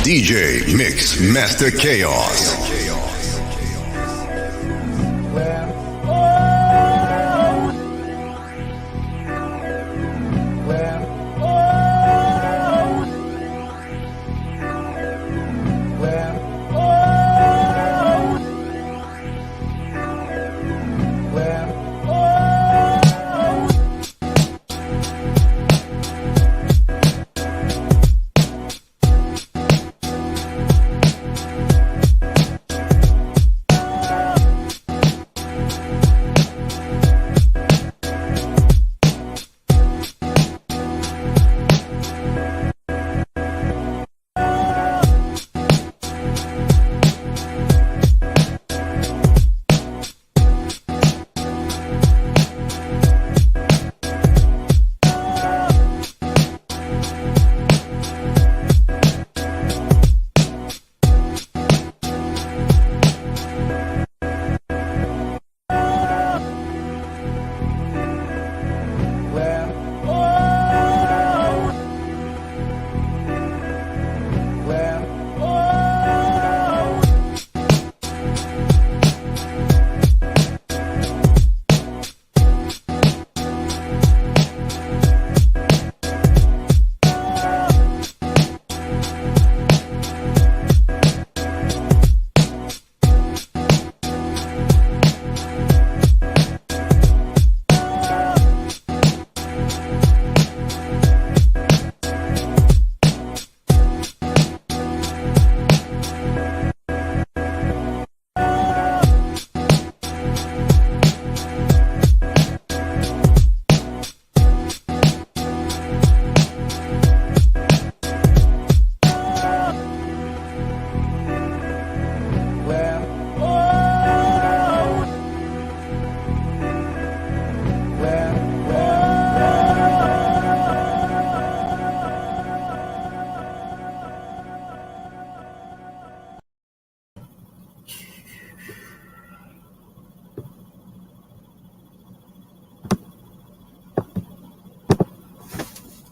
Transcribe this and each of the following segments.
DJ Mix Master Chaos.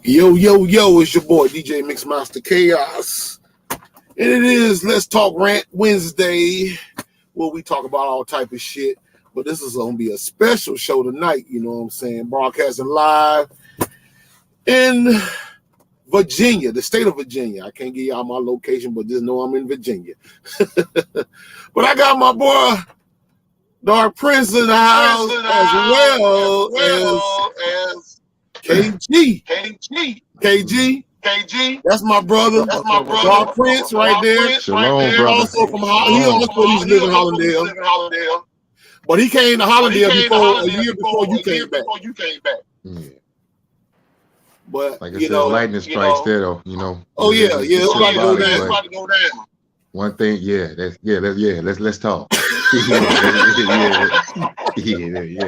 Yo, yo, yo, it's your boy, DJ Mixmaster Chaos. And it is Let's Talk Rant Wednesday, where we talk about all type of shit. But this is going to be a special show tonight, you know what I'm saying? Broadcasting live in Virginia, the state of Virginia. I can't give y'all my location, but just know I'm in Virginia. But I got my boy, Dark Prince in the house, as well as KG. That's my brother. Dark Prince right there. Shalom, brother. Also from he's living in Hollandale. But he came to Hollandale a year before you came back. Yeah. But like I said, lightning strikes there, though. You know. Oh yeah, it's about to go down. One thing, let's talk.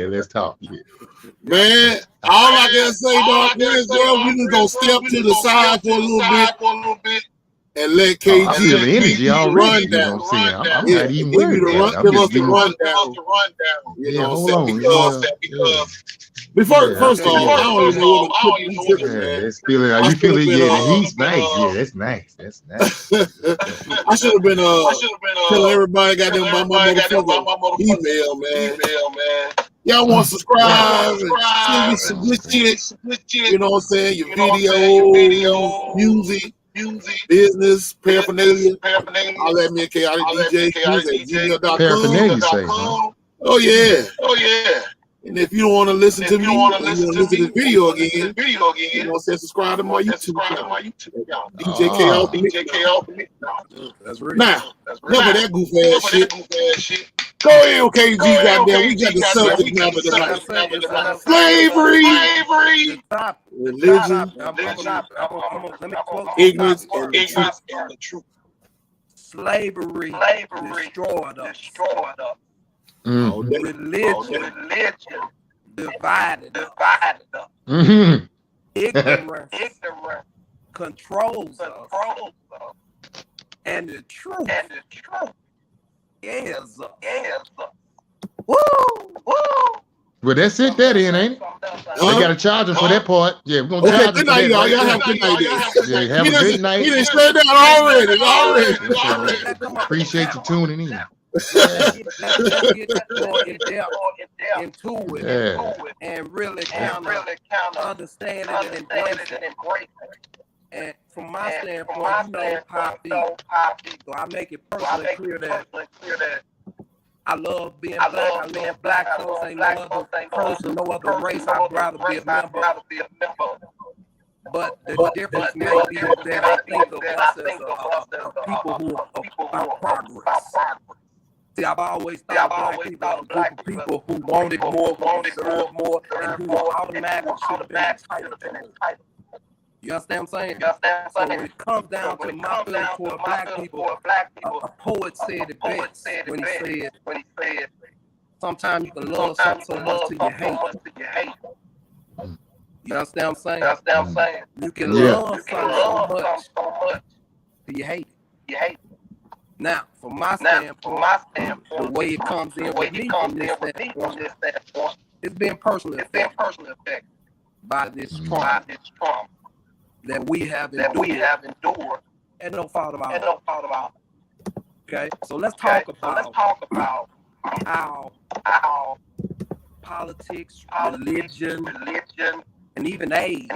Let's talk. Yeah. Man, all I can say, Dark Prince, girl, we just gonna step to the side for a little bit and let KG I feel the energy already. Run down. You know what I'm saying? I'm Yeah, not even give worried. us the rundown. You know hold on. First off, I don't even know what the it's feeling. You feel it? Yeah, the heat's nice. Yeah, that's nice. That's nice. I should have been telling everybody got them by my motherfucking email, man. Y'all want to subscribe and send me some good shit. You know what I'm saying? Your video, music, business, paraphernalia. I'll let me and DJ at gmail.com. Paraphernalia, say, huh? Oh yeah. And if you don't want to listen to me, you want to listen to this video again, you know what I'm saying, subscribe to my YouTube channel. DJ KO. That's right. Now, look at that goof ass shit. Go ahead, KG, goddamn. We got the subject matter tonight. Slavery, religion, ignorance, and the truth. Slavery destroyed us. Religion divided us. Ignorance controls us. And the truth is us. Woo! Well, that's it. That in, ain't it? They got to charge us for that part. Yeah, we're gonna Okay, charge good us for night, that. y'all. Right Y'all there. have a good night. Yeah, have a good night. He done said that already. Appreciate you tuning in. Let's get more in depth into it, and really kind of understand it and embrace it. And from my standpoint, you know how I feel. So I make it personally clear that I love being black. I love black folks. Ain't no other person, no other race I'd rather be a member of. But the difference may be that I think of us as a people who are about progress. See, I've always thought black people are a group of people who wanted more, who deserved more, and who automatically should have been entitled to more. You understand what I'm saying? So when it comes down to my feeling toward black people, a poet said it best when he said, sometimes you can love something so much till you hate it. You understand what I'm saying? You can love something so much till you hate it. Now, from my standpoint, the way it comes in with me from this standpoint, it's been personally affected by this trauma that we have endured and no fault of our own. Okay, so let's talk about how politics, religion, and even age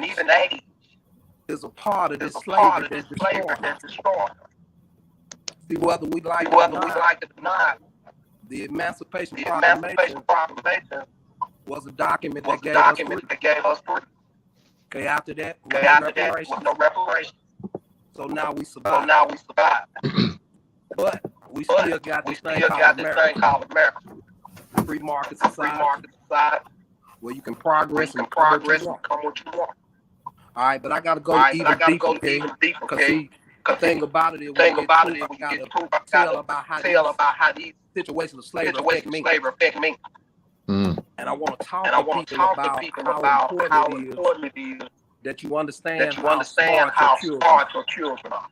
is a part of this slavery that destroyed. See, whether we like it or not, the Emancipation Proclamation was a document that gave us freedom. Okay, after that, no reparations. So now we survive. But we still got this thing called America. Free market society, where you can progress and come what you want. All right, but I got to go even deeper, because see, the thing about it is, I got to tell about how these situations of slavery affect me. And I want to talk to people about how important it is that you understand how smart your children are.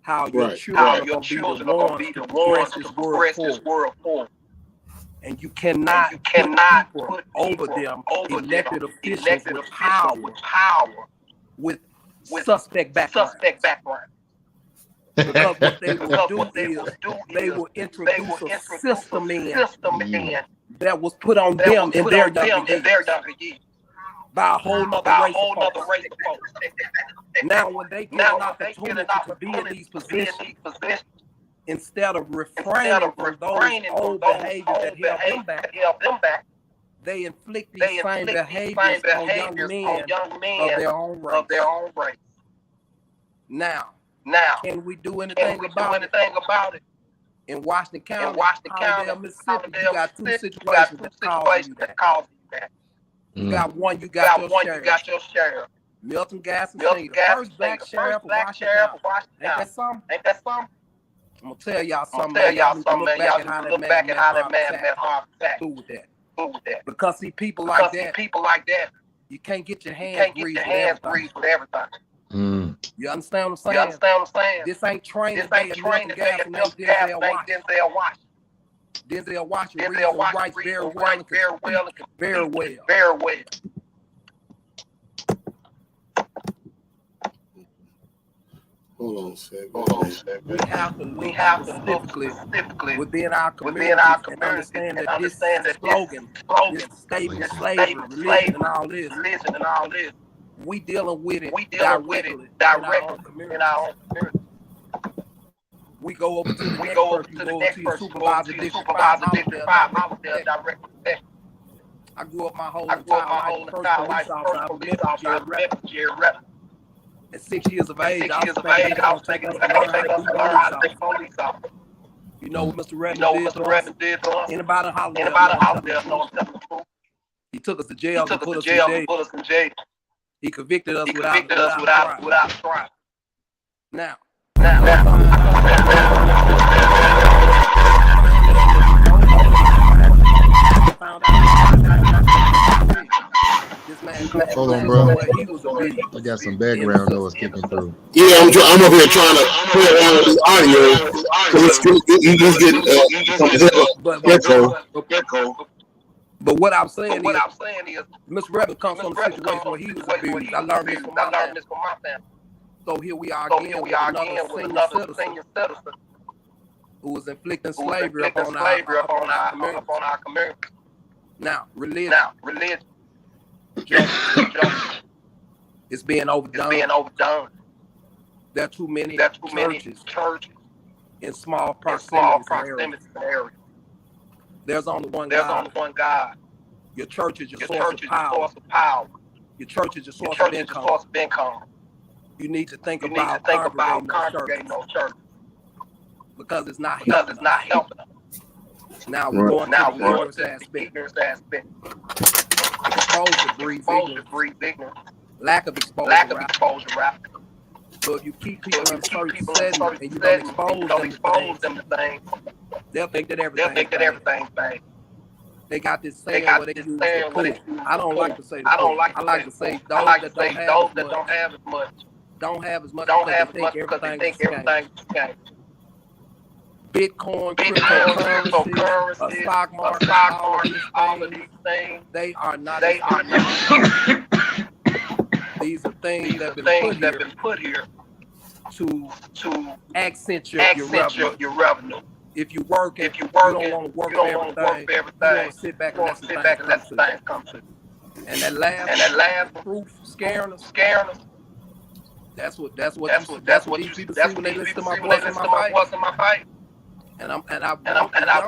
How your children are going to be the ones to progress this world forward. And you cannot put people over them, elected officials with power, with suspect background. Because what they will do is they will introduce a system in that was put on them in their younger years by a whole nother race of folks. Now, when they get an opportunity to be in these positions, instead of refraining from those old behaviors that held them back, they inflict these same behaviors on young men of their own race. Now, can we do anything about it? In Washington County, Hollandale, Mississippi, you got two situations that cause you that. You got one, you got your sheriff. Milton Gaston, the first black sheriff of Washington County. Ain't that something? I'm gonna tell y'all something. Y'all need to look back at how that man through with that. Because see, people like that, you can't get your hands greased with everything. You understand what I'm saying? This ain't training day of Milton Gaston named Denzel Washington. Denzel Washington writes very well. Hold on a second. We have to specifically within our community and understand that this slogan, this statement, slavery, religion, and all this, we dealing with it directly in our own community. We go over to the next person, you go over to your supervisor, district 5, I grew up my whole entire life, first police officer, I was Jerry Rep. At 6 years of age, I was taking us to learn how to do police officer. You know what Mr. Redmond did to us? Anybody Hollandale knows. He took us to jail and put us in jail. He convicted us without trial. Now. Hold on, bro. I got some background noise kicking through. Yeah, I'm up here trying to play around with the audio because you just get some echo. But what I'm saying is, Mr. Rebel comes from a situation where he was abused. I learned this from my family. So here we are again with another senior citizen who was inflicting slavery upon our community. Now, religion. It's being overdone. There are too many churches in small proximity areas. There's only one God. Your church is your source of power. Your church is your source of income. You need to think about congregating no church because it's not helping us. Now we're going to the ignorance aspect. Exposure breeds ignorance. Lack of exposure. So if you keep people in a certain setting and you don't expose them to things, they'll think that everything's bad. They got this saying where they use the poor. I don't like to say the poor. I like to say those that don't have as much. Don't have as much because they think everything's okay. Bitcoin, cryptocurrency, stock market, all of these things, they are not. These are things that have been put here to accent your revenue. If you work, you don't want to work for everything. You want to sit back and let the things come to you. And that last proof scaring us. That's what these people see when they listen to my voice in my fight. And I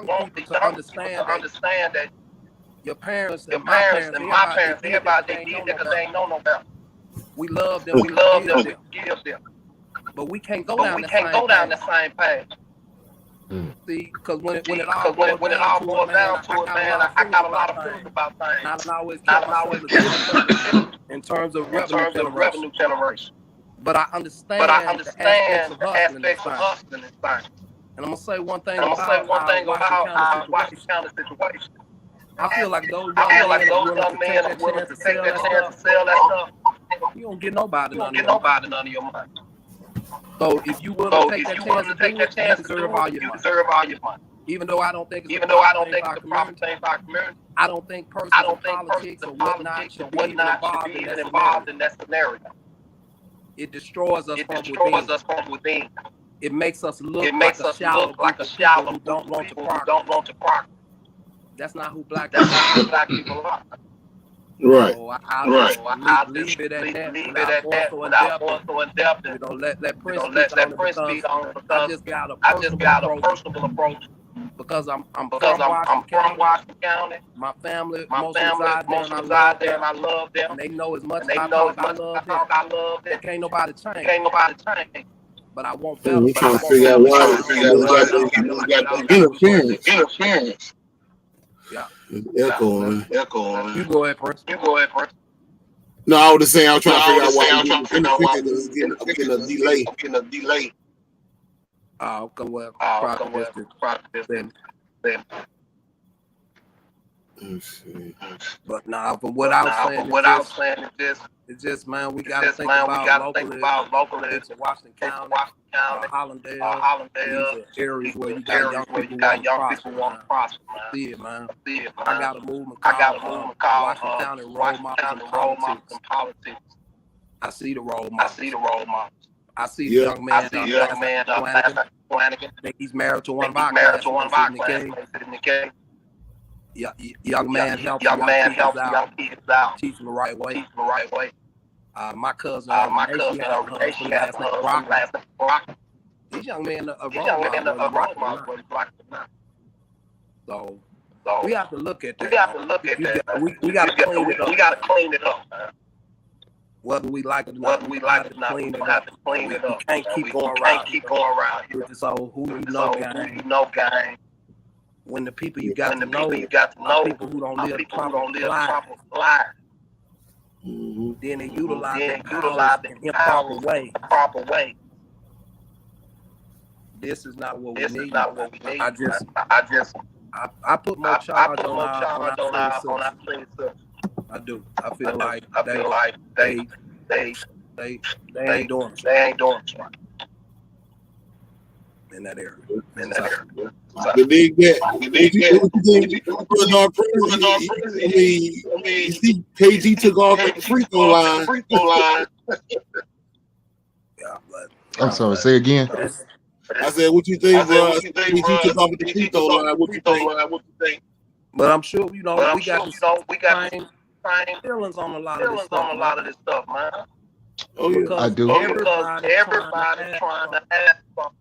want people to understand that your parents and my parents, everybody they need that because they ain't know no better. We love them. We give them. But we can't go down the same path. See, because when it all boils down to it, man, I got a lot of feelings about things. Not always in terms of revenue generation. But I understand the aspects of hustling and things. And I'm gonna say one thing about how Washington County situation. I feel like those young men are willing to take that chance to sell that stuff. You don't get nobody none of your money. So if you willing to take that chance, you deserve all your money. Even though I don't think it's the proper thing for our community, I don't think persons in politics or whatnot should be even involved in that scenario. It destroys us from within. It makes us look like a shallow people who don't want to progress. That's not who black people are. Right. So I'll leave it at that without going so in depth. We don't let Prince speak on it because I just got a personal approach. Because I'm from Washington County. My family most reside there and I love them. And they know as much as I love them. Can't nobody change. But I won't better. We're trying to figure out why you got interference. Yeah. Echoing. You go ahead, Prince. No, I was just saying I was trying to figure out why was getting a delay. Oh, okay, well, probably then. Let's see. But nah, from what I was saying is just man, we gotta think about locally. It's Washington County, Hollandale. These are areas where you got young people want to prosper. See it, man. I got a movement called Washington County Role Models in Politics. I see the role models. I see the young man. Flanagan. I think he's married to one of our classmates in the game. Young man helps young kids out. Teach them the right way. My cousin, she has Brock. These young men are role models. So we have to look at that. We got to clean it up. Whether we like it or not, we have to clean it up. We can't keep going around here. With this old who you know gang. When the people you got to know are people who don't live proper lives. Then they utilize it in improper way. This is not what we need. I put more charge on our I do. I feel like they ain't doing it right in that area. You dig that? What you think? Bernard Prince, I mean, you see, KG took off at the free throw line. Yeah, but I'm sorry. Say again. I said, what you think, bro? KG took off at the free throw line. What you think? But I'm sure we got the same feelings on a lot of this stuff, man. Oh yeah, I do. Everybody trying to have something.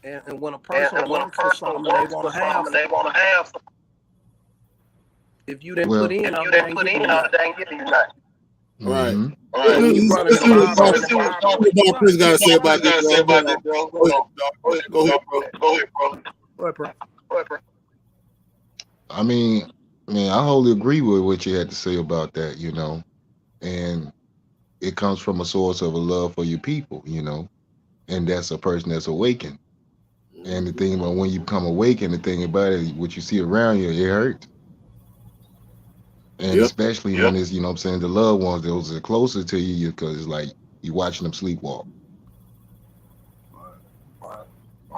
And when a person works for something, they want to have something. If you didn't put in, they ain't giving you nothing. Right. Mm-hmm. Let's see what Bernard Prince got to say about that, bro. Go ahead, bro. I mean, I wholly agree with what you had to say about that, you know, and it comes from a source of a love for your people, you know, and that's a person that's awakened. And the thing about when you become awakened, the thing about it, what you see around you, it hurts. And especially when it's, you know what I'm saying, the loved ones, those are closer to you, because it's like you're watching them sleepwalk.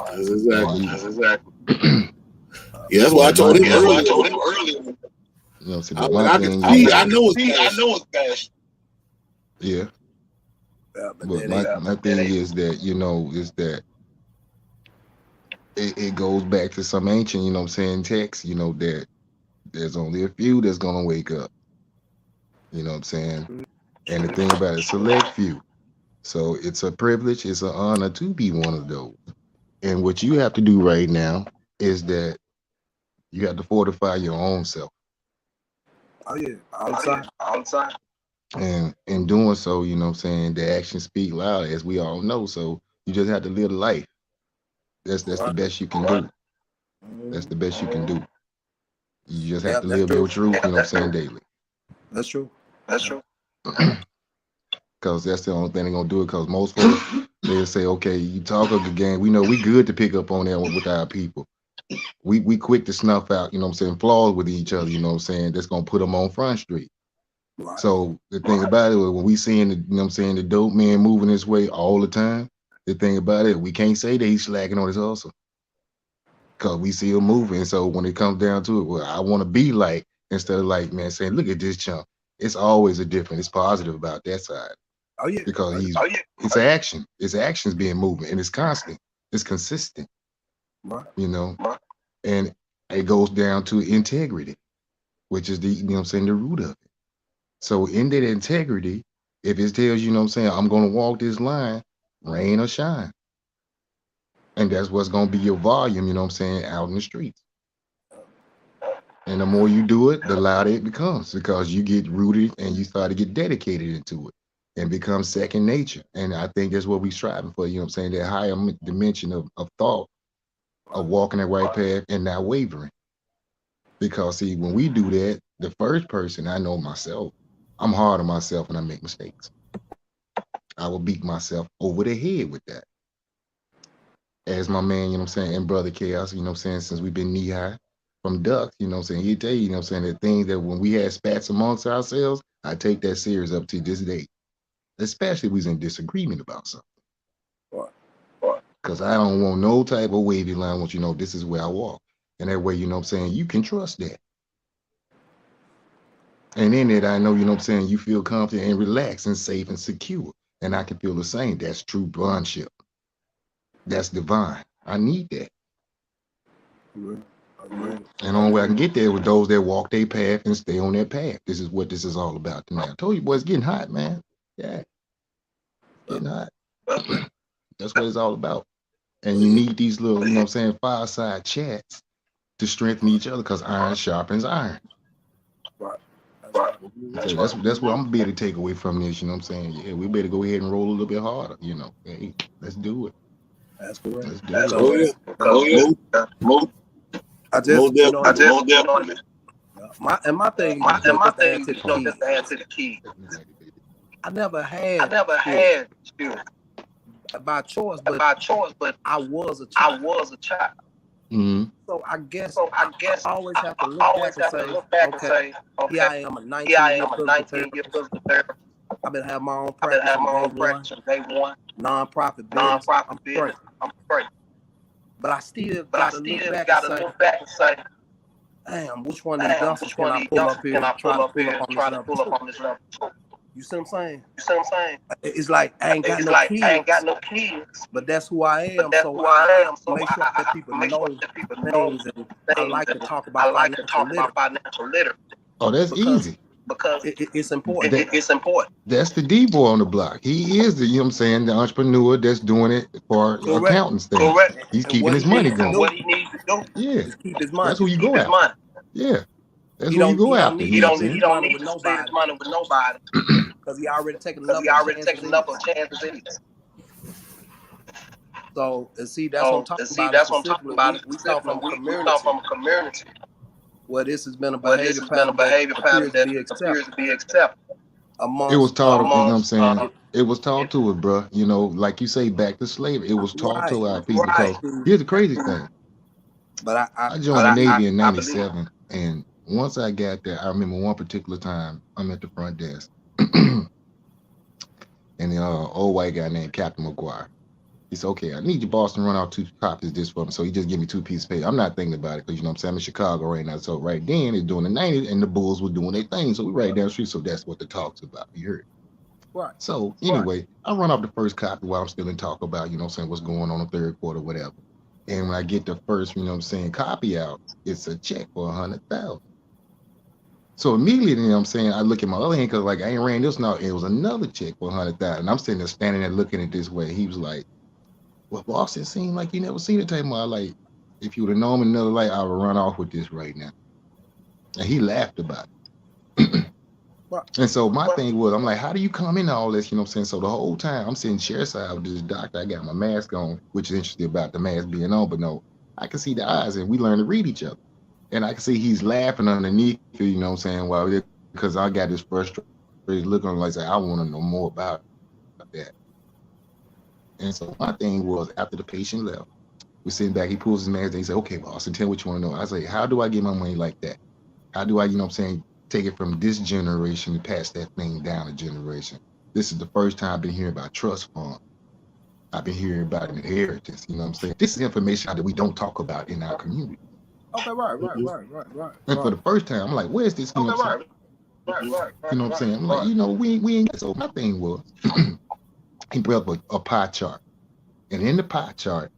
That's exactly. Yeah, that's why I told him earlier. You know, so I can see, I know it's bad. Yeah. But my thing is that, you know, is that it goes back to some ancient, you know what I'm saying, text, you know, that there's only a few that's going to wake up. You know what I'm saying? And the thing about it, select few. So it's a privilege, it's an honor to be one of those. And what you have to do right now is that you have to fortify your own self. Oh yeah, outside. And in doing so, you know what I'm saying, the actions speak loud, as we all know. So you just have to live life. That's the best you can do. That's the best you can do. You just have to live your truth, you know what I'm saying, daily. That's true. Because that's the only thing they're gonna do it. Because most folks, they'll say, okay, you talk a good game. We know we good to pick up on that with our people. We quick to snuff out, you know what I'm saying, flaws with each other, you know what I'm saying, that's gonna put them on Front Street. Right. So the thing about it, when we seeing the, you know what I'm saying, the dope man moving this way all the time, the thing about it, we can't say that he's slacking on his hustle. Because we see him moving. So when it comes down to it, well, I want to be like, instead of like, man, saying, look at this chump. It's always a different, it's positive about that side. Oh yeah. Because it's action. It's actions being movement, and it's constant. It's consistent. Right. You know? Right. And it goes down to integrity, which is the, you know what I'm saying, the root of it. So in that integrity, if it tells you know what I'm saying, I'm going to walk this line, rain or shine. And that's what's going to be your volume, you know what I'm saying, out in the streets. And the more you do it, the louder it becomes, because you get rooted and you start to get dedicated into it and become second nature. And I think that's what we're striving for, you know what I'm saying, that higher dimension of thought, of walking the right path and not wavering. Because see, when we do that, the first person, I know myself, I'm hard on myself when I make mistakes. I will beat myself over the head with that. As my man, you know what I'm saying, and brother Chaos, you know what I'm saying, since we've been knee high from Duck, you know what I'm saying, he'll tell you, you know what I'm saying, the things that when we had spats amongst ourselves, I take that serious up to this day. Especially if we was in disagreement about something. Because I don't want no type of wavy line. I want you to know this is where I walk. And that way, you know what I'm saying, you can trust that. And in it, I know, you know what I'm saying, you feel confident and relaxed and safe and secure. And I can feel the same. That's true bondship. That's divine. I need that. And the only way I can get there with those that walk their path and stay on their path. This is what this is all about tonight. I told you, boy, it's getting hot, man. Yeah. Getting hot. That's what it's all about. And you need these little, you know what I'm saying, fireside chats to strengthen each other, because iron sharpens iron. Right. So that's what I'm gonna be able to take away from this, you know what I'm saying? Yeah, we better go ahead and roll a little bit harder, you know. Hey, let's do it. That's correct. Let's do it. I just, you know, my thing, just to add to the key. I never had children by choice, but I was a child. Mm-hmm. So I guess I always have to look back and say, okay, here I am a 19-year physical therapist. I've been having my own practice from day one. Non-profit business. I'm straight. But I still got to look back and say, damn, which one of these youngsters can I pull up here and try to pull up on this level too? You see what I'm saying? It's like I ain't got no kids, but that's who I am. So I make sure that people know things, and I like to talk about financial literacy. Oh, that's easy. Because it's important. That's the D-boy on the block. He is the, you know what I'm saying, the entrepreneur that's doing it for accountants thing. Correct. He's keeping his money going. What he needs to do is keep his money. That's who you go after. Yeah. That's who you go after. He don't need to spend his money with nobody because he already taken enough of chances. So, and see, that's what I'm talking about. We come from a community where this has been a behavior pattern that appears to be accepted. It was taught, you know what I'm saying? It was taught to us, bro. You know, like you say, back to slavery. It was taught to our people because here's the crazy thing. But I joined the Navy in '97, and once I got there, I remember one particular time I'm at the front desk, and the old white guy named Captain McGuire. He said, okay, I need your boss to run out 2 copies of this for me. So he just gave me 2 pieces of paper. I'm not thinking about it because, you know what I'm saying, I'm in Chicago right now. So right then, it's doing the 90s, and the Bulls were doing their thing. So we right down the street. So that's what the talk's about. You heard? Right. So anyway, I run off the first copy while I'm still in talk about, you know what I'm saying, what's going on in the third quarter, whatever. And when I get the first, you know what I'm saying, copy out, it's a check for $100,000. So immediately, you know what I'm saying, I look at my other hand because, like, I ain't ran this now. It was another check for $100,000. And I'm sitting there standing there looking at this way. He was like, well, boss, it seemed like you never seen it. Type of like, if you would have known me another light, I would run off with this right now. And he laughed about it. And so my thing was, I'm like, how do you come into all this? You know what I'm saying? So the whole time I'm sitting chair side with this doctor. I got my mask on, which is interesting about the mask being on, but no, I can see the eyes, and we learn to read each other. And I can see he's laughing underneath, you know what I'm saying? Well, because I got this frustrated look on, like, I want to know more about that. And so my thing was, after the patient left, we're sitting back, he pulls his mask, and he said, okay, boss, and tell me what you want to know. I say, how do I get my money like that? How do I, you know what I'm saying, take it from this generation and pass that thing down a generation? This is the first time I've been hearing about trust fund. I've been hearing about inheritance, you know what I'm saying? This is information that we don't talk about in our community. Okay, right. And for the first time, I'm like, where's this? You know what I'm saying? You know what I'm saying? I'm like, you know, we ain't. So my thing was, he brought up a pie chart. And in the pie chart,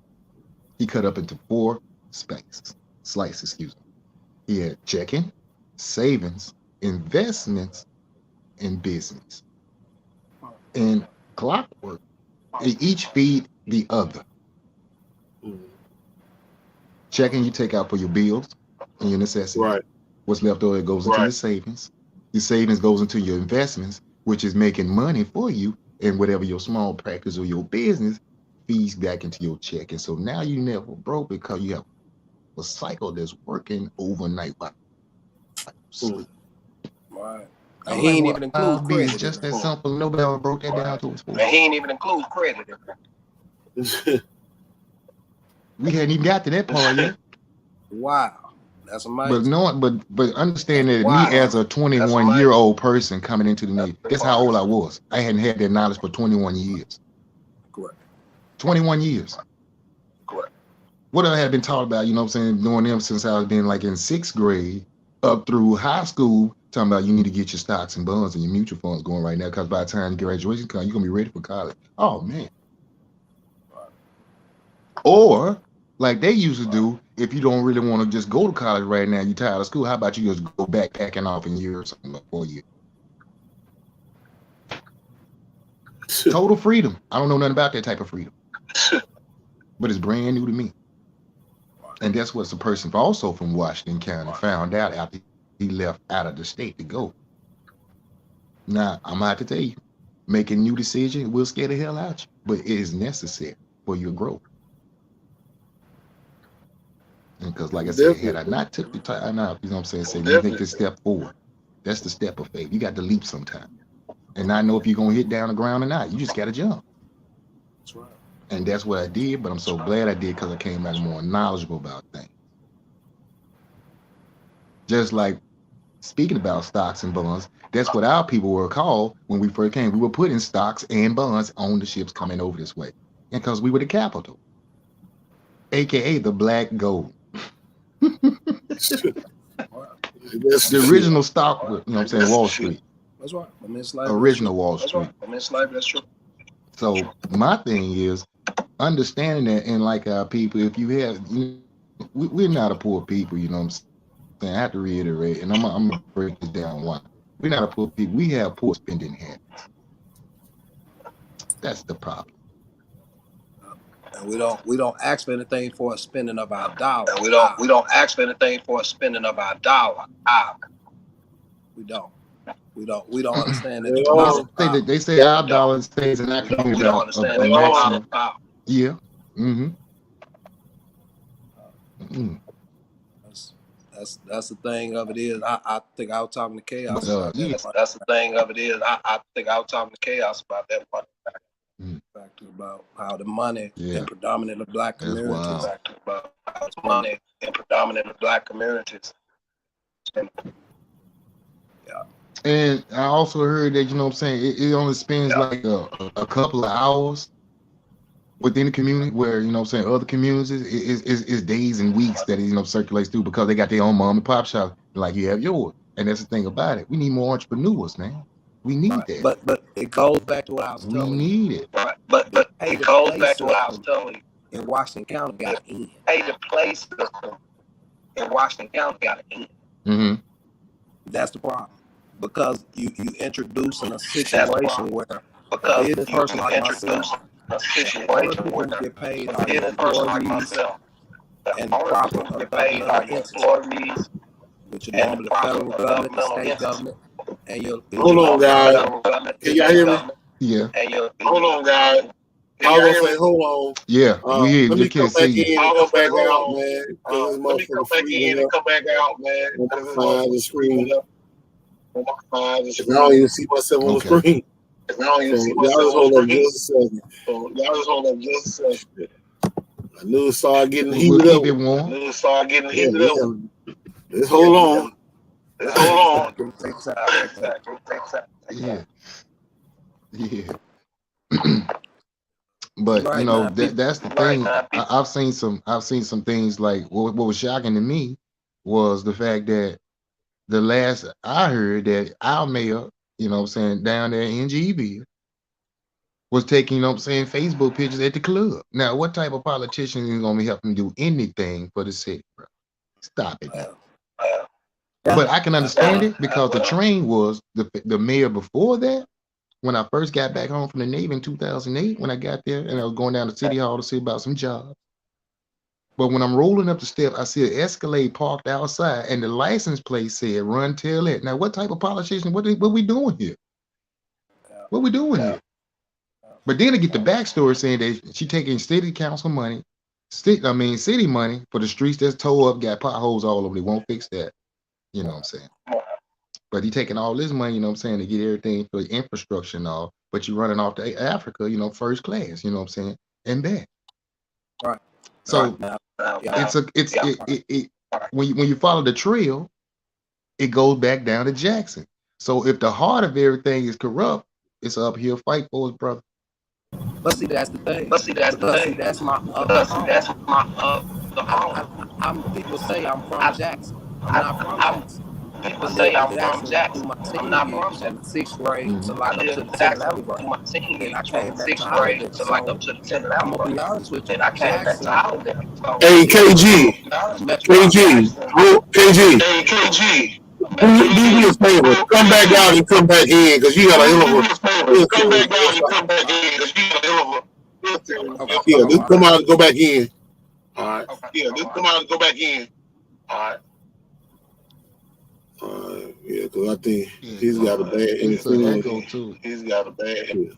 he cut up into 4 slices, He had checking, savings, investments, and business. And clockwork, they each feed the other. Checking you take out for your bills and your necessities. Right. What's left over goes into your savings. Your savings goes into your investments, which is making money for you, and whatever your small practice or your business feeds back into your check. And so now you never broke because you have a cycle that's working overnight while you sleep. Right. And he ain't even include credit. Just that simple. Nobody ever broke that down to us. And he ain't even include credit. We hadn't even got to that part yet. Wow. That's amazing. But understand that me as a 21-year-old person coming into the Navy, that's how old I was. I hadn't had that knowledge for 21 years. Correct. 21 years. Correct. What I had been taught about, you know what I'm saying, doing them since I was been like in 6th grade up through high school, talking about you need to get your stocks and bonds and your mutual funds going right now, because by the time graduation comes, you're going to be ready for college. Oh, man. Or, like they used to do, if you don't really want to just go to college right now, you're tired of school, how about you just go backpacking off in a year or something, like 4 years? Total freedom. I don't know nothing about that type of freedom. But it's brand new to me. And that's what the person also from Washington County found out after he left out of the state to go. Now, I'm about to tell you, making new decisions will scare the hell out you, but it is necessary for your growth. Because, like I said, had I not took the time out, you know what I'm saying, say, you take this step forward. That's the step of faith. You got to leap sometime. And not know if you're going to hit down the ground or not. You just got to jump. That's right. And that's what I did, but I'm so glad I did because I came out more knowledgeable about things. Just like speaking about stocks and bonds, that's what our people were called when we first came. We were putting stocks and bonds on the ships coming over this way. And because we were the capital. aka the black gold. The original stock, you know what I'm saying, Wall Street. That's right. I mean, slavery. Original Wall Street. Right. I mean, slavery. That's true. So my thing is understanding that, and like our people, if you have, we're not a poor people, you know what I'm saying. I have to reiterate, and I'm gonna break this down. Why? We're not a poor people. We have poor spending habits. That's the problem. And we don't ask for anything for a spending of our dollar. And we don't ask for anything for a spending of our dollar. We don't understand that. They say our dollar stays in that community. We don't understand that. Yeah. Mm-hmm. Mm. That's the thing of it is. I think I was talking to Chaos. That's the thing of it is. I think I was talking to Chaos about that one. Factor about how the money in predominantly black communities. Factor about how the money in predominantly black communities. And I also heard that, you know what I'm saying, it only spends like a couple of hours within the community, where, you know what I'm saying, other communities is days and weeks that it, you know, circulates through, because they got their own mom and pop shop like you have yours. And that's the thing about it. We need more entrepreneurs, man. We need that. But it goes back to what I was telling you. We need it. Right. But it goes back to what I was telling you. In Washington County got in. Hey, the play system in Washington County got in. Mm-hmm. That's the problem. Because you introducing a situation where a person like myself, a situation where get paid a person like myself, and proper get paid on employees, which is normally the federal government, the state government, and your hold on, guys. Can y'all hear me? Yeah. Hold on, guys. I was gonna say, hold on. Yeah, we hear you. Let me Can't come back see in you. and come back out, man. Let me come back in and come back out, man. On the screen. I don't even see myself on the screen. I don't even see myself on the screen. Y'all just hold up just a second. I knew it started getting heated up. Just hold on. Yeah. But you know, that's the thing. I've seen some things like what was shocking to me was the fact that the last I heard that our mayor, you know what I'm saying, down there in GB was taking, you know what I'm saying, Facebook pictures at the club. Now, what type of politician is going to be helping do anything for the city, bro? Stop it. But I can understand it, because the train was the mayor before that. When I first got back home from the Navy in 2008, when I got there and I was going down to City Hall to see about some jobs. But when I'm rolling up the step, I see an Escalade parked outside, and the license plate said "Run Tailette." Now, what type of politician? What we doing here? What we doing here? But then I get the backstory saying that she taking city council money, city money for the streets that's tore up, got potholes all over. They won't fix that. You know what I'm saying? But he taking all this money, you know what I'm saying, to get everything for infrastructure and all. But you running off to Africa, you know, first class. You know what I'm saying? And back. Right. So when you follow the trail, it goes back down to Jackson. So if the heart of everything is corrupt, it's an uphill fight for us, brother. But see, that's the thing. That's my people say I'm from Jackson. I'm not from Jackson. People say I'm from Jackson. I'm not from Jackson. 6th grade to like up to the 10th level grade. And I came back to 6th grade to like up to the 10th level. I'm gonna be honest with you. And I came back to Holiday. Hey, KG. Do me a favor. Come back out and come back in, because you got a hell of a. Come back out and come back in, because you got a hell of a. Yeah, just come out and go back in. All right. Yeah, just come out and go back in. All right. Yeah, because I think he's got a bad influence. He's got a bad.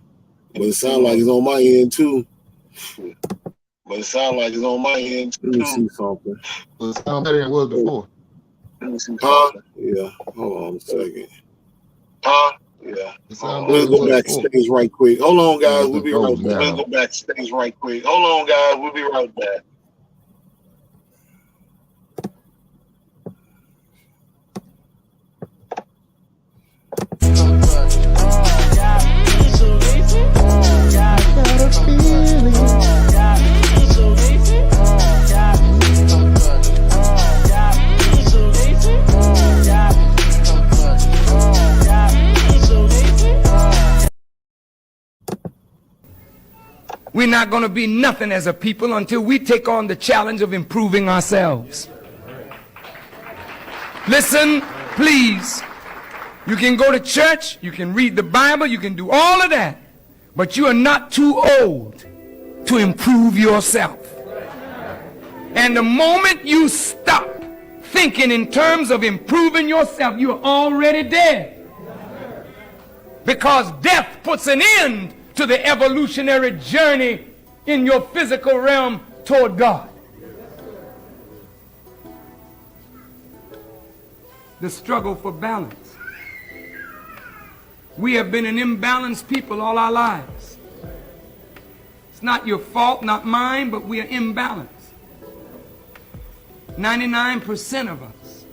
But it sounds like it's on my end too. Let me see something. Well, it sounds better than it was before. Yeah. Hold on a second. Yeah. We'll go backstage right quick. Hold on, guys. We'll be right back. We'll go backstage right quick. Hold on, guys. We'll be right back. we're not going to be nothing as a people until we take on the challenge of improving ourselves. Listen, please. You can go to church, you can read the Bible, you can do all of that, but you are not too old to improve yourself. And the moment you stop thinking in terms of improving yourself, you are already dead. Because death puts an end to the evolutionary journey in your physical realm toward God. The struggle for balance. We have been an imbalanced people all our lives. It's not your fault, not mine, but we are imbalanced. 99% of us.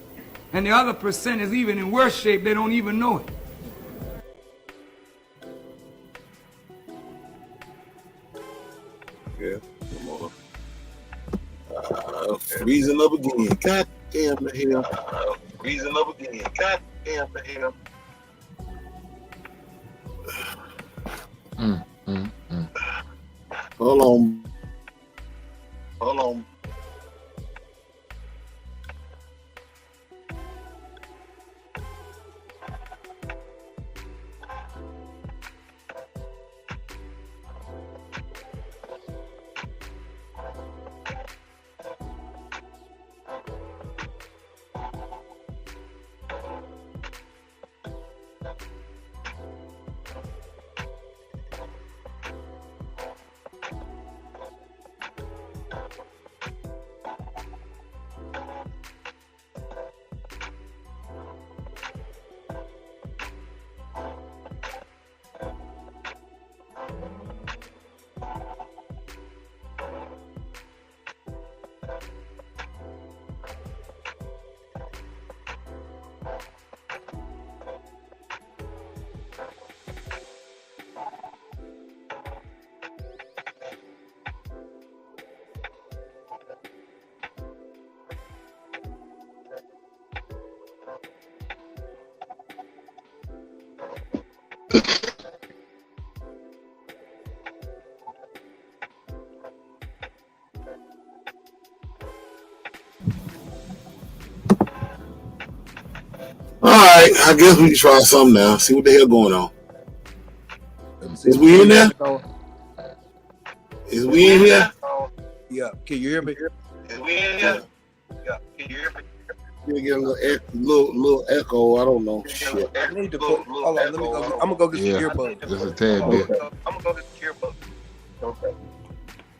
And the other percent is even in worse shape, they don't even know it. Yeah, come on. Freezing up again. God damn the hell. Freezing up again. God damn the hell. Hold on. Hold on. Alright, I guess we can try something now. See what the hell going on. Is we in there? Is we in here? Yeah. Can you hear me? Is we in here? Yeah. Can you hear me? You get a little echo. I don't know. Shit. I need to put. Hold on. Let me go. I'm gonna go get some earbuds. Just a tad bit. I'm gonna go get the earbuds. Okay.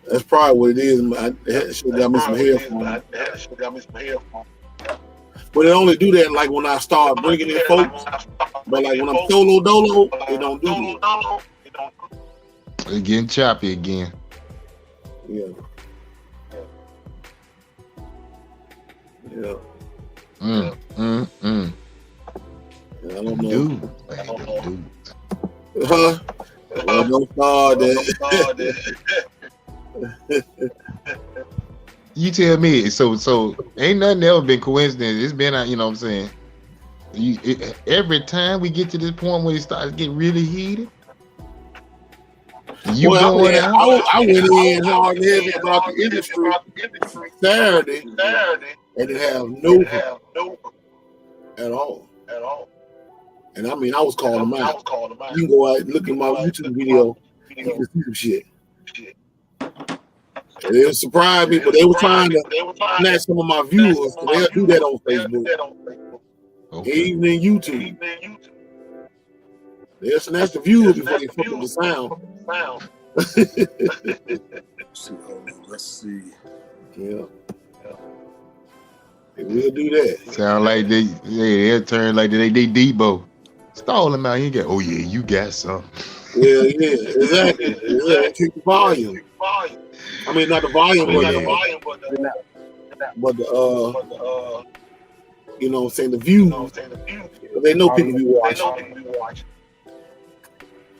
That's probably what it is. I should got me some headphones. But it only do that like when I start bringing in folks. But like when I'm solo dolo, it don't do that. It's getting choppy again. Yeah. Yeah. I don't know. Dude. Huh? Well, don't start that. You tell me. So ain't nothing ever been coincidence. It's been, you know what I'm saying. Every time we get to this point where it starts getting really heated, I went in hard and heavy about the industry Saturday, and it have no at all. And I mean, I was calling them out. You can go out and look at my YouTube video. You can see some shit. They were surprised me, but they were trying to snatch some of my viewers. So they'll do that on Facebook. Okay. Even in YouTube. They'll snatch the viewers before they fuck up the sound. Let's see. Yeah. They will do that. Sound like they'll turn like they Debo. Stall him out. You get, oh yeah, you got something. Yeah, exactly. Keep the volume. I mean, not the volume, but the you know what I'm saying, the view. They know people be watching.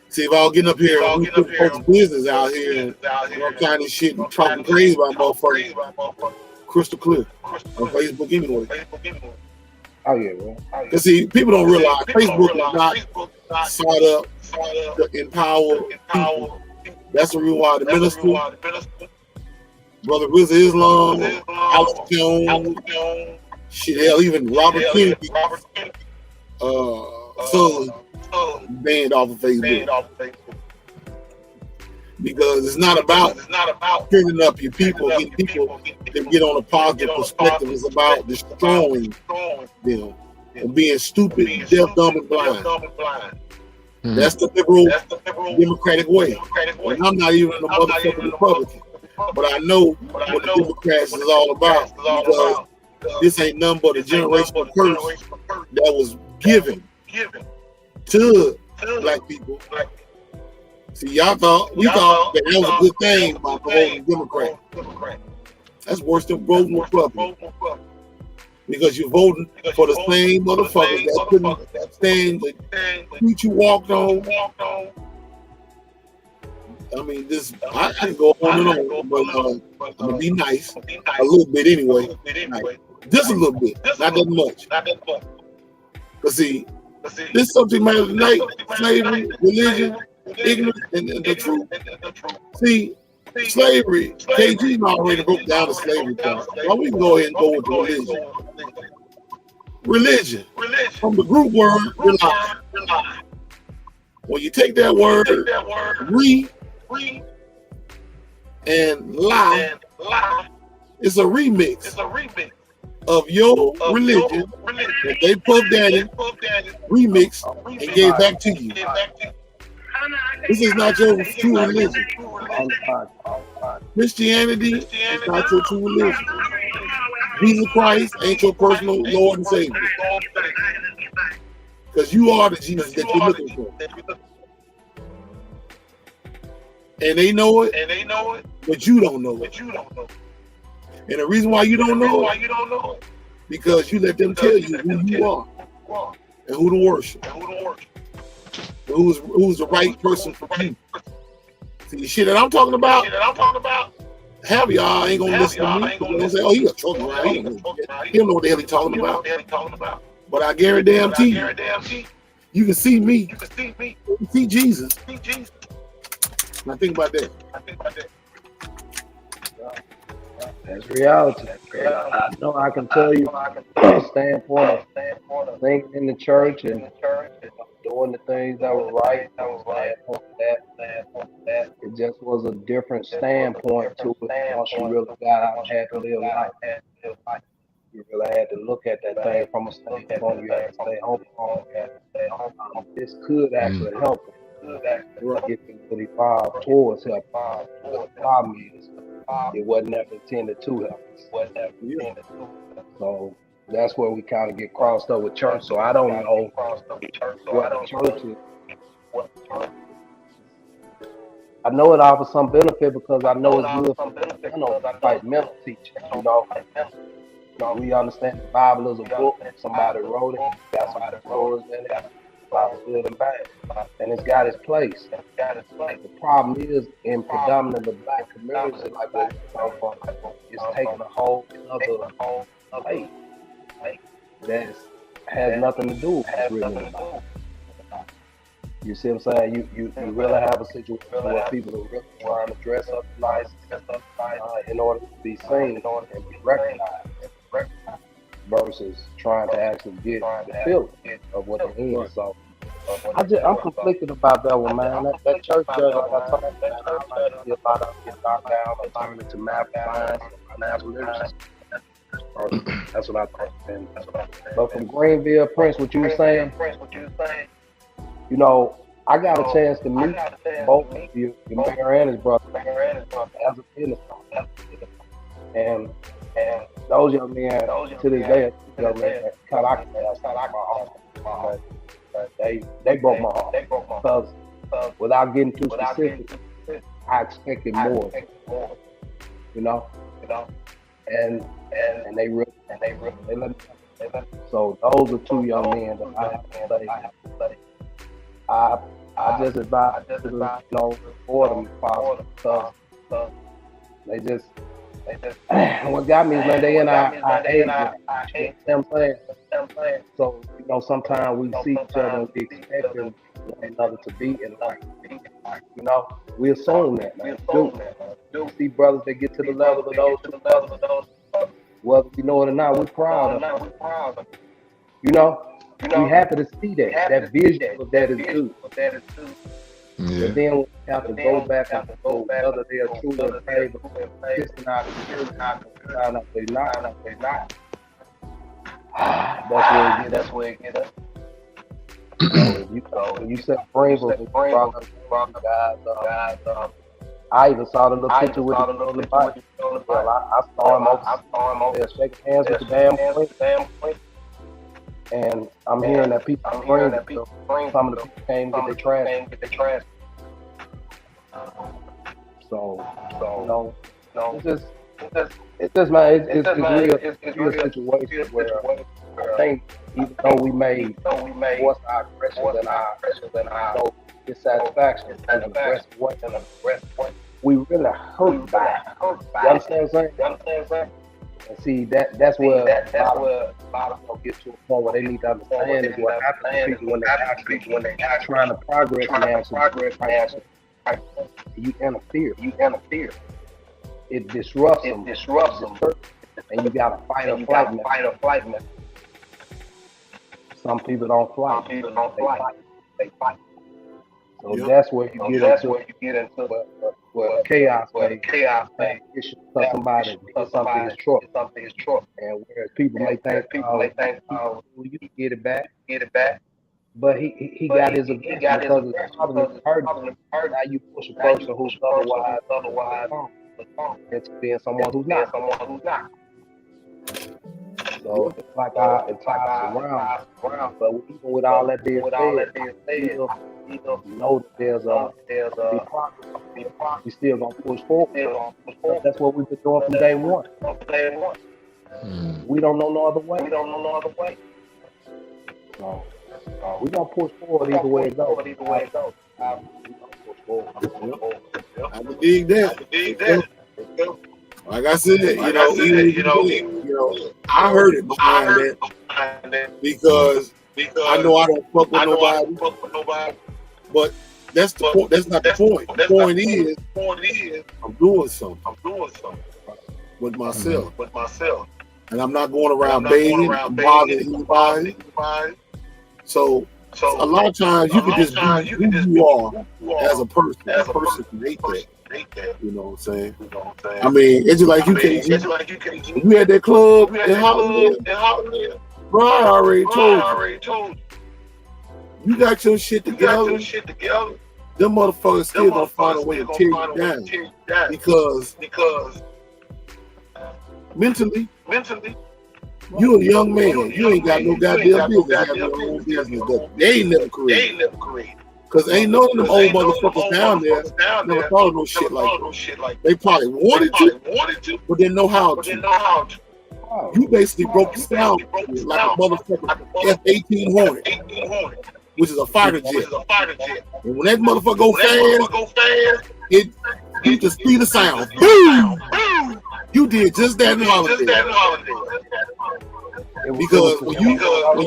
See, if I was getting up here, we put folks' business out here and all kind of shit and talking crazy about motherfuckers. Crystal clear on Facebook anyway. Oh yeah, bro. Cause see, people don't realize Facebook is not set up to empower people. That's the reason why the minister, Brother Rizza Islam, Alex Jones, shit, hell, even Robert Kennedy, son, banned off of Facebook. Because it's not about filling up your people, getting people to get on a positive perspective. It's about destroying them and being stupid, deaf, dumb, and blind. That's the liberal democratic way. And I'm not even a motherfucking Republican. But I know what the Democrats is all about, because this ain't nothing but a generational curse that was given to black people. See, we thought that was a good thing by voting Democrat. That's worse than voting Republican. Because you're voting for the same motherfuckers that couldn't stand the street you walked on. I mean, I can go on and on, but I'm gonna be nice a little bit anyway. Just a little bit, not that much. But see, this subject matter tonight: slavery, religion, ignorance, and the truth. See, slavery. KG already broke down the slavery part. Well, we can go ahead and go with religion. Religion, from the group word rely. When you take that word, re and lie, it's a remix of your religion that they puffed at it, remix, and gave back to you. This is not your true religion. Christianity is not your true religion. Jesus Christ ain't your personal Lord and Savior. Because you are the Jesus that you're looking for. And they know it, but you don't know it. And the reason why you don't know it, because you let them tell you who you are and who to worship. And who's the right person for you. See, the shit that I'm talking about, half of y'all ain't gonna listen to me. They're gonna say, oh, he a trucker, right? He don't know what the hell he talking about. But I guarantee you can see me. You can see Jesus. Now think about that. That's reality. I know I can tell you standpoint of things in the church and doing the things that were right. It just was a different standpoint to it once you really got out and had to live life. You really had to look at that thing from a standpoint. You had to stay home. This could actually help it. If it really filed towards help. The problem is it wasn't ever intended to help. So that's where we kind of get crossed up with church. So I don't know what the church is. I know it offers some benefit because I know it's good for like mental teaching. You know, we understand the Bible is a book. Somebody wrote it. Got some stories in it. Good and bad, and it's got its place. The problem is in predominantly the black community, like where we come from, it's taking a whole other place that has nothing to do with what's really about. You see what I'm saying? You really have a situation where people are really trying to dress up nice in order to be seen and be recognized, versus trying to actually get the feeling of what it is. So I'm conflicted about that one, man. That church judge I talked about, I like to get knocked down and turn into math science and financial literacy. That's what I think. But from Greenville, Prince, what you were saying, you know, I got a chance to meet both of you, your mayor and his brother, as a business owner. And those young men, to this day, young men, kind of my heart. They broke my heart because without getting too specific, I expected more, you know, and they really let me. So those are two young men that I have to say. I just advise to, you know, support them if possible, because they just what got me is when they in our age, you know what I'm saying? So, you know, sometimes we see each other and we expect one another to be in life. You know, we assume that, man. You see brothers that get to the level of those, whether we know it or not, we're proud of them. You know, we happy to see that vision of that is due. Yeah. But then we have to go back and forth whether they are truly in favor of assisting our community, find out they're not. That's where it gets us. When you said Greenville, guys, I even saw the little picture with the bike. I saw him over there shaking hands with the damn queen. And I'm hearing that people some of the people came to get their trash. So it's just man, it's real situation where I think even though we may force our aggression and our dissatisfaction in an aggressive way, we really hurt by it. You understand what I'm saying? And see that's where a lot of people get to a point where they need to understand is what happens to people when they are trying to progress and you interfere. It disrupts them. And you got to fight or flight method. Some people don't fly. They fight. So that's where you get into where chaos thing. It should tell somebody something is true. And whereas people may think, you can get it back. But he got his advantage because it's hurting. Now you push a person who's otherwise into being someone who's not. So it's like around. But even with all that being said, you know that there's a progress. We still gonna push forward. That's what we've been doing from day one. We don't know no other way. So we gonna push forward either way it goes. I would dig that. Like I said, I heard it behind that because I know I don't fuck with nobody. But that's the point. That's not the point. The point is, I'm doing something with myself. And I'm not going around begging, bothering anybody. So a lot of times you can just be who you are as a person. A person can hate that. You know what I'm saying? I mean, it's just like you can't. You had that club in Hollywood. Bro, I already told you. You got your shit together. Them motherfuckers still gonna find a way to tear you down because mentally, you a young man. You ain't got no goddamn business having your own business that they ain't never created. Cause ain't none of them old motherfuckers down there never thought of no shit like that. They probably wanted to, but didn't know how to. You basically broke the sound like a motherfucker F-18 Hornet, which is a fighter jet. And when that motherfucker go fast, you just see the sound. Boom! You did just that in Holiday. Because when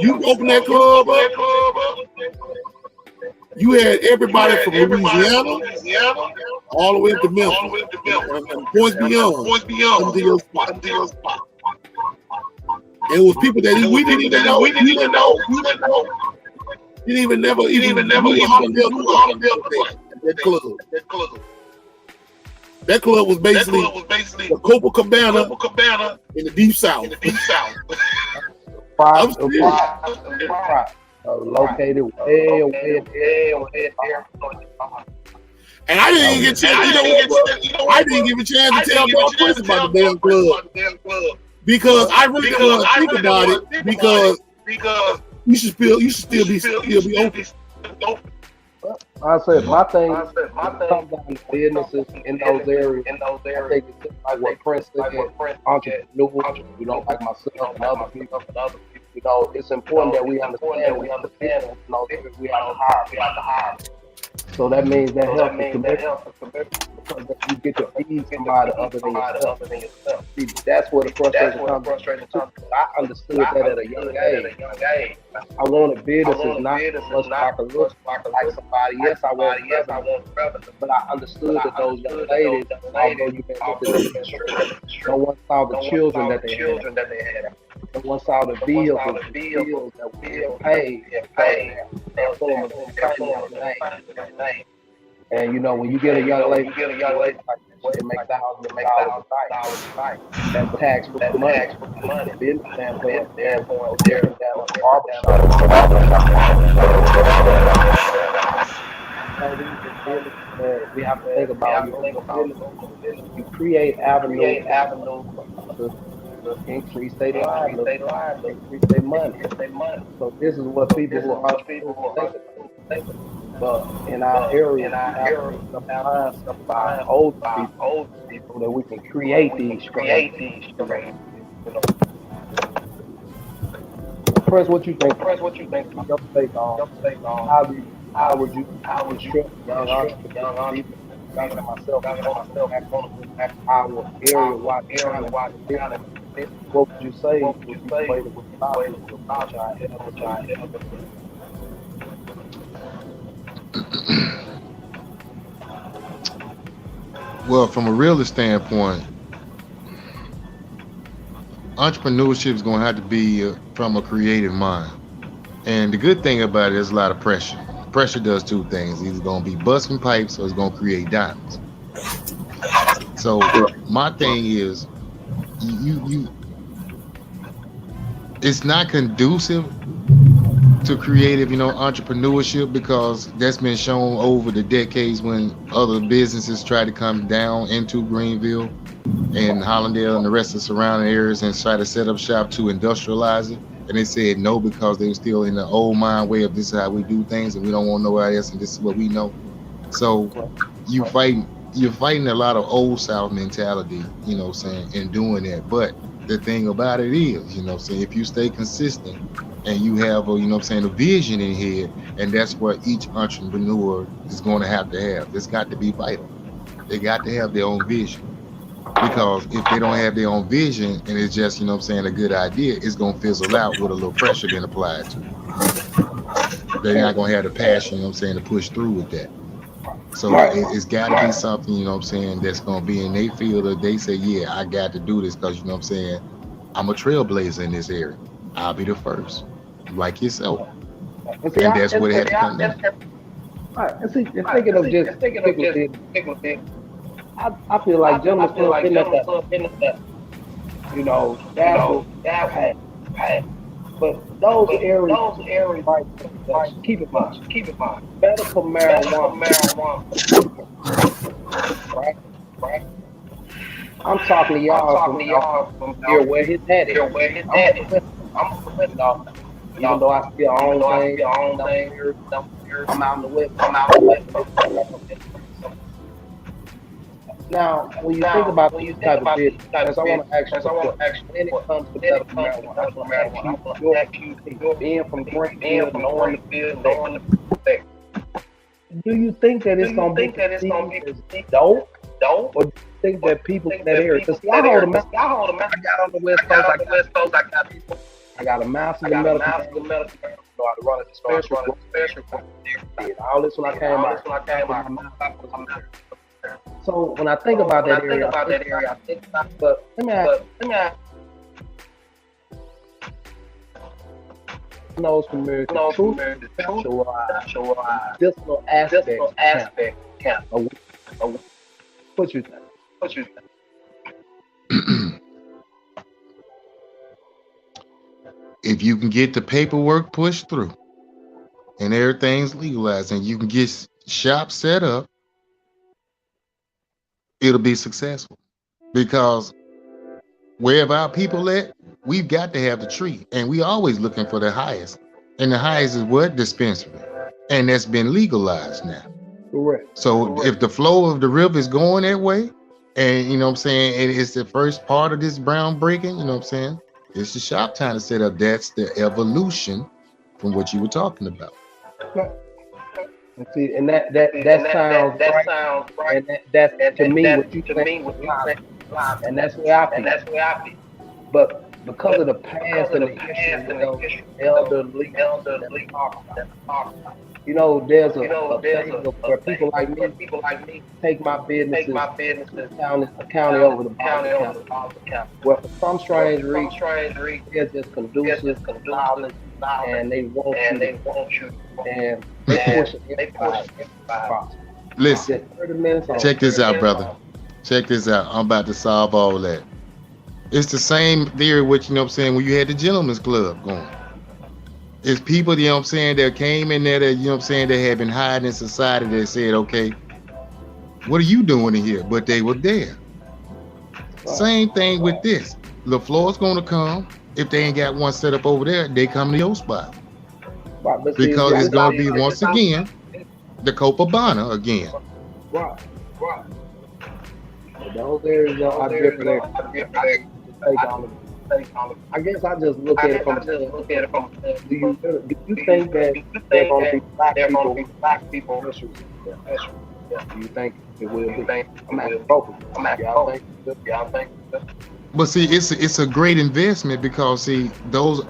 you open that club up, you had everybody from Louisiana all the way up to Memphis and points beyond to your spot. It was people that we didn't even know. You didn't even never that club. That club was basically the Copacabana in the deep south. Located way there. And I didn't get a chance. I didn't give a chance to tell Bob Chris about the damn club because I really didn't want to think about it because you should still be open. I said my thing comes down to businesses in those areas. I think it's just like what Prince said, entrepreneurs, like myself and other people. It's important that we understand. We have to hire. So that means that helps the community because you get to feed somebody other than yourself. See, that's where the frustration comes. I understood that at a young age. I wanted businesses not so much so I could look like somebody. Yes, I want revenue, but I understood that those young ladies, although you may look at them, no one saw the children that they had. No one saw the vehicles, that were being paid. And you know, when you get a young lady, like they make thousands of dollars a night, that's tax for money. Business standpoint, they're different than a barbershop. We have to think about you create avenues to increase their lives, increase their money. So this is what people who are entrepreneurs think about. But in our area, we have some by old people so that we can create these strategies. Press, what you think? Your take on how would you instruct young entrepreneurs? Thinking to myself, our area, what would you say? Would you play with Well, from a realist standpoint, entrepreneurship is going to have to be from a creative mind. And the good thing about it is a lot of pressure. Pressure does two things. Either going to be busting pipes or it's going to create diamonds. So my thing is, it's not conducive to creative, entrepreneurship, because that's been shown over the decades when other businesses try to come down into Greenville and Hollandale and the rest of the surrounding areas and try to set up shop to industrialize it. And they said no because they were still in the old mind way of this is how we do things and we don't want nobody else and this is what we know. So you're fighting a lot of old South mentality, in doing that. But the thing about it is, if you stay consistent and you have a vision in here, and that's what each entrepreneur is going to have. It's got to be vital. They got to have their own vision. Because if they don't have their own vision and it's just, a good idea, it's going to fizzle out with a little pressure being applied to it. They're not going to have the passion, to push through with that. So it's got to be something, that's going to be in their field that they say, yeah, I got to do this because, I'm a trailblazer in this area. I'll be the first, like yourself. And that's what it had to come down. Right. And see, thinking of just I feel like gentlemen still in that, but those areas, right, keep in mind, medical marijuana, right? I'm talking to y'all from here where his dad is. Even though I still own things, I'm out in the West. Now, when you think about these type of business, I want to ask you, when it comes to medical marijuana, being from Greenville, knowing the field, do you think that it's going to be dope? Or do you think that people in that area, because I hold them, I got on the West Coast, I got a master's in medical, I run a dispensary, all this when I came out. So when I think about that area, I think about, but let me ask those community true medicinal aspect count. What you think? If you can get the paperwork pushed through and everything's legalized and you can get shops set up, it'll be successful. Because wherever our people at, we've got to have the tree. And we always looking for the highest. And the highest is what? Dispensary. And that's been legalized now. Correct. So if the flow of the river is going that way, and and it's the first part of this groundbreaking, it's the shop time to set up. That's the evolution from what you were talking about. And see, and that sounds right, and that's to me what you think is logic, and that's where I feel. But because of the past and the history with those elderly people that we talk about, there's a thing of where people like me take my businesses to the county over the Baldwin County. Where for some strange reason, they're just conducive to knowledge and they want you to, and they push everybody across. Listen, Just 30 minutes on. check this out, brother. Check this out. I'm about to solve all that. It's the same theory with, you know what I'm saying, when you had the gentleman's club going. It's people, you know what I'm saying, that came in there that, you know what I'm saying, that had been hiding in society that said, okay, what are you doing in here? But they were there. Same thing with this. LaFleur's going to come. If they ain't got one set up over there, they come to your spot. Because it's going to be, once again, the Copacabana again. Right. Those areas are different. I guess I just look at it from do you think that they're going to be black people? Do you think it will be? I'm asking both of you. Y'all think? But see, it's a great investment because see, those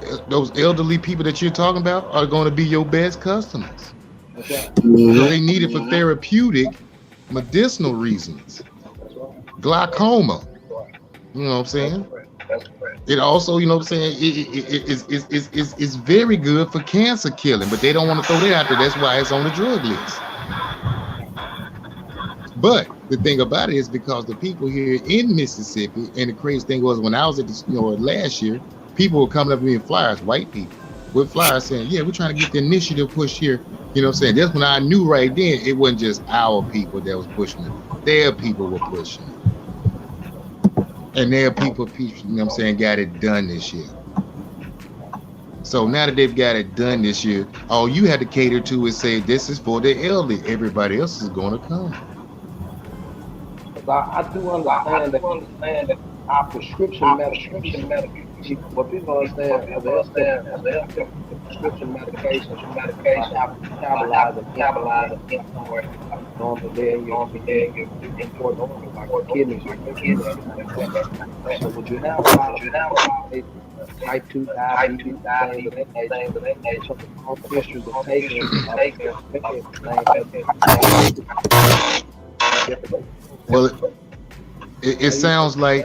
elderly people that you're talking about are going to be your best customers. So they need it for therapeutic, medicinal reasons. Glaucoma. You know what I'm saying? It also, you know what I'm saying, it's very good for cancer killing, but they don't want to throw that out there. That's why it's on the drug list. But the thing about it is because the people here in Mississippi, and the crazy thing was when I was at the, last year, people were coming up to me with flyers, white people, with flyers saying, yeah, we're trying to get the initiative pushed here. You know what I'm saying? That's when I knew right then it wasn't just our people that was pushing it. Their people were pushing it. And their people, you know what I'm saying, got it done this year. So now that they've got it done this year, all you had to cater to is say, this is for the elderly. Everybody else is going to come. I do understand that our prescription medication, what people understand as the prescription medication, metabolizing normally there you're important organs like kidneys, so would you have a lot of type 2 diabetes, things of that nature, so the issues of taking well, it sounds like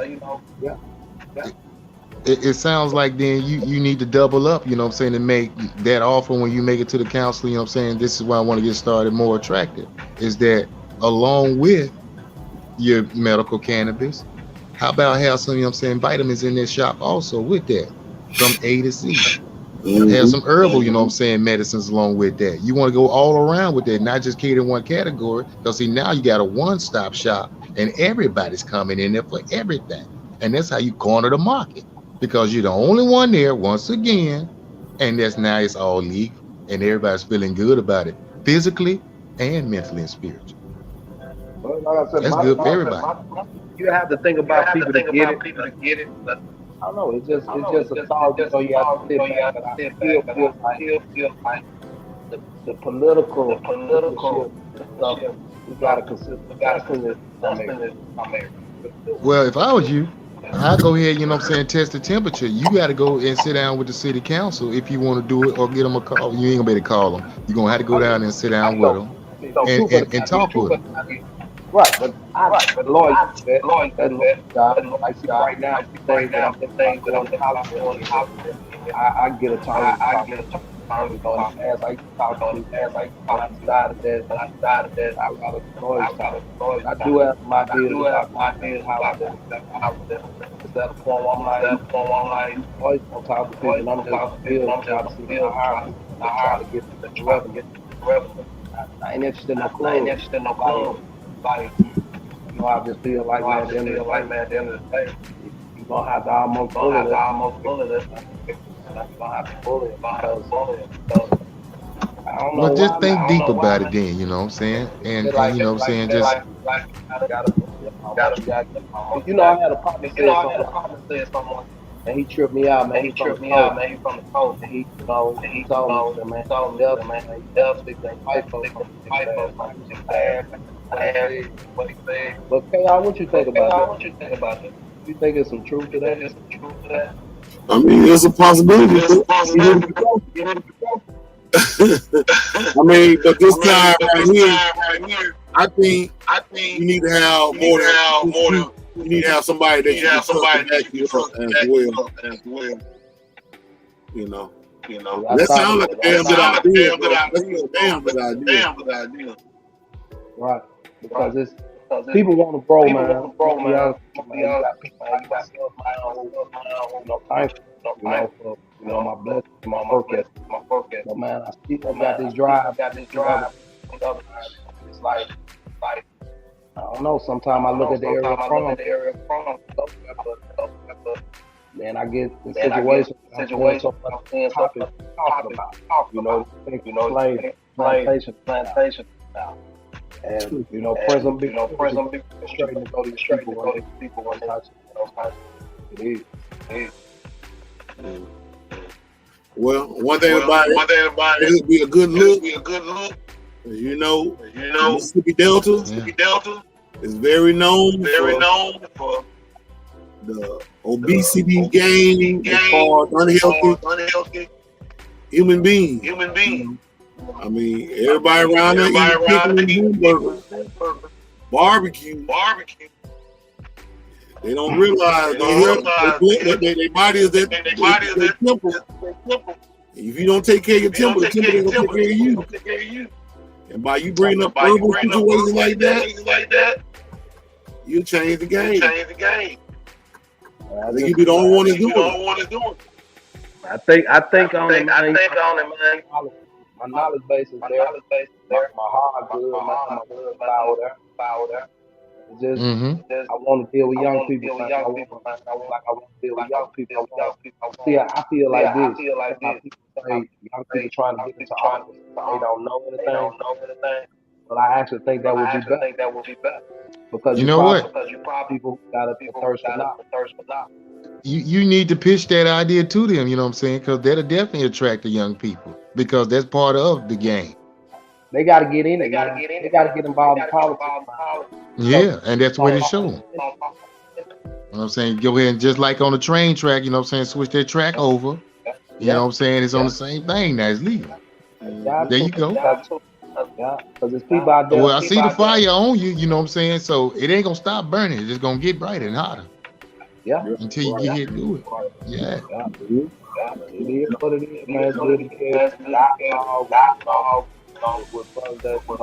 it sounds like then you need to double up, you know what I'm saying, to make that offer when you make it to the council, you know what I'm saying, this is why I want to get started more attractive, is that along with your medical cannabis, how about have some, you know what I'm saying, vitamins in this shop also with that, from A to Z. Have some herbal, you know what I'm saying, medicines along with that. You want to go all around with that, not just cater one category, because see, now you got a one-stop shop and everybody's coming in there for everything. And that's how you corner the market, because you're the only one there once again, and that's now it's all legal and everybody's feeling good about it, physically and mentally and spiritually. Well, like I said, that's good for everybody. You have to think about people to get it. I don't know. It's just a thought. So you have to sit back. But I feel like the political stuff. We gotta consider. Well, if I was you, I'd go ahead, you know what I'm saying, test the temperature. You got to go and sit down with the city council if you want to do it, or get them a call. You ain't gonna be able to call them. You're gonna have to go down and sit down with them and talk with them. Right, but Lloyd, I see right now, things that I'm going to college. I get a time. I talk to I decided that I rather Lloyd. I do have my deals. How is that a form online? Lloyd on top of people. I'm just building, trying to see how to get the revenue. I ain't interested in no clothes. Like, I just feel like, man, at the end of the day, you're going to have to almost bully it. You're going to have to bully it because I don't know. Well, just think deep about it then, you know what I'm saying? And you know what I'm saying, just... You know, I had a partner say something. And he tripped me out, man. He He from the tripped me out, coast. man. He from the coast. And he, he told me, he said, man, Delta, man, you gotta stick that fight for some ass. Like, What he said. but KR, what you think about that? What you think about that? You think there's some truth to that? There's some truth to that. I mean, there's a possibility. There's a possibility. I mean, but this time right here, I think you need to have more than you need to have somebody that you can trust to back you up as well. You know. That sounds like a damn good idea. That's a damn good idea. Right. Because it's people want to grow, man. You got people, man. You got stuff, man. Thankful, for my blessings, my work ethic. But man, I still got this drive. It's like I don't know. Sometimes I look at the area from, man, I get in situations I'm talking about. Plantation. And prison big straight to go to these people when it is. Well, one thing about it, it'll be a good look. You know, Mississippi Delta is very known for the obesity game as far as unhealthy human beings. I mean, everybody around there eating burgers, barbecue. They don't realize their body is their temple. If you don't take care of your temple, the temple ain't gonna take care of you. And by you bringing up herbal situations like that, you change the game. You be the only one that's doing it. I think on it, man. My knowledge base is there. My heart good. My blood power there. It's just, I want to deal with young people. I want to deal with young people. See, I feel like this. People say young people trying to get into office, they don't know anything. But I actually think that would be better. Because you know what? Because people got a thirst for knowledge. You need to pitch that idea to them, you know what I'm saying? Because that'll definitely attract the young people because that's part of the game. They got to get in it. They got to get involved in politics. Yeah, and that's what it's showing. You know what I'm saying? Go ahead and just like on the train track, you know what I'm saying? Switch that track over. You know what I'm saying? It's on the same thing now. It's legal. There you go. Because there's people out there. Well, I see the fire on you, you know what I'm saying? So it ain't going to stop burning. It's just going to get brighter and hotter. Yeah. Until you get here to do it. Yeah. It is what it is, man. It's good to care. With brothers that want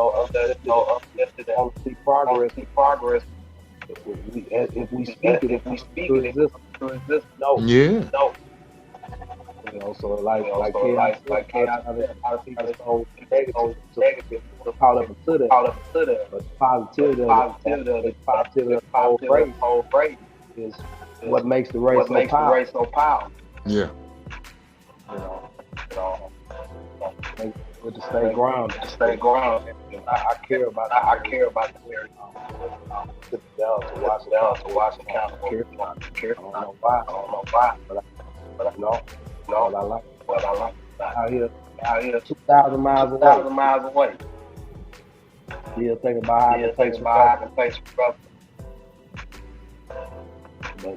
to see progress. If we speak it, to exist. No. Yeah. No. So like a lot of people so negative to call up to that. But positivity of the whole race is what makes the race so powerful. Yeah. To stay grounded. I care about the area. To watch the count. I don't know why. But I know what I like. Out here 2,000 miles away. Still thinking about how to face brother. But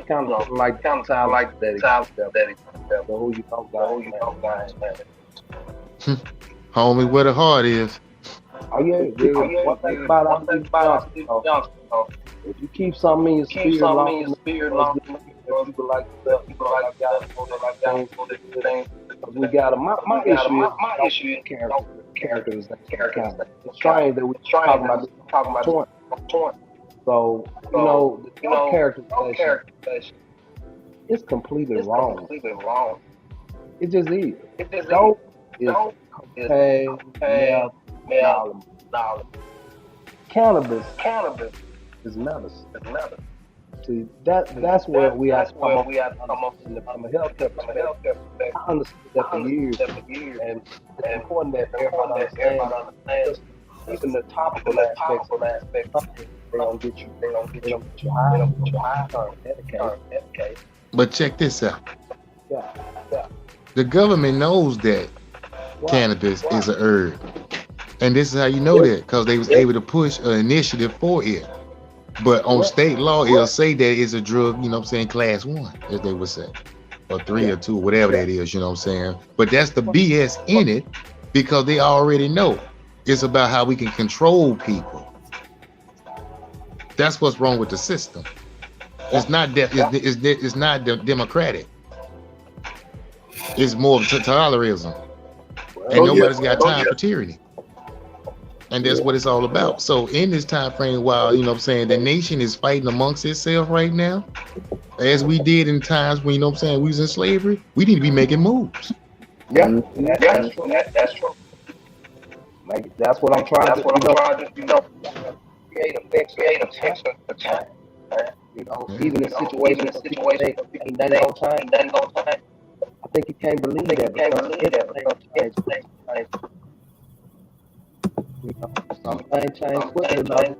kind of like sound like that. But who you know, guys, man. Homie, where the heart is. Oh yeah. One thing about Johnson, if you keep something in your spirit long, people like that, we got my issue is characters. It's strange that we're talking about torrent. So the characterization is completely wrong. It just is. Dope is knowledge. Cannabis is medicine. See, that's where we have to come up from a healthcare perspective. I understood that for years, and it's important that everyone understands even the topical aspects. They don't get you high, dedicated. But check this out. Yeah. The government knows that cannabis is a herb. And this is how you know that, because they was able to push an initiative for it. But on state law, it'll say that it's a drug, you know what I'm saying, class 1, as they would say. Or 3 or 2, whatever that is, you know what I'm saying? But that's the BS in it, because they already know. It's about how we can control people. That's what's wrong with the system. It's not it's not democratic. It's more of tolerism. And nobody's got time for tyranny. And that's what it's all about. So in this time frame, while, you know what I'm saying, the nation is fighting amongst itself right now, as we did in times when, you know what I'm saying, we was in slavery, we need to be making moves. Yeah, that's true. That's true. Like, that's what I'm trying to do. Create a text for time. You know, even in situations ain't nothing on time. I think you can't believe that. You know, something change quicker than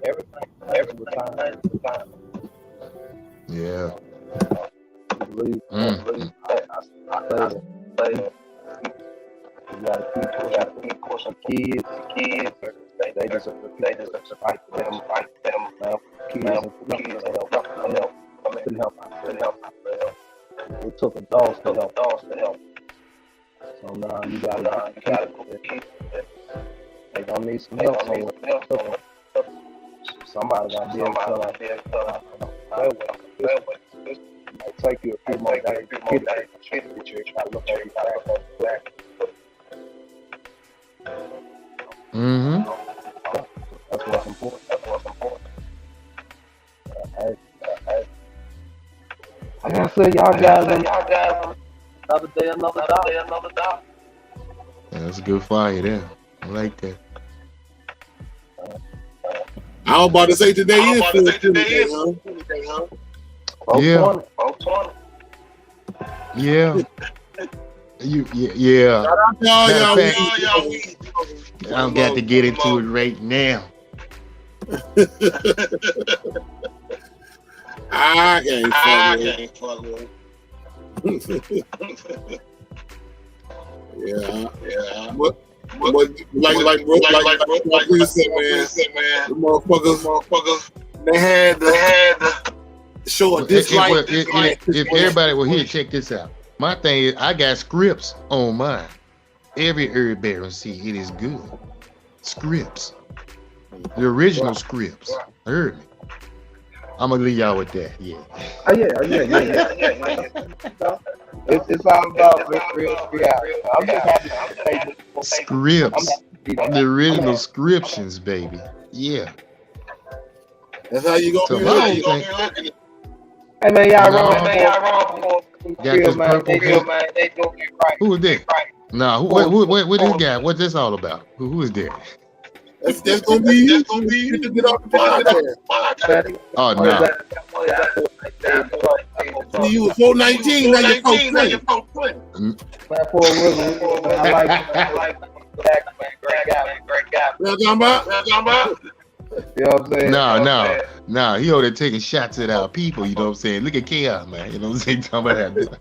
everything with time. Yeah. Really, I you gotta keep pushing kids. They just fight for them. Kids couldn't help out. It took adults to help. So now you gotta keep. They gonna need some help. Somebody gotta be able to it might take you a few more days to get it. You gotta look at it back. Mm-hmm. That's what's important. Like I said, y'all guys, another day, another dollar. Yeah, that's a good fire there. I like that. I was about to say today is 420, huh? Yeah. Yeah. Yeah. I don't got to get into it right now. I can't fuck with it. Yeah. What like we said, man. The motherfuckers, they had to show a dislike. If everybody will here, check this out. My thing is, I got scripts on mine. Every herb bearing seed, it is good. Scripts. The original scripts. Heard me. I'm gonna leave y'all with that. Yeah. It's all about real. I'm just happy to say scripts. The original scriptions, baby. Yeah. That's how you gonna be looking. Hey man, y'all wrong. Got this purple hair. Who is that? Nah, what this guy? What's this all about? Who is that? That's gonna be you. To get off the podcast. Oh no. See, you was 419, now you're 420. I like great guy. You know what I'm talking about? You know what I'm saying? No. He over there taking shots at our people, you know what I'm saying? Look at Chaos, man. You know what I'm saying? Talking about that.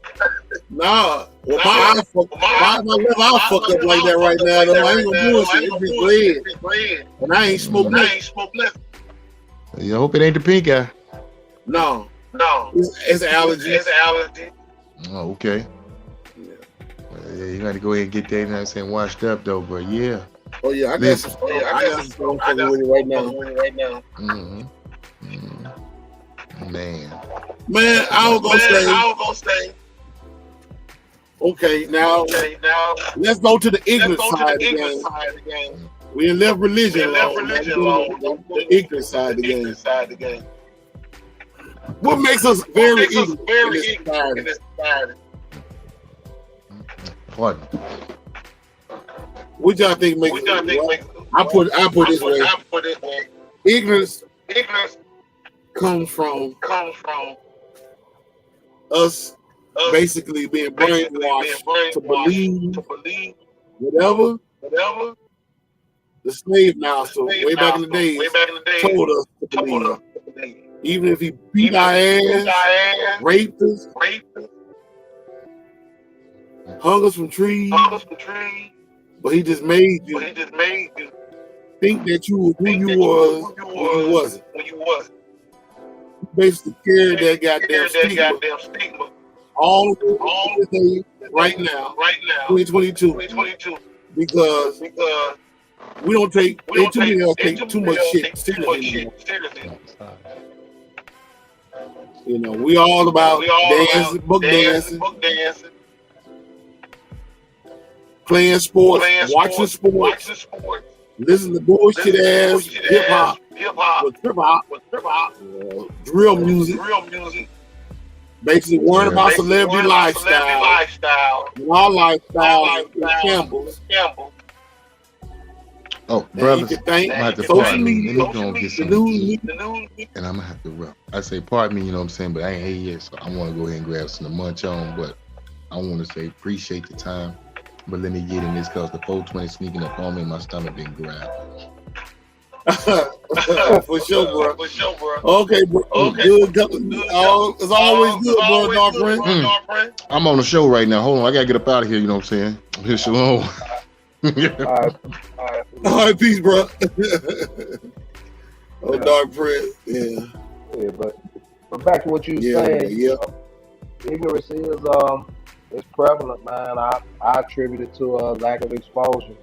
Nah. Well, my left eye fucked up like that right now, though. I ain't gonna bullshit. It be red. And I ain't smoked nothing. You hope it ain't the pink eye. No. It's an allergy. Oh, okay. Yeah, you got to go ahead and get that, you know what I'm saying, washed up, though, but yeah. Oh, yeah, I got some fucking with it right now. Mm-hmm. Man, I was gonna say. Okay, now let's go to the ignorant side of the game. We left religion alone. The ignorant side of the game. What makes us very ignorant in this society? What? What y'all think makes it? I put it this way. Ignorance comes from us basically being brainwashed to believe whatever the slave master way back in the day told us to believe. Even if he beat our ass, raped us, hung us from trees, but he just made you think that you were who you was when you wasn't. He basically carried that goddamn stigma all the way right now, 2022, because we don't take, ain't too many of us take too much shit seriously anymore. You know, we all about dancing, book dancing, playing sports, watching sports, listening to bullshit ass hip hop, trip hop, drill music, basically worrying about celebrity lifestyle, and our lifestyle is shambles. Oh, brothers, I'm gonna have to pardon me. Let me go and get some eat, and I'm gonna have to run. I say pardon me, you know what I'm saying, but I ain't ate yet, so I want to go ahead and grab some to munch on. But I want to say appreciate the time, but let me get in this because the 420 sneaking up on me, and my stomach been grabbed. For sure, bro. Okay, bro. Good. It's always good, bro, dog friend. I'm on the show right now. Hold on, I gotta get up out of here. You know what I'm saying? Here, shalom. All right, peace, bro. Dark Prince, yeah, but back to what you were saying. Ignorance is prevalent, man. I attribute it to a lack of exposure,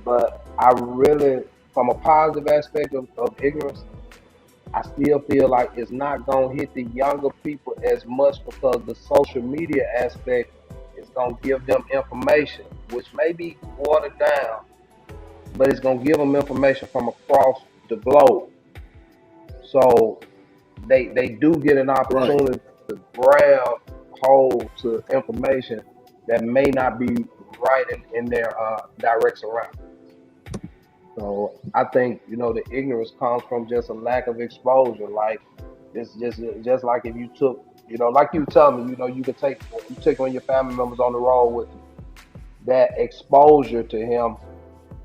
but I really, from a positive aspect of ignorance, I still feel like it's not gonna hit the younger people as much because the social media aspect is gonna give them information, which may be watered down, but it's gonna give them information from across the globe. So they do get an opportunity to grab hold to information that may not be right in their direct surroundings. So I think, you know, the ignorance comes from just a lack of exposure. Like it's just like if you took, you know, like you tell me, you know, you take one of your family members on the road with you. That exposure to him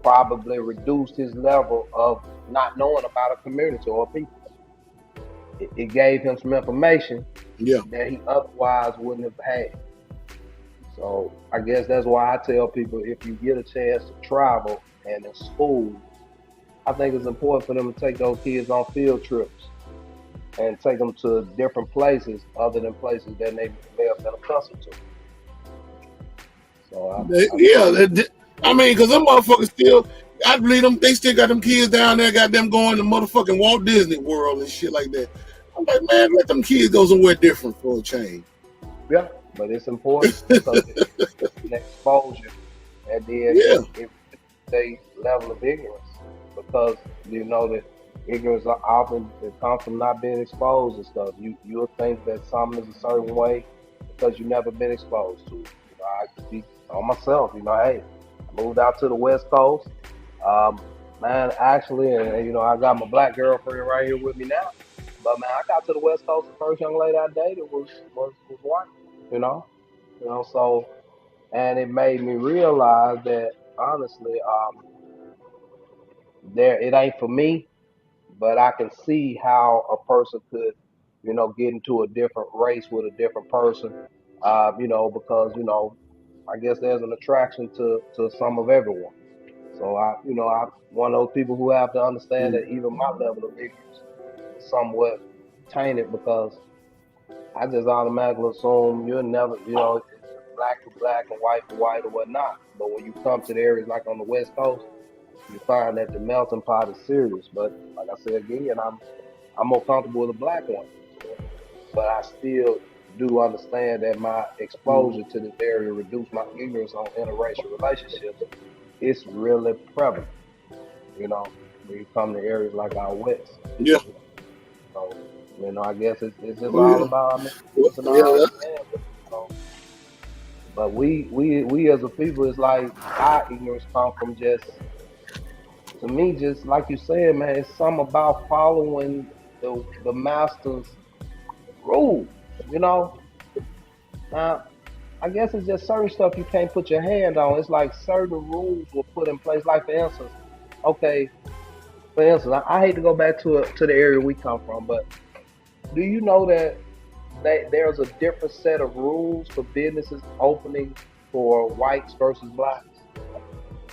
probably reduced his level of not knowing about a community or people. It gave him some information that he otherwise wouldn't have had. So I guess that's why I tell people, if you get a chance to travel and in school, I think it's important for them to take those kids on field trips and take them to different places other than places that they may have been accustomed to. So I mean, because them motherfuckers still, I believe them, they still got them kids down there, got them going to motherfucking Walt Disney World and shit like that. I'm like, man, let them kids go somewhere different for a change. Yeah, but it's important because it's an exposure and then it they level of ignorance, because you know that ignorance often it comes from not being exposed to stuff. You'll think that something is a certain way because you've never been exposed to it. You know, I can speak on myself. You know, hey, I moved out to the West Coast. Man, actually, and you know, I got my black girlfriend right here with me now. But man, I got to the West Coast. The first young lady I dated was white. You know, so, and it made me realize that honestly, it ain't for me, but I can see how a person could, you know, get into a different race with a different person, you know, because, you know, I guess there's an attraction to some of everyone. So I'm one of those people who have to understand that even my level of ignorance is somewhat tainted, because I just automatically assume you'll never, you know, it's black to black and white to white or whatnot. But when you come to the areas like on the West Coast, you find that the melting pot is serious. But like I said again, I'm more comfortable with a black one. But I still do understand that my exposure to this area reduced my ignorance on interracial relationships. It's really prevalent, you know, when you come to areas like our West. Yeah. So, you know, I guess it's just all about, you know, but we as a people, it's like our ignorance come from just, to me, just like you said, man, it's something about following the master's rules, you know. Now, I guess it's just certain stuff you can't put your hand on. It's like certain rules were put in place. Like for instance, I hate to go back to the area we come from, but Do you know that there's a different set of rules for businesses opening for whites versus blacks?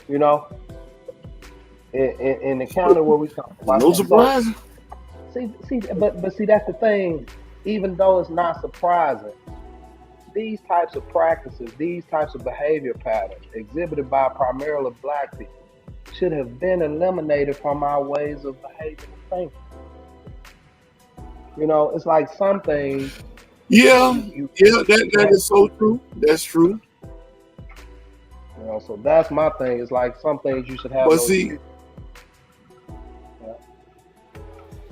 You know, in the county where we come from. No surprise. But see, that's the thing. Even though it's not surprising, these types of practices, these types of behavior patterns exhibited by primarily black people should have been eliminated from our ways of behaving and thinking. You know, it's like some things. Yeah, that is so true. That's true. You know, so that's my thing. It's like some things you should have. But see,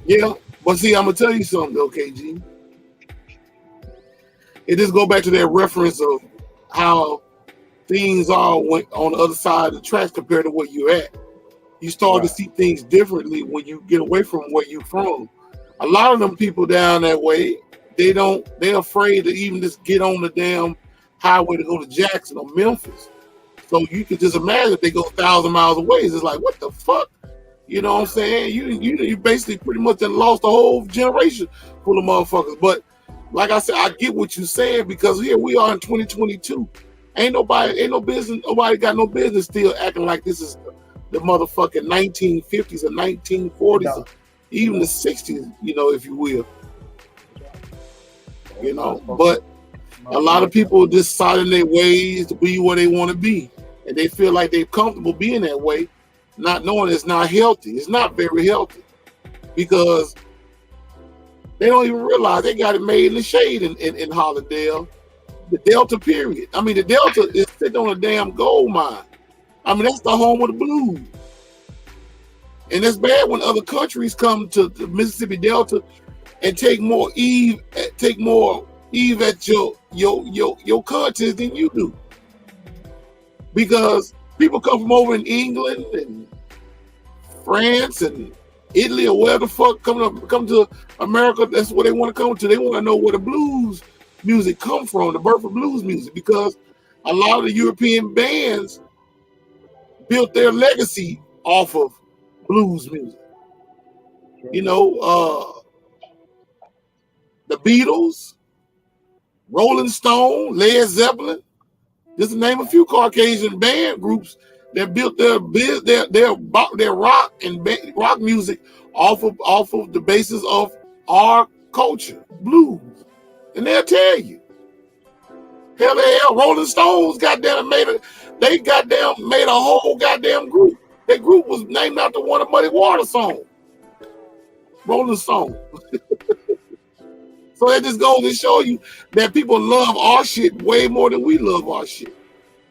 yeah, but see, I'm gonna tell you something, okay, G. It just go back to that reference of how things are on the other side of the tracks compared to where you're at. You start to see things differently when you get away from where you're from. A lot of them people down that way, they're afraid to even just get on the damn highway to go to Jackson or Memphis. So you can just imagine if they go 1,000 miles away. It's like, what the fuck? You know what I'm saying? You basically pretty much done lost a whole generation full of motherfuckers. But like I said, I get what you're saying because here we are in 2022. Nobody got no business still acting like this is the motherfucking 1950s or 1940s, or even the 60s, you know, if you will. You know, but a lot of people decide in their ways to be where they want to be. And they feel like they're comfortable being that way, not knowing it's not healthy. It's not very healthy because they don't even realize they got it made in the shade in Hollandale. The Delta period. I mean, the Delta is sitting on a damn gold mine. I mean, that's the home of the blues. And it's bad when other countries come to the Mississippi Delta and take more eve at your content than you do. Because people come from over in England and France and Italy or where the fuck come to America. That's where they want to come to. They want to know where the blues music come from, the birth of blues music, because a lot of the European bands built their legacy off of blues music. You know, the Beatles, Rolling Stone, Led Zeppelin, just to name a few Caucasian band groups that built their rock and rock music off of the basis of our culture, blues. And they'll tell you. Hell, Rolling Stones made a whole goddamn group. That group was named after one of Muddy Waters' songs. Rolling Stone. So that just goes to show you that people love our shit way more than we love our shit.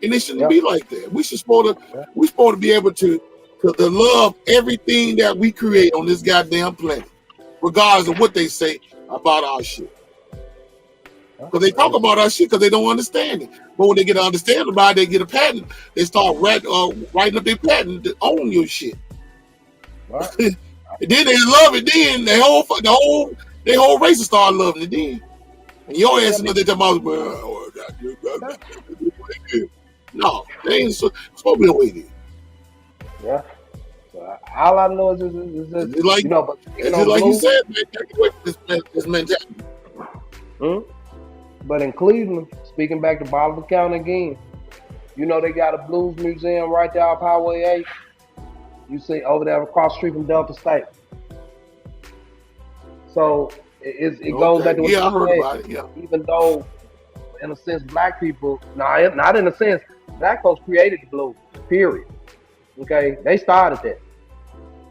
And it shouldn't be like that. We're supposed to be able to love everything that we create on this goddamn planet, regardless of what they say about our shit. Because they talk about our shit because they don't understand it. But when they get to understand about it, they get a patent. They start writing up their patent to own your shit. Right. And then they love it. Then the whole race will start loving it. Then, and your ass know they talking about. No, they ain't supposed to be the way there. Yeah. So all I know is just like, you know, but it's like you said, man, take away from this mentality. But in Cleveland, speaking back to Bolivar County again, you know they got a blues museum right there off Highway 8. You see over there across the street from Delta State. So it goes back to what I heard about it. Yeah. Even though, in a sense, black people, not in a sense, black folks created the blues. Period. Okay, they started that.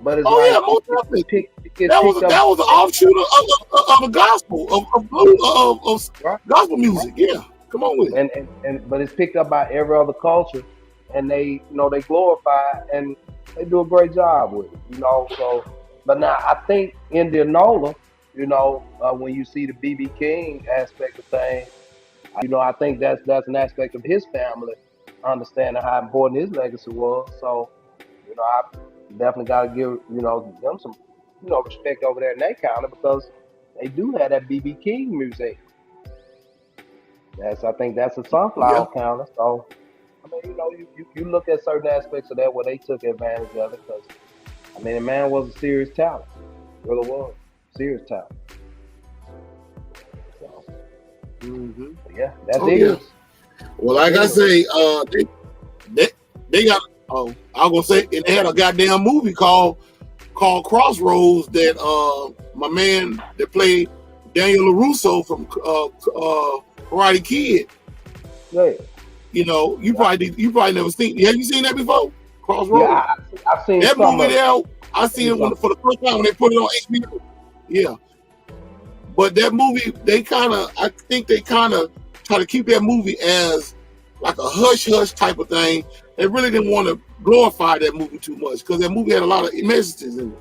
But it's most definitely. That was an offshoot of the gospel of blues of gospel music. Yeah, come on with it. But it's picked up by every other culture, and they glorify and they do a great job with it. You know, so. But now I think Indianola, when you see the B.B. King aspect of things, I think that's an aspect of his family understanding how important his legacy was. So, I definitely got to give them some respect over there in that county because they do have that B.B. King museum. I think that's a sunflower county. So, I mean, you look at certain aspects of that where they took advantage of it because, I mean, the man was a serious talent. Really was. Serious talent. Yeah, that's ignorance. Well, like I say, they got. Oh, I was gonna say, and they had a goddamn movie called Crossroads that my man that played Daniel LaRusso from Karate Kid. Right. You know, you probably never seen. Have you seen that before? Crossroads. Yeah, I've seen that some movie. There, I seen it for the first time when they put it on HBO. Yeah, but that movie, I think they kind of try to keep that movie as like a hush hush type of thing. They really didn't want to glorify that movie too much because that movie had a lot of messages in it.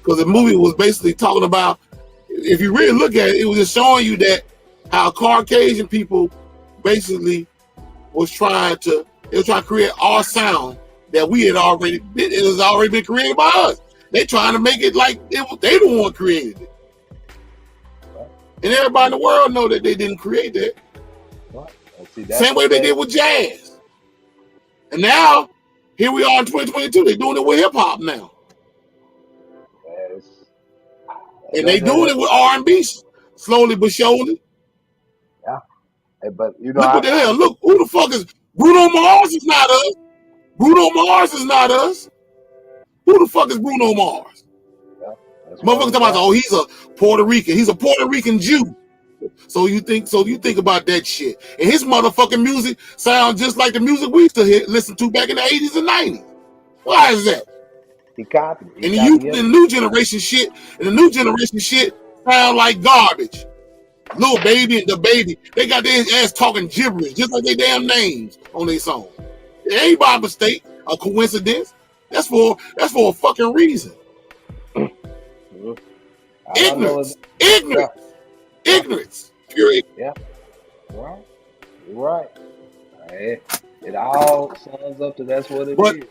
Because the movie was basically talking about, if you really look at it, it was just showing you that how Caucasian people basically was trying to create our sound that it has already been created by us. They trying to make it like they the one created it. And everybody in the world know that they didn't create that. Same way they did with jazz. And now, here we are in 2022, they're doing it with hip hop now. And they doing it with R&B, slowly but surely. Yeah. But you know, look what the hell, look, who the fuck is Bruno Mars? Is not us. Bruno Mars is not us. Who the fuck is Bruno Mars? Yeah, motherfuckers talking about, oh, he's a Puerto Rican. He's a Puerto Rican Jew. So you think about that shit. And his motherfucking music sounds just like the music we used to listen to back in the 80s and 90s. Why is that? He copied. And the new generation shit sound like garbage. Lil Baby and the Baby, they got their ass talking gibberish, just like their damn names on their song. It ain't by mistake, a coincidence. That's for a fucking reason. Ignorance. Ignorance. Pure ignorance. Yeah. Right. You're right. It all sums up to that's what it is.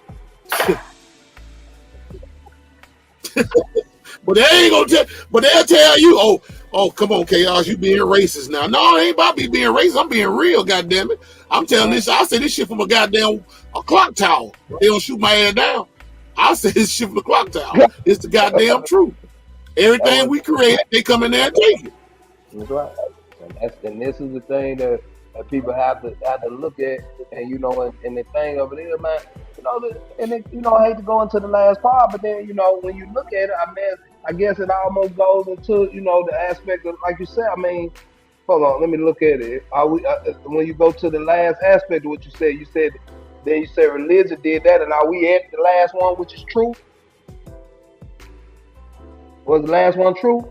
But they ain't gonna tell. But they'll tell you, oh, come on, Chaos, you being racist now. No, it ain't about me being racist. I'm being real, goddammit. I'm telling this. I say this shit from a clock tower. They don't shoot my ass down. I say this shit from the clock tower. It's the goddamn truth. Everything we create, they come in there and take it. That's right. And this is the thing that people have to look at. And you know, and the thing of it is, man, you know, I hate to go into the last part, but then, you know, when you look at it, I guess it almost goes into, you know, the aspect of, like you said, hold on, let me look at it. When you go to the last aspect of what you said, then you said religion did that, and are we at the last one, which is true? Was the last one true?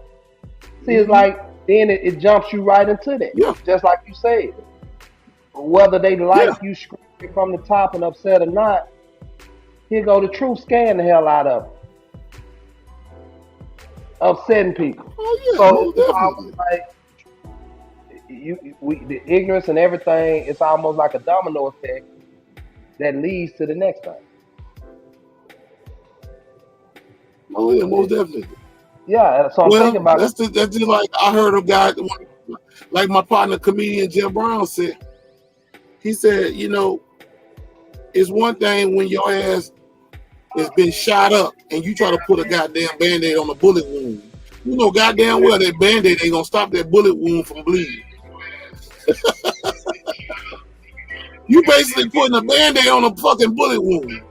See, it's like, then it jumps you right into that. Yeah. Just like you said. Whether they like you screaming from the top and upset or not, here go the truth, scaring the hell out of them. Upsetting people. Oh, yeah. So it's almost like the ignorance and everything, it's almost like a domino effect that leads to the next thing. Oh, yeah, most definitely. Yeah, so I'm thinking about that's just like I heard a guy, like my partner, comedian Jim Brown said. He said, you know, it's one thing when your ass has been shot up and you try to put a goddamn Band-Aid on a bullet wound. You know goddamn well that Band-Aid ain't gonna stop that bullet wound from bleeding. You basically putting a Band-Aid on a fucking bullet wound.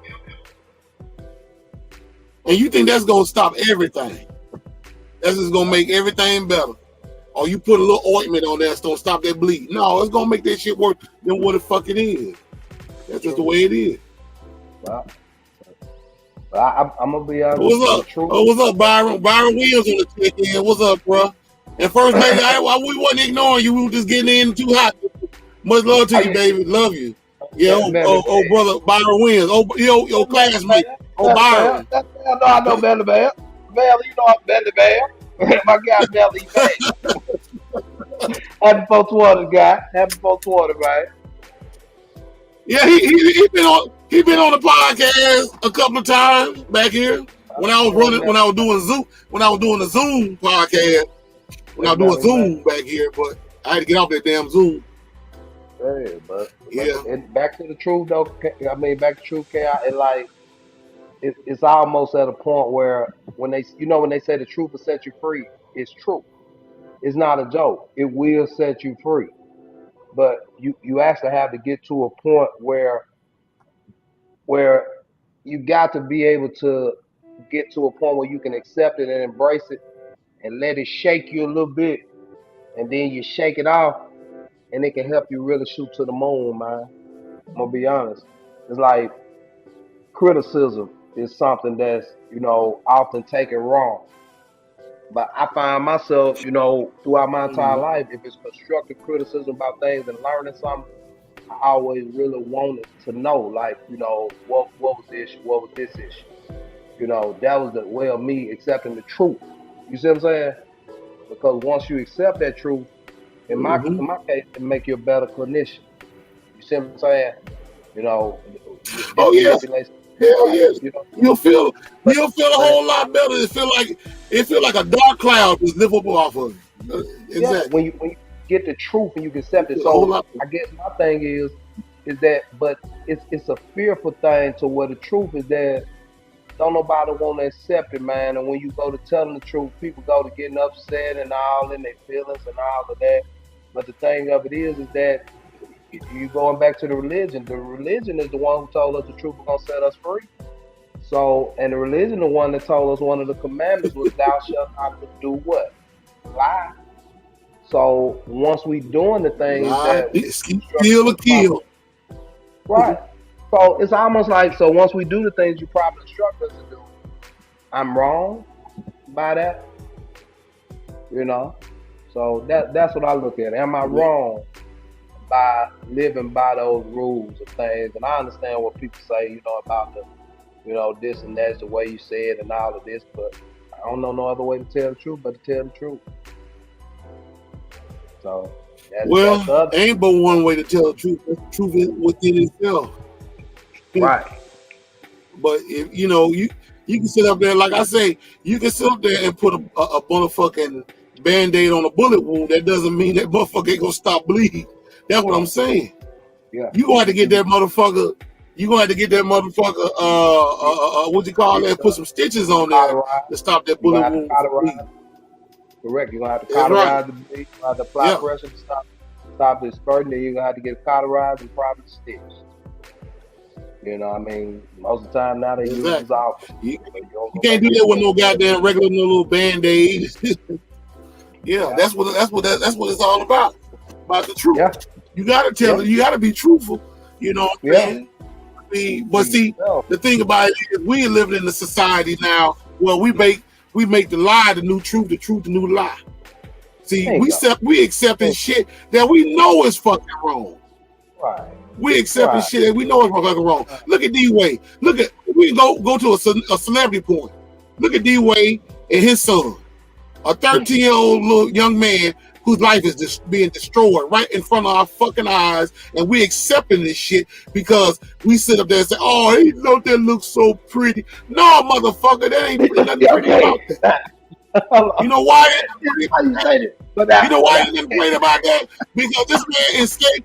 And you think that's gonna stop everything. That's just gonna make everything better. Or you put a little ointment on there that's gonna stop that bleed. No, it's gonna make that shit worse than what it fucking is. That's just the way it is. Well, I'm gonna be honest. What's up? What's up, Byron? Byron Williams on the check-in. What's up, bro? And first, baby, we wasn't ignoring you. We were just getting in too hot. Much love to you, baby. Love you. Yeah, brother, Byron Williams. Your classmate. Byron. I know Belly Bear. Belly, you know I'm Belly Bear. My guy Belly Bear. Happy 420, guy. Happy 420, right? Yeah, he been on the podcast a couple of times back here when I was doing the Zoom podcast. When I was doing Zoom back here, but I had to get off that damn Zoom. Hey, but back to the truth though. Back to the truth, it's almost at a point where when they say the truth will set you free, it's true. It's not a joke. It will set you free. But you actually have to get to a point where you got to be able to get to a point where you can accept it and embrace it and let it shake you a little bit, and then you shake it off, and it can help you really shoot to the moon, man. I'm gonna be honest. It's like criticism is something that's, often taken wrong. But I find myself, throughout my entire life, if it's constructive criticism about things and learning something, I always really wanted to know, like, what was the issue? What was this issue? That was the way of me accepting the truth. You see what I'm saying? Because once you accept that truth, in my case, it make you a better clinician. You see what I'm saying? Oh yeah. Hell Right, yes. You'll feel a whole lot better. It feel like a dark cloud is livable off of it. Exactly. Yeah, when you get the truth and you can accept it. So I guess my thing is that, but it's a fearful thing to where the truth is that don't nobody want to accept it, man. And when you go to telling the truth, people go to getting upset and all in their feelings and all of that. But the thing of it is that you going back to the religion. The religion is the one who told us the truth was gonna set us free. So, and the religion, the one that told us one of the commandments was thou shalt not do what? Lie. So once we doing the things that steal or kill. Right. So it's almost like, so once we do the things you probably instruct us to do, I'm wrong by that. So that's what I look at. Am I wrong by living by those rules of things? And I understand what people say, about the, this and that's the way you say it and all of this, but I don't know no other way to tell the truth but to tell the truth. So that's ain't but one way to tell the truth. The truth is within itself. Right. But if you can sit up there, like I say, you can sit up there and put a motherfucking Band-Aid on a bullet wound. That doesn't mean that motherfucker ain't gonna stop bleeding. That's what I'm saying. Yeah. You gonna have to get that motherfucker. What you call that? Put some stitches on there to stop that bullet wound. Correct. You're gonna have to cauterize the bleed. You're gonna have to apply pressure to stop the spurting. Then you're gonna have to get it cauterized and probably stitched. Most of the time now they use dissolving. You can't do that with no goddamn regular little Band-Aid. That's what it's all about. About the truth. Yeah. You gotta tell it. You gotta be truthful. You know what I'm saying? But see, the thing about it is we are living in a society now where we make the lie the new truth, the truth the new lie. See, we accepting shit that we know is fucking wrong. Right. We accepting shit that we know is fucking wrong. Look at D-Wade. We can go to a celebrity point. Look at D-Wade and his son, a 13-year-old little young man whose life is just being destroyed right in front of our fucking eyes, and we accepting this shit because we sit up there and say, "Oh, he that looks so pretty." No, motherfucker, that ain't nothing pretty about that. You know why? You know why ain't nothing great about that? Because this man is scared.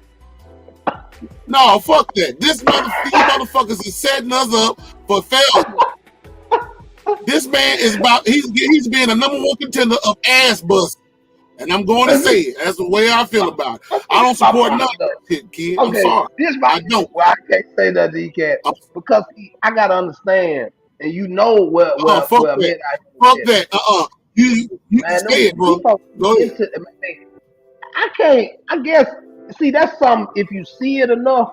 No, fuck that. These motherfuckers is setting us up for failure. This man is he's being a number one contender of ass bust. And I'm going to say it. That's the way I feel about it. I don't support none of that shit, kid. I'm sorry. I don't. Well, I can't say that to you, cat. Because I gotta understand, and where fuck that. You can say it, bro. Go ahead. I guess. See, that's something. If you see it enough,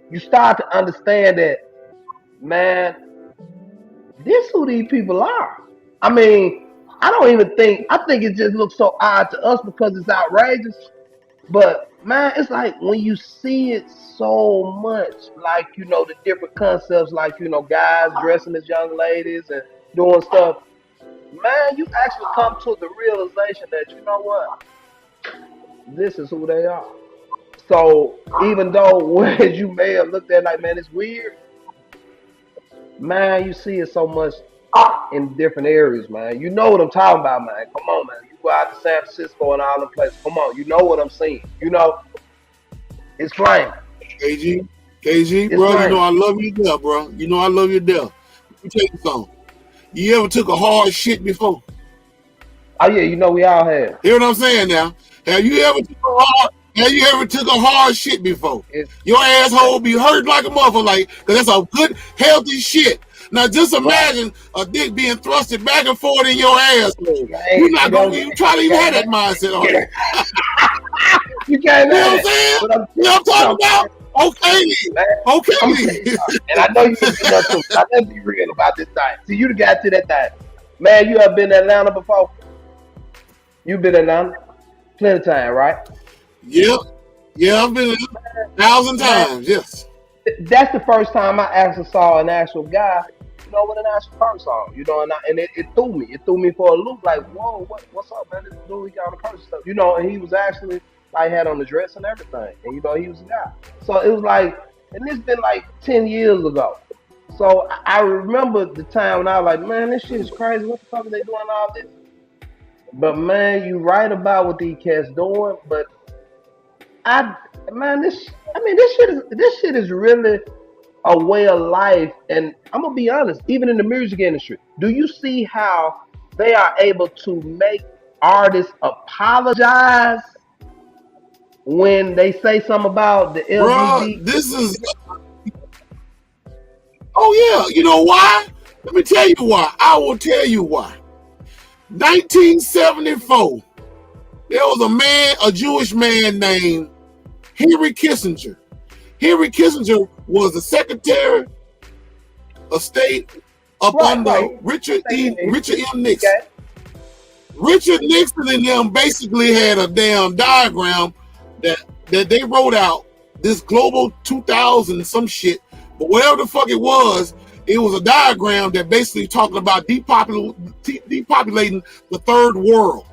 you start to understand that, man, this who these people are. I mean, I think it just looks so odd to us because it's outrageous. But man, it's like when you see it so much, like, the different concepts, like, guys dressing as young ladies and doing stuff, man, you actually come to the realization that, you know what, this is who they are. So even though as you may have looked at it like, man, it's weird, man, you see it so much in different areas, man. You know what I'm talking about, man. Come on, man. You go out to San Francisco and all them places. Come on, you know what I'm seeing. It's fine. KG, bro, fine. I love you to death, bro. I love you to death. Let me tell you something. You ever took a hard shit before? Oh yeah, you know we all have. Hear what I'm saying now? Have you ever took a hard shit before? Your asshole be hurt like a motherfucker, like, cause that's a good, healthy shit. Now just imagine a dick being thrusted back and forth in your ass. You're not gonna even try to even have that mindset on it. You can't. You know what I'm saying? You know what I'm talking about? Okay. And I know you can do that too. Now, let's be real about this thing. See, you the guy to that thing. Man, you have been to Atlanta before? You've been to Atlanta? Plenty of time, right? Yeah, I've been 1,000 times, yes. That's the first time I actually saw an actual guy, you know, with an actual purse on, you know, and it threw me. It threw me for a loop, like, whoa, what's up, man? This dude, he got on the purse stuff, you know, and he was actually, like, had on the dress and everything, and, you know, he was a guy. So it was like, and this been like 10 years ago. So I remember the time when I was like, man, this shit is crazy. What the fuck are they doing all this? But, man, you right about what these cats doing, but this shit is really a way of life. And I'm gonna be honest, even in the music industry, do you see how they are able to make artists apologize when they say something about the LGBT? Bruh, this is. Oh yeah, you know why? Let me tell you why. I will tell you why. 1974, there was a Jewish man named Henry Kissinger. Henry Kissinger was the Secretary of State up under Richard M. Nixon. Okay. Richard Nixon and them basically had a damn diagram that they wrote out, this global 2000 some shit, but whatever the fuck it was a diagram that basically talking about depopulating the third world.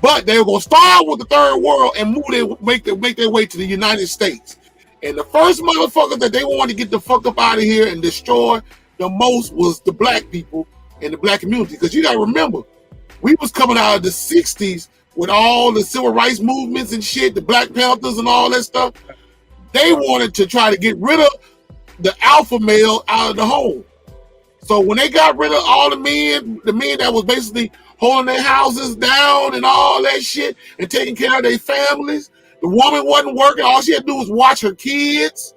But they were gonna start with the third world and make their way to the United States. And the first motherfucker that they wanted to get the fuck up out of here and destroy the most was the black people and the black community. Because you gotta remember, we was coming out of the 60s with all the civil rights movements and shit, the Black Panthers and all that stuff. They wanted to try to get rid of the alpha male out of the home. So when they got rid of all the men that was basically holding their houses down and all that shit and taking care of their families, the woman wasn't working. All she had to do was watch her kids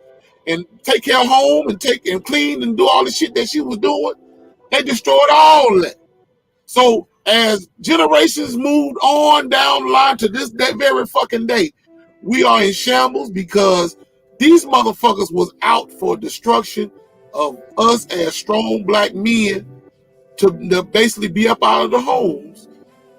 and take care of home and clean and do all the shit that she was doing. They destroyed all that. So as generations moved on down the line to that very fucking day, we are in shambles because these motherfuckers was out for destruction of us as strong black men to basically be up out of the homes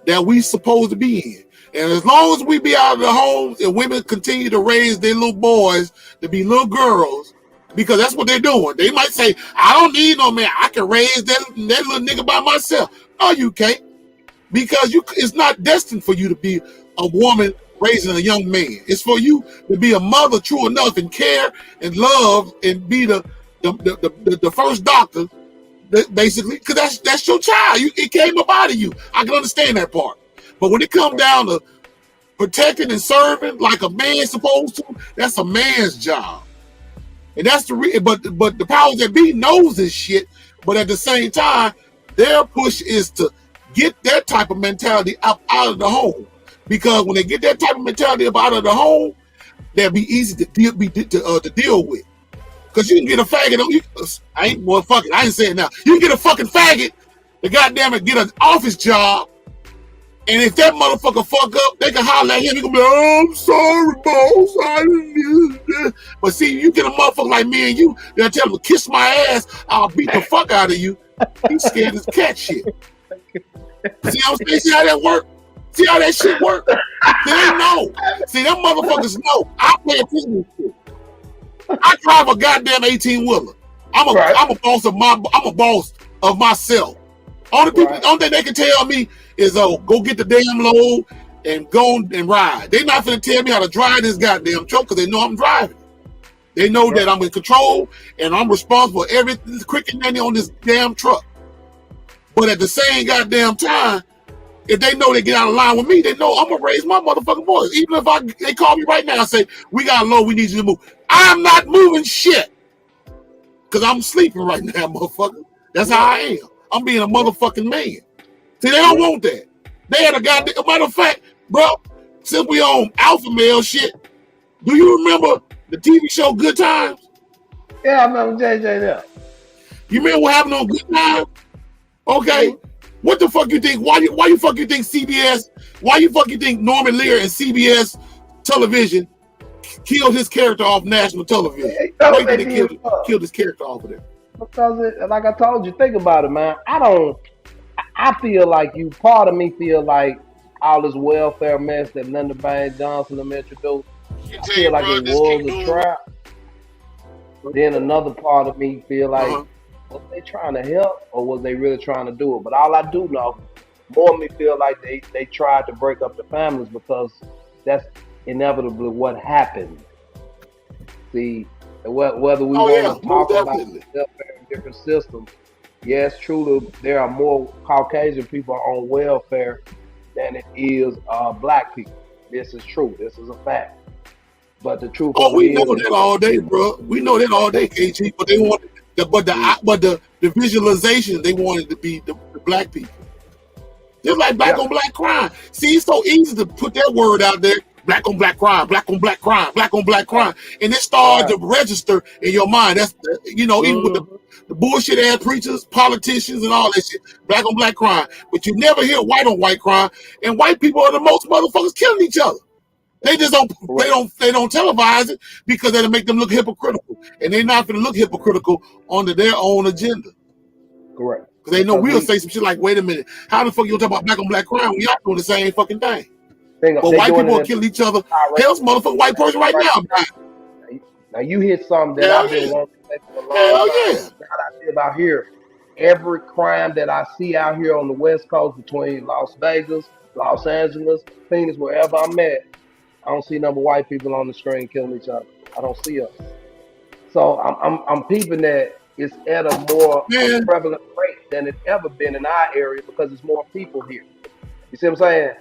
that we supposed to be in. And as long as we be out of the homes and women continue to raise their little boys to be little girls, because that's what they're doing. They might say, I don't need no man. I can raise that little nigga by myself. No, you can't. Because it's not destined for you to be a woman raising a young man. It's for you to be a mother true enough and care and love and be the first doctor, basically, because that's your child. It came up out of you. I can understand that part. But when it comes down to protecting and serving like a man's supposed to, that's a man's job. And that's but the powers that be knows this shit. But at the same time, their push is to get that type of mentality out of the home. Because when they get that type of mentality up out of the home, they'll be easy to deal with. Because you can get a faggot. I ain't saying now. You can get a fucking faggot to goddamn it get an office job. And if that motherfucker fuck up, they can holler at him. He gonna be like, oh, I'm sorry, boss. I didn't do this. But see, you get a motherfucker like me and you, they'll tell him to kiss my ass. I'll beat the fuck out of you. He's scared as cat shit. See how I'm saying? See how that work? See how that shit work? They know. See, them motherfuckers know. I pay attention to shit. I drive a goddamn 18-wheeler. I'm a boss of myself. Only thing they can tell me is, go get the damn load and go and ride. They're not gonna tell me how to drive this goddamn truck because they know I'm driving. They know that I'm in control and I'm responsible for everything quick and nanny on this damn truck. But at the same goddamn time, if they know they get out of line with me, they know I'm gonna raise my motherfucking voice. Even if they call me right now and say, we got a load, we need you to move. I'm not moving shit. Cause I'm sleeping right now, motherfucker. That's how I am. I'm being a motherfucking man. See, they don't want that. They had a goddamn. Matter of fact, bro, since we on alpha male shit, do you remember the TV show Good Times? Yeah, I remember JJ there. You remember what happened on Good Times? Okay. What the fuck you think? Why you fuck you think CBS? Why you fuck you think Norman Lear and CBS television killed his character off national television? Why you think they killed his character off of there? Because like I told you, think about it, man. I feel like part of me feel like all this welfare mess that Lyndon Baines Johnson them introduced, I feel like it was a trap. Then another part of me feel like, was they trying to help or was they really trying to do it? But all I do know, more of me feel like they tried to break up the families because that's inevitably what happened. See, whether we want to talk about welfare in different systems, yes, truly, there are more Caucasian people on welfare than it is black people. This is true. This is a fact. But the truth. Oh, we know that all day, bro. We know that all day, KG. But they wanted, the visualization they wanted to be the black people. Just like black on black crime. See, it's so easy to put that word out there. Black on black crime, black on black crime, black on black crime, and it starts to register in your mind. That's even with the bullshit ass preachers, politicians, and all that shit. Black on black crime, but you never hear white on white crime. And white people are the most motherfuckers killing each other. They just don't televise it because that'll make them look hypocritical, and they're not going to look hypocritical under their own agenda. Correct. Because they know we'll say some shit like, "Wait a minute, how the fuck you talk about black on black crime? We all doing the same fucking thing." But white people are killing each other. Hell's motherfucking white person right now. Now you hit something that I've been wanting to say for a long time. I live out here. Every crime that I see out here on the West Coast between Las Vegas, Los Angeles, Phoenix, wherever I'm at, I don't see number white people on the screen killing each other. I don't see us. So I'm peeping that it's at a more prevalent rate than it's ever been in our area because there's more people here. You see what I'm saying?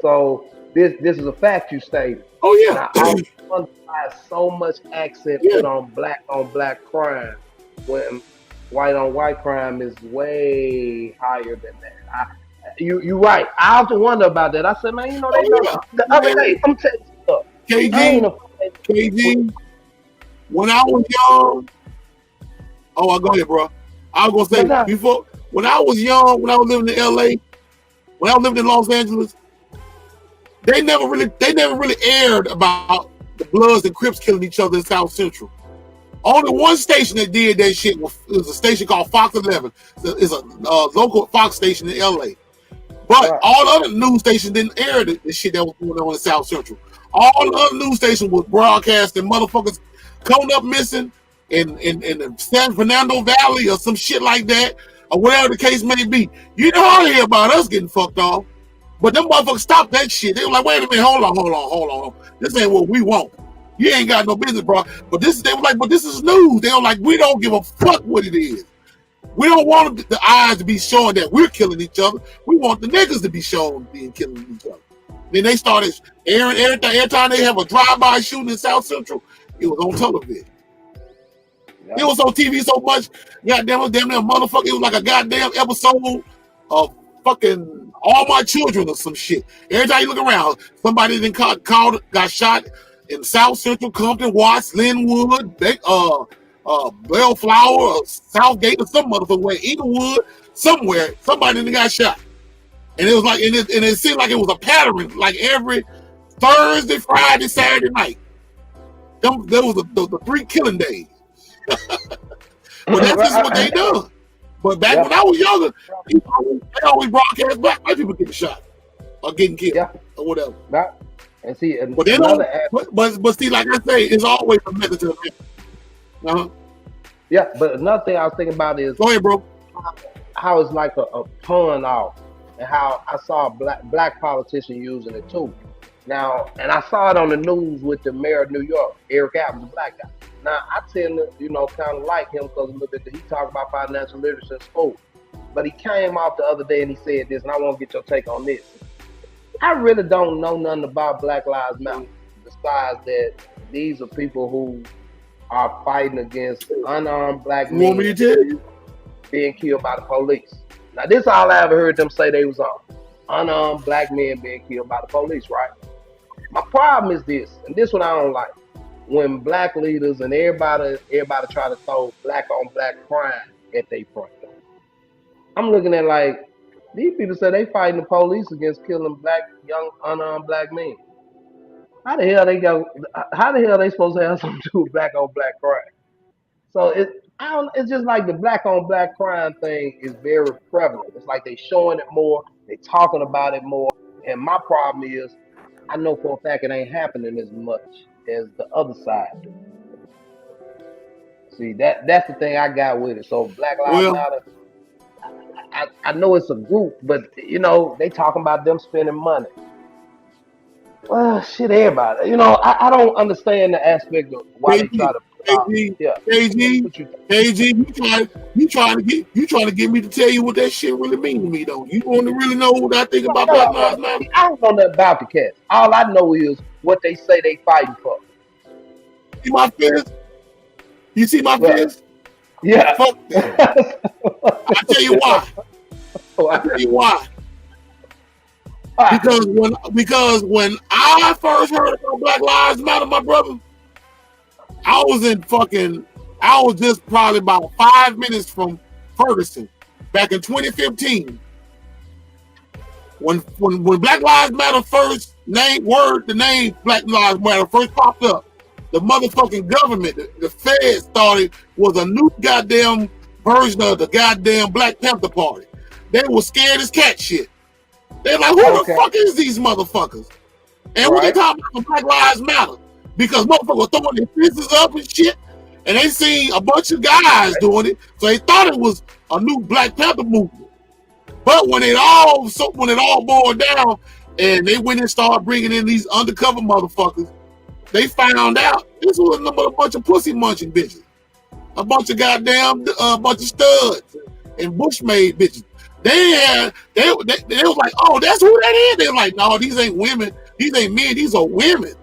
So this is a fact you stated. Oh yeah. Now, I wonder why so much accent put on black crime when white on white crime is way higher than that. You're right. I often wonder about that. I said, man, they the other day, I'm telling you stuff. KG, when I was young, I'll go ahead, bro. I was gonna say before, when I was young, when I was living in LA, when I was living in Los Angeles, they never really aired about the Bloods and Crips killing each other in South Central. Only one station that did that shit was a station called Fox 11. It's a local Fox station in LA. But all other news stations didn't air the shit that was going on in South Central. All the other news stations was broadcasting motherfuckers coming up missing in the San Fernando Valley or some shit like that, or whatever the case may be. You don't hardly hear about us getting fucked off. But them motherfuckers stopped that shit. They were like, wait a minute, hold on. This ain't what we want. You ain't got no business, bro. But they were like, but this is news. They were like, we don't give a fuck what it is. We don't want the eyes to be showing that we're killing each other. We want the niggas to be shown being killing each other. Then they started airing everything. Every time they have a drive-by shooting in South Central, it was on television. Yeah. It was on TV so much, damn motherfucker. It was like a goddamn episode of fucking All My Children or some shit. Every time you look around, somebody got shot in South Central, Compton, Watts, Linwood, Bellflower, or Southgate, or some motherfucker where Inglewood, somewhere, somebody got shot. And it was like, and it seemed like it was a pattern, like every Thursday, Friday, Saturday night. There was the 3 killing days. But that's just what they done. But back when I was younger, they always broadcast black people getting shot or getting killed or whatever. And see, but they don't. But see, like I say, it's always a method to the man. Yeah, but another thing I was thinking about is, go ahead, bro. How it's like a pun off, and how I saw a black politician using it too. Now, and I saw it on the news with the mayor of New York, Eric Adams, a black guy. Now, I tend to, kind of like him because a little bit he talked about financial literacy in school. But he came off the other day and he said this, and I want to get your take on this. I really don't know nothing about Black Lives Matter, besides that these are people who are fighting against unarmed black men. You want me to tell you? Being killed by the police. Now, this is all I ever heard them say they was on. unarmed black men being killed by the police, right? My problem is this, and this one I don't like. When black leaders and everybody try to throw black on black crime at their front door. I'm looking at like these people say they fighting the police against killing black young unarmed black men. How the hell they go? How the hell they supposed to have something to do with black on black crime? So I don't. It's just like the black on black crime thing is very prevalent. It's like they showing it more, they talking about it more. And my problem is, I know for a fact it ain't happening as much as the other side do. See that's the thing I got with it. So Black Lives Well, Matter. I know it's a group, but they talking about them spending money. Well, shit, everybody. I don't understand the aspect of why they try KG, to put out. KG, Yeah, KG, what you think? KG, you trying to get me to tell you what that shit really mean to me though. You want to really know what I think about Black Lives Matter? I don't know nothing about the cats. All I know is what they say they fighting for. See my fist? You see my Well, fist? yeah. Fuck that. I tell you why. I tell you why. Because when I first heard about Black Lives Matter, my brother, I was just probably about 5 minutes from Ferguson back in 2015. When Black Lives Matter first the name Black Lives Matter first popped up, the motherfucking government, the feds thought it was a new goddamn version of the goddamn Black Panther Party. They were scared as cat shit. They're like, who the fuck is these motherfuckers? And what they talking about Black Lives Matter? Because motherfuckers were throwing their fists up and shit, and they seen a bunch of guys doing it, so they thought it was a new Black Panther movement. But when it all boiled down, and they went and started bringing in these undercover motherfuckers, they found out this was a bunch of pussy munching bitches, a bunch of goddamn, bunch of studs and bushmade bitches. They was like, oh, that's who that is. They were like, no, these ain't women, these ain't men, these are women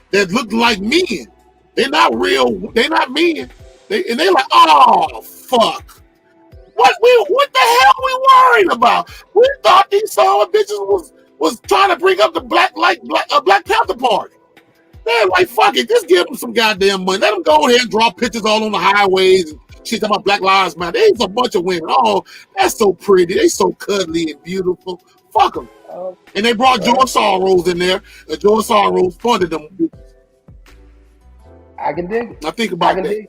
that look like men. They're not real, they're not men. They're like, oh fuck. What the hell we worried about? We thought these son of bitches was trying to bring up the Black Panther Party. They're like, fuck it, just give them some goddamn money. Let them go ahead and draw pictures all on the highways and shit about Black Lives Matter. There's a bunch of women. Oh, that's so pretty. They so cuddly and beautiful. Fuck them. And they brought George Soros in there, and George Soros funded them. I can dig it. Now think about that.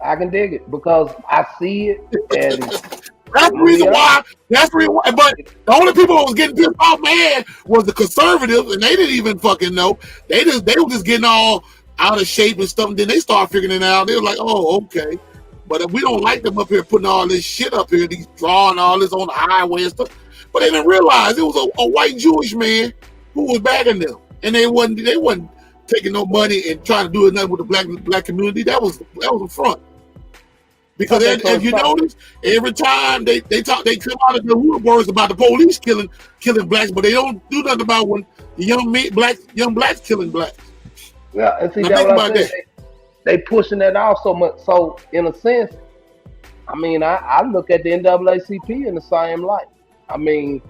I can dig it because I see it, and that's the reason why. That's the reason why. But the only people that was getting pissed off, man, was the conservatives, and they didn't even fucking know. They were just getting all out of shape and stuff. And then they started figuring it out. They were like, "Oh, okay." But we don't like them up here putting all this shit up here, these drawing all this on the highway and stuff. But they didn't realize it was a white Jewish man who was backing them, and they wasn't taking no money and trying to do nothing with the black community. That was a front. Because if you notice, every time they come out of the words about the police killing blacks, but they don't do nothing about when the young blacks killing blacks. Yeah, and see that's what I said. They pushing that off so much. So in a sense, I mean, I look at the NAACP in the same light. I mean,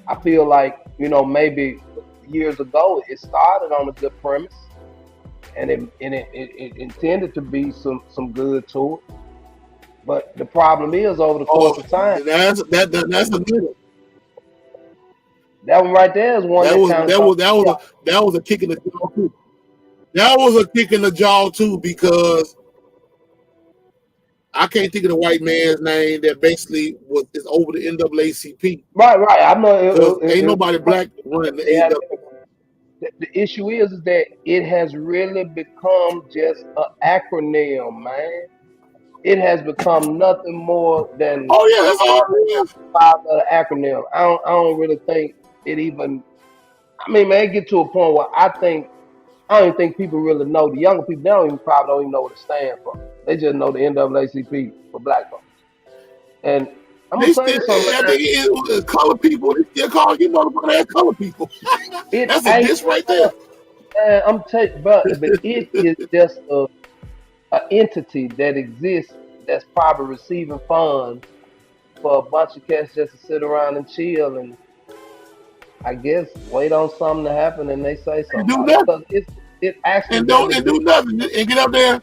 I feel like maybe years ago it started on a good premise, and it intended to be some good to it. But the problem is over the course of time. That's a middle. That one right there is one. That was a kick in the jaw too. That was a kick in the jaw too, because I can't think of the white man's name that basically is over the NAACP. Right. I know. Ain't nobody black running the NAACP. The issue is that it has really become just an acronym, man. It has become nothing more than that's all it is. Acronym. I don't really think it even. I mean, man, it get to a point where I don't even think people really know. The younger people, they probably don't even know what it stands for. They just know the NAACP for black folks. And I'm gonna say something. Color people. They call you motherfucker color people. That's a diss right there. I'm telling you, but it is just an entity that exists that's probably receiving funds for a bunch of cats just to sit around and chill and I guess wait on something to happen and they say And something do about nothing. it. Because it actually And doesn't do nothing. And get up there.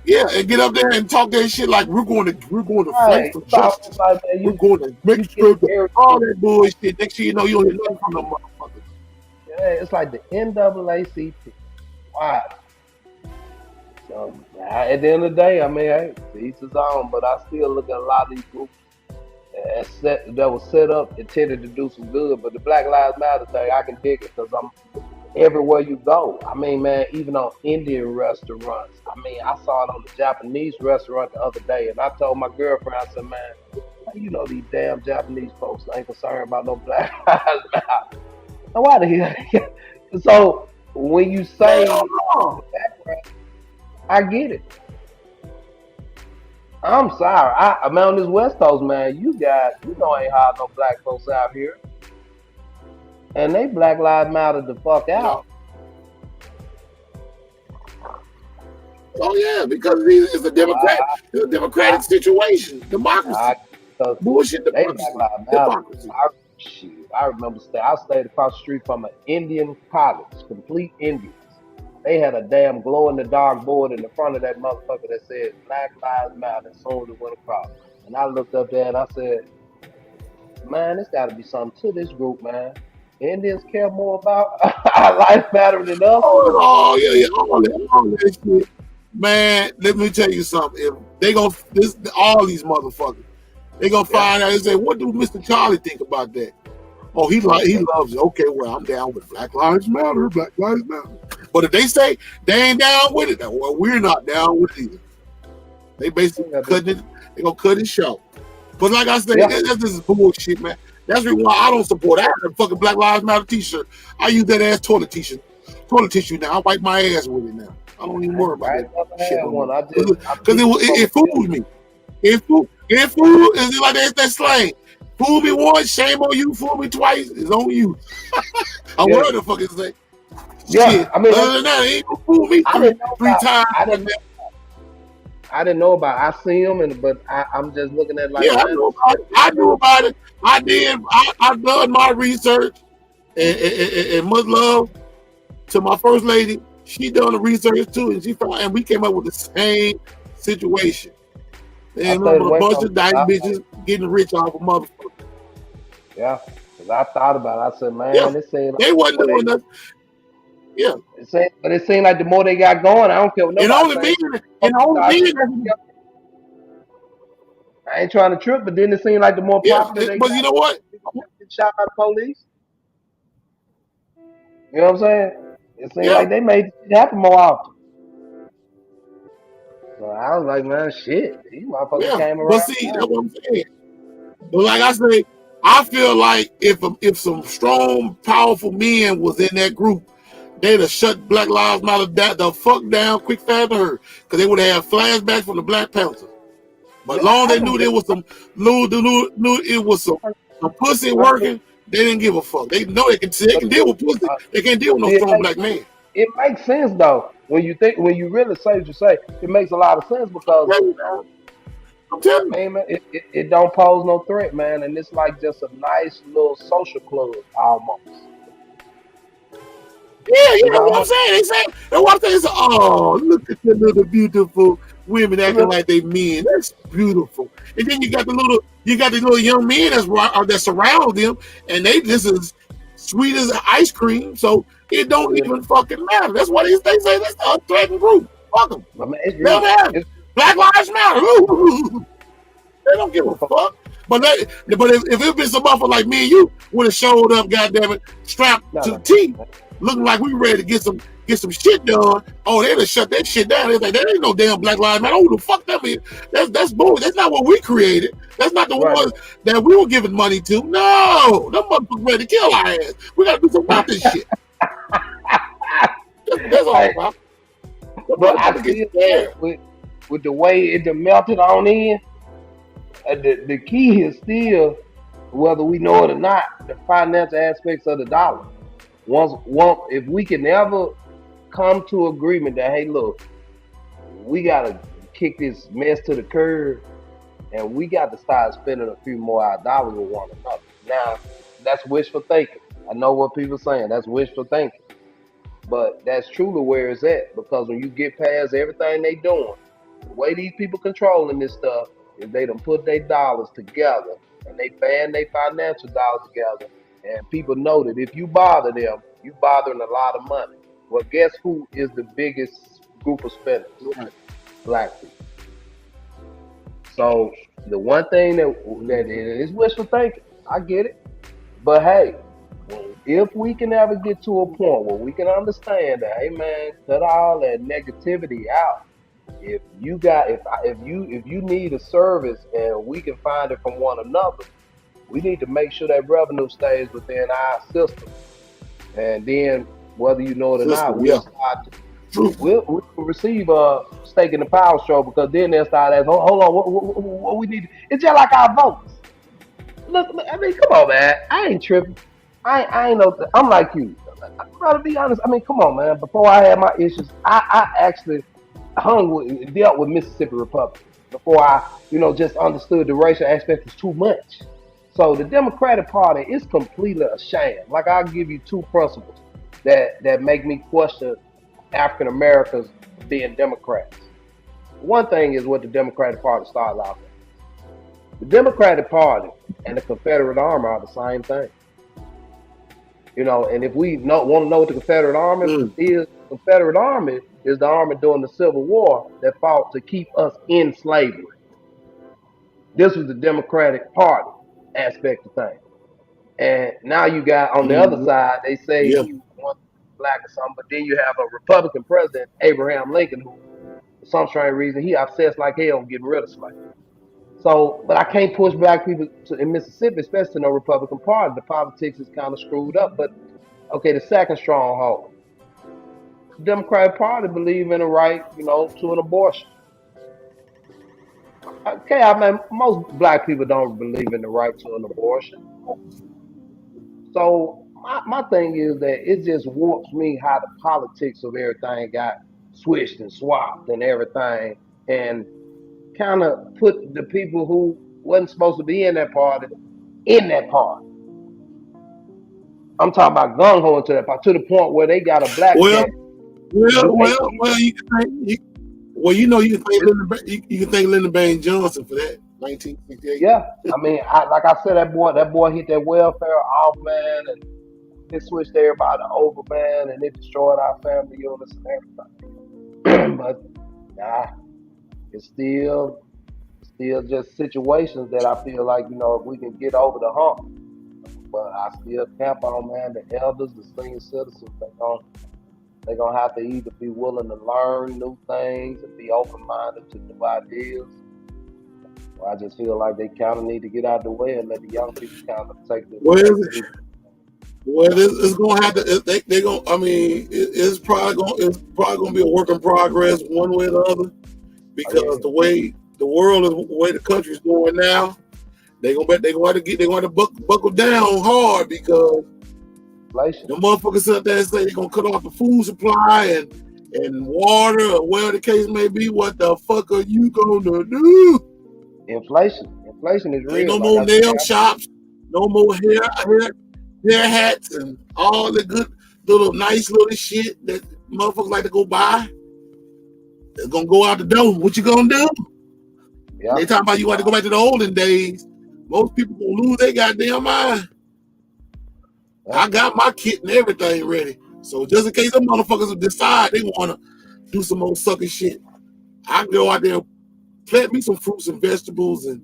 Yeah, and get up there and talk that shit like we're going to fight right. for It's almost justice. like, man, We're going to make you sure get that very, all that bullshit. Next thing you know, you don't hear nothing from them motherfuckers. yeah, it's like the NAACP. Why? So at the end of the day, I mean, hey, to each his own. But I still look at a lot of these groups that was set up intended to do some good. But the Black Lives Matter thing, I can dig it because I'm everywhere you go. I mean, man, even on Indian restaurants. I mean, I saw it on the Japanese restaurant the other day, and I told my girlfriend, I said, man, you know these damn Japanese folks ain't concerned about no Black Lives Matter. Now, why the hell? So when you say Hell no. I get it. I'm sorry. I'm on this West Coast, man. You know, ain't hard no black folks out here, and they Black Lives Matter the fuck No. out. Oh yeah, because it's a democratic situation. Democracy. Bullshit They Black democracy. Lives Matter. Democracy. I remember I stayed across the street from an Indian college, complete Indians. They had a damn glow in the dark board in the front of that motherfucker that said Black Lives Matter as soon as it went across. And I looked up there and I said, man, there's got to be something to this group, man. Indians care more about our life matter than us. Oh yeah, all that shit. Man, let me tell you something. If they gonna all these motherfuckers, they gonna find out and say, what do Mr. Charlie think about that? Oh, he loves it. Okay, well, I'm down with Black Lives Matter. Black Lives Matter. But if they say they ain't down with it, well, we're not down with it either. They basically cutting it. They gonna cut it short. But like I said, that's just bullshit, man. That's the reason why I don't support that. I have a fucking Black Lives Matter T-shirt. I use that ass toilet tissue now. I wipe my ass with it now. I don't even worry about that shit because it fools me. It fool is like that slang. Fool me once, shame on you. Fool me twice, it's on you. I what the fuck is that? Yeah, shit. I mean, Other than that, he ain't gonna fool me three times. I didn't know about it. I see him, but I'm just looking at like. Yeah, I knew about it. I did. I done my research, and much love to my first lady. She done the research too, and she found, and we came up with the same situation. And a bunch of dice bitches getting rich off of motherfuckers. Yeah, because I thought about it. I said, man, this seemed like they wasn't doing nothing. Yeah, but it seemed like the more they got going, I don't care what nobody I ain't trying to trip, but then it seemed like the more popular they but got, you know what? Get shot by the police. You know what I'm saying? It seemed like they made it happen more often. So I was like, man, shit, these motherfuckers came around. But see, that's what I'm saying. But like I say, I feel like if some strong, powerful men was in that group, they'd have shut Black Lives Matter the fuck down quick, fast, and hurt. Because they would have flashbacks from the Black Panthers. But long they knew there was some some pussy working, they didn't give a fuck. They know they can deal with pussy. They can't deal with no strong black man. It makes sense though. When you really say what you say, it makes a lot of sense because I'm telling you, man, it don't pose no threat, man, and it's like just a nice little social club almost. Yeah, you know what I'm saying? That's what I'm saying. It's, oh, look at the little beautiful women acting like they men. That's beautiful. And then you got the little young men that surround them, and they just as sweet as ice cream. So it don't even fucking matter. That's why they say that's a threatened group. Fuck them. Black Lives Matter. They don't give a fuck. But if it been some motherfucker like me and you would have showed up, goddammit, strapped to the teeth, looking like we ready to get some shit done. Oh, they'd have shut that shit down. They're like, there ain't no damn Black Lives Matter. Who the fuck that is? That's bull. That's not what we created. That's not the ones that we were giving money to. No, them motherfuckers ready to kill our ass. We gotta do something about this shit. That's all, bro. But I feel with the way it melted on in, the key is still, whether we know it or not, the financial aspects of the dollar. Once if we can ever come to agreement that, hey, look, we gotta kick this mess to the curb, and we got to start spending a few more our dollars with one another. Now, that's wishful thinking. I know what people saying. That's wishful thinking. But that's truly where it's at, because when you get past everything they doing, the way these people controlling this stuff is they done put their dollars together and they band their financial dollars together. And people know that if you bother them, you bothering a lot of money. Well, guess who is the biggest group of spenders? Black people. So the one thing that is wishful thinking, I get it. But hey, if we can ever get to a point where we can understand that, hey man, cut all that negativity out. If you got, if you need a service and we can find it from one another, we need to make sure that revenue stays within our system. And then, whether you know it or not, we'll start to, we'll receive a stake in the power stroke, because then they'll start asking, hold on, what we need? It's just like our votes. Look, I mean, come on, man. I ain't tripping. I ain't no. I'm like you. I'm trying to be honest. I mean, come on, man. Before I had my issues, I actually dealt with Mississippi Republicans before I, just understood the racial aspect was too much. So the Democratic Party is completely a sham. Like, I'll give you two principles that make me question African Americans being Democrats. One thing is what the Democratic Party started out with. The Democratic Party and the Confederate Army are the same thing. And if we want to know what the Confederate Army is, the Confederate Army is the army during the Civil War that fought to keep us in slavery. This was the Democratic Party aspect of things. And now you got on the other side, they say he wants black or something, but then you have a Republican president, Abraham Lincoln, who, for some strange reason, he obsessed like hell on getting rid of slavery. So, but I can't push black people in Mississippi, especially no Republican Party. The politics is kind of screwed up. But okay, the second stronghold, the Democratic Party believe in the right, to an abortion. Okay, I mean, most black people don't believe in the right to an abortion. So my thing is that it just warps me how the politics of everything got switched and swapped and everything, and kind of put the people who wasn't supposed to be in that party in that party. I'm talking about gung ho into that party to the point where they got a black cat. You can thank Lyndon Baines Johnson for that. 1968. Yeah, I mean, like I said, that boy hit that welfare off, man, and it switched everybody over, man, and it destroyed our family units and everything. But nah, it's still just situations that I feel like, if we can get over the hump. But I still camp on, man, the elders, the senior citizens, they're gonna have to either be willing to learn new things and be open-minded to new ideas. Or I just feel like they kind of need to get out of the way and let the young people kind of take the. It's gonna have to. They're gonna. I mean, it's probably gonna be a work in progress, one way or the other, because the way the world is, the way the country's going now, they're gonna have to buckle down hard, because inflation. The motherfuckers sit there and say they're gonna cut off the food supply and water, or whatever the case may be. What the fuck are you gonna do? Inflation is real. Ain't no more nail shops, no more hair hats, and all the good nice little shit that motherfuckers like to go buy. They're gonna go out the door. What you gonna do? Yeah. They talking about you want to go back to the olden days. Most people gonna lose their goddamn mind. I got my kit and everything ready. So just in case them motherfuckers decide they want to do some old sucker shit, I can go out there, plant me some fruits and vegetables, and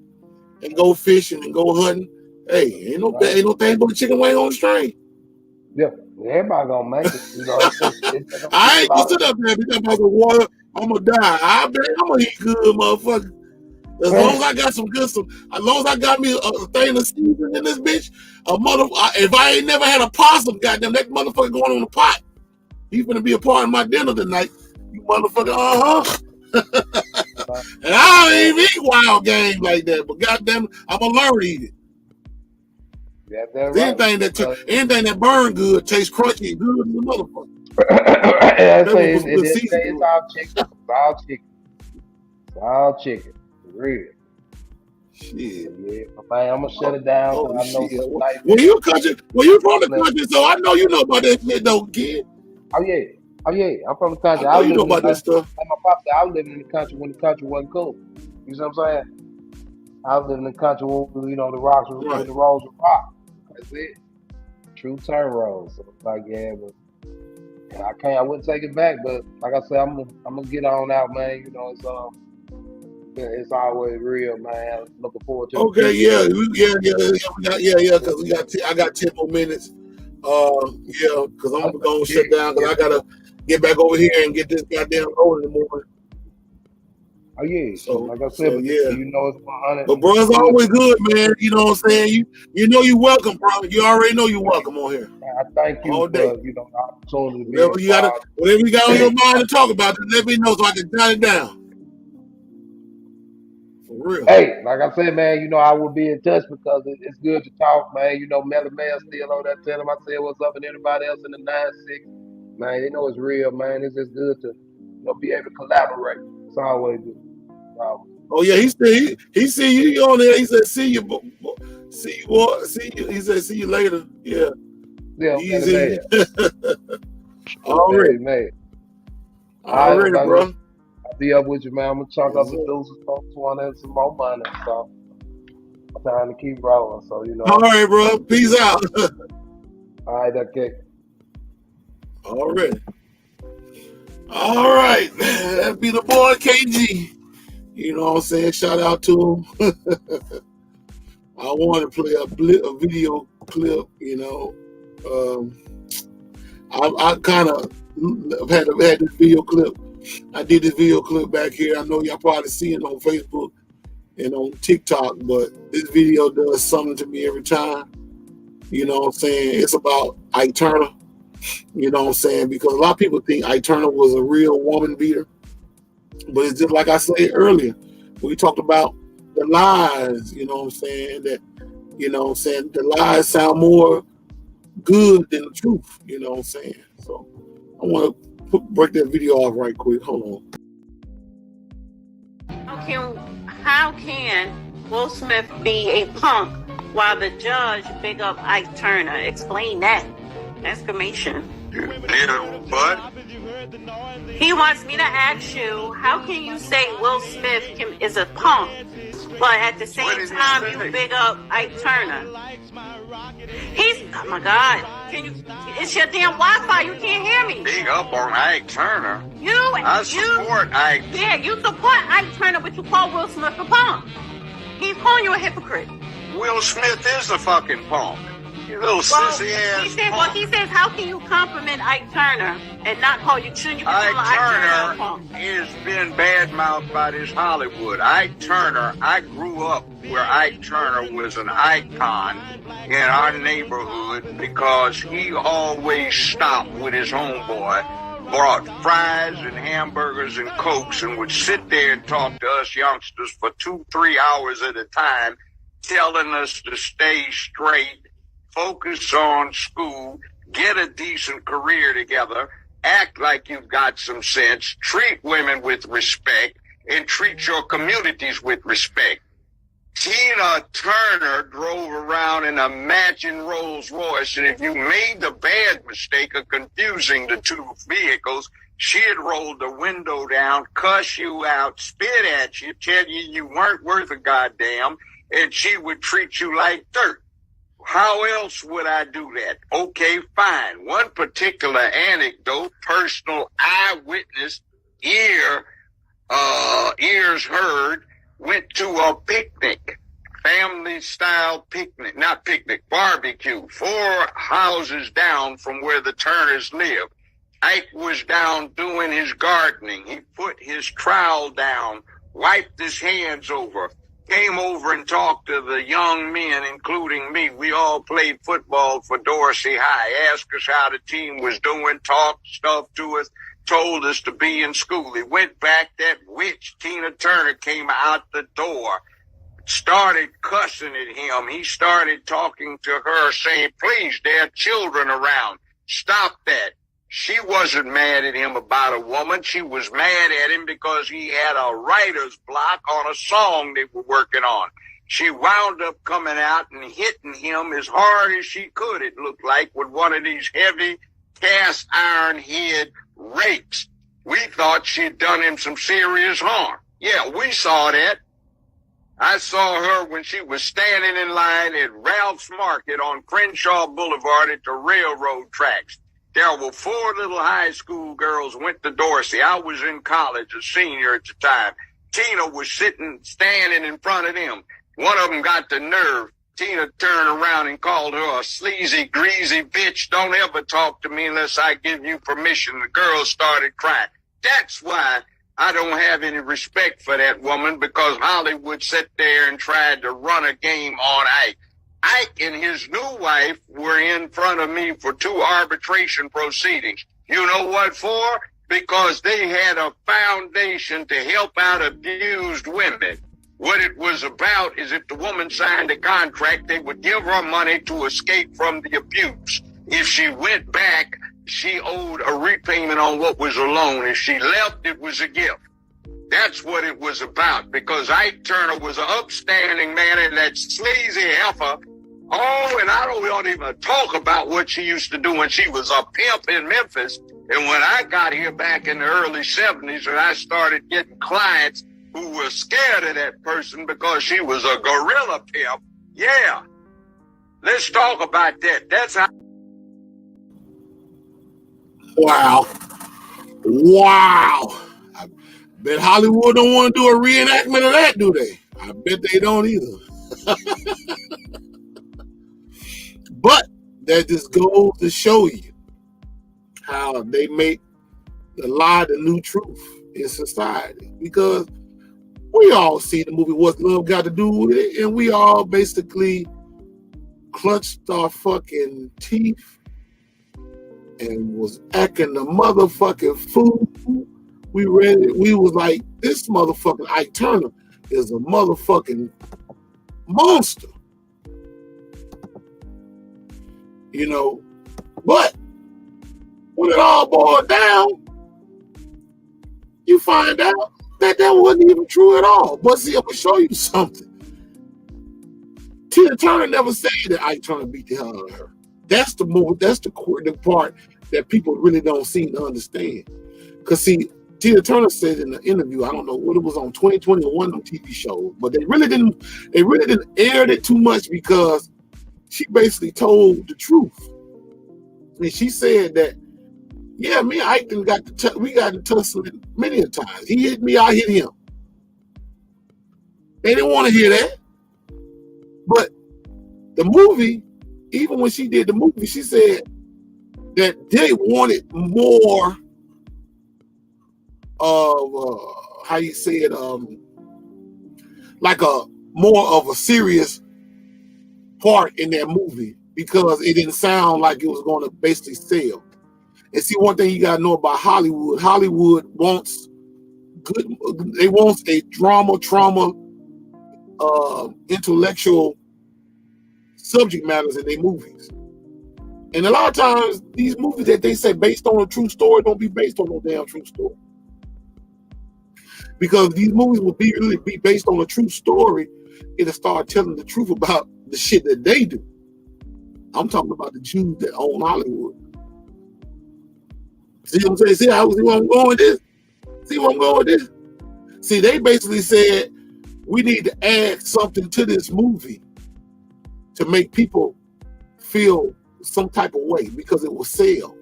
go fishing and go hunting. Hey, ain't no thing but a chicken wing on the string. Yeah, everybody gonna make it. I ain't gonna sit up there because about the water, I'm gonna die. I bet I'm gonna eat good, motherfucker. As long as I got as long as I got me a thing of season in this bitch, if I ain't never had a possum, goddamn, that motherfucker going on the pot. He's gonna be a part of my dinner tonight. You motherfucker, And I don't even eat wild game like that, but goddamn, I'm gonna learn to eat it. Yeah, that's right. Anything that burn good tastes crunchy and good as a motherfucker. It's all chicken. It's all chicken. Real. Shit. Yeah, man, I'm gonna shut it down. Oh, I know. shit. Well, you from the country, so I know you know about that shit, though, kid. Oh yeah. I'm from the country. I know you know about that stuff. Like my pop said, I was living in the country when the country wasn't cool. You know what I'm saying? I was living in the country when, you know, the rocks were Right. the roads were rock. That's it. True turn roads. So it's like, yeah, but I wouldn't take it back, but like I said, I'm gonna get on out, man. You know, it's always real, man. Looking forward to it. Okay, yeah, because I got 10 more minutes. Yeah, because I'm gonna shut down because I gotta get back over here and get this goddamn road in the morning. Oh yeah, So like I said, yeah, you know it's 100. But bro, it's always good, man. You know what I'm saying? You know you welcome, bro. You already know you welcome on here. I thank you all day. For, you know, the opportunity to be whatever you got on your mind to talk about, just let me know so I can jot it down. For real. Hey, like I said, man, you know, I will be in touch because it's good to talk, man. You know, Melly Mail still on that. Tell him I said what's up, and anybody else in the 9-6, man, they know it's real, man. It's just good to, you know, be able to collaborate. It's always good. Oh yeah, he see you on there. He said, "See you, see you, boy. See you." He said, "See you later." Yeah. Easy. Already, man. Already, bro. I'll be up with you, man. I'm gonna chalk up the deuces, folks want and some more money, so I'm trying to keep rolling. So you know. All right, bro. Peace out. All right, okay. Already. All right, that be the boy KG. You know what I'm saying? Shout out to him. I wanted to play a video clip, you know. I kind of had this video clip. I did this video clip back here. I know y'all probably see it on Facebook and on TikTok, but this video does something to me every time. You know what I'm saying? It's about Ike Turner. You know what I'm saying? Because a lot of people think Ike Turner was a real woman beater. But it's just like I said earlier, we talked about the lies, you know what I'm saying? That, you know what I'm saying? The lies sound more good than the truth, you know what I'm saying? So I want to break that video off right quick. Hold on. How can Will Smith be a punk while the judge big up Ike Turner? Explain that. Exclamation. What? He wants me to ask you, how can you say Will Smith is a punk, but at the same time you big up Ike Turner? Oh my God. It's your damn Wi-Fi, you can't hear me. Big up on Ike Turner. I support Ike. Yeah, you support Ike Turner, but you call Will Smith a punk. He's calling you a hypocrite. Will Smith is a fucking punk. You little sissy ass punk. He says, how can you compliment Ike Turner and not call you? Shouldn't you be calling Ike Turner a punk? Has been badmouthed by this Hollywood. Ike Turner, I grew up where Ike Turner was an icon in our neighborhood because he always stopped with his homeboy, brought fries and hamburgers and Cokes, and would sit there and talk to us youngsters for 2-3 hours at a time, telling us to stay straight, focus on school, get a decent career together, act like you've got some sense, treat women with respect, and treat your communities with respect. Tina Turner drove around in a matching Rolls Royce, and if you made the bad mistake of confusing the two vehicles, she'd roll the window down, cuss you out, spit at you, tell you weren't worth a goddamn, and she would treat you like dirt. How else would I do that? Okay, fine. One particular anecdote, personal eyewitness, ears heard, went to a picnic, family-style picnic, not picnic, barbecue, 4 houses down from where the Turners live. Ike was down doing his gardening. He put his trowel down, wiped his hands over, came over and talked to the young men, including me. We all played football for Dorsey High, asked us how the team was doing, talked stuff to us, told us to be in school. He went back, that witch Tina Turner came out the door, started cussing at him. He started talking to her, saying, please, there are children around. Stop that. She wasn't mad at him about a woman. She was mad at him because he had a writer's block on a song they were working on. She wound up coming out and hitting him as hard as she could, it looked like, with one of these heavy cast iron head rakes. We thought she'd done him some serious harm. Yeah, we saw that. I saw her when she was standing in line at Ralph's Market on Crenshaw Boulevard at the railroad tracks. There were 4 little high school girls went to Dorsey. I was in college, a senior at the time. Tina was standing in front of them. One of them got the nerve. Tina turned around and called her a sleazy, greasy bitch. Don't ever talk to me unless I give you permission. The girls started crying. That's why I don't have any respect for that woman, because Hollywood sat there and tried to run a game on Ike. Ike and his new wife were in front of me for 2 arbitration proceedings. You know what for? Because they had a foundation to help out abused women. What it was about is if the woman signed a contract, they would give her money to escape from the abuse. If she went back, she owed a repayment on what was a loan. If she left, it was a gift. That's what it was about, because Ike Turner was an upstanding man, and that sleazy heifer. Oh, and I don't even talk about what she used to do when she was a pimp in Memphis. And when I got here back in the early 70s, and I started getting clients who were scared of that person because she was a gorilla pimp. Yeah. Let's talk about that. That's how. Wow. Wow. I bet Hollywood don't want to do a reenactment of that, do they? I bet they don't either. But that just goes to show you how they make the lie the new truth in society. Because we all see the movie What's Love Got to Do with It, and we all basically clutched our fucking teeth and was acting the motherfucking fool. We read it. We was like, this motherfucking Ike Turner is a motherfucking monster. You know, but when it all boiled down, you find out that wasn't even true at all. But see, I'm gonna show you something. Tina Turner never said that Ike Turner beat the hell out of her. That's the part that people really don't seem to understand. Because see, Tina Turner said in the interview, I don't know what it was on 2020 or one of the TV shows, but they really didn't air it too much, because she basically told the truth. And she said that, yeah, me and Ike we got in tussling many a times. He hit me, I hit him. They didn't want to hear that. But the movie, even when she did the movie, she said that they wanted more of, how you say it, like more of a serious part in that movie, because it didn't sound like it was going to basically sell. And see, one thing you got to know about Hollywood, Hollywood wants a trauma, intellectual subject matters in their movies. And a lot of times, these movies that they say based on a true story don't be based on no damn true story. Because these movies will really be based on a true story, it'll start telling the truth about the shit that they do. I'm talking about the Jews that own Hollywood. See what I'm saying? See where I'm going with this? See where I'm going with this? See, they basically said, we need to add something to this movie to make people feel some type of way, because it will sell.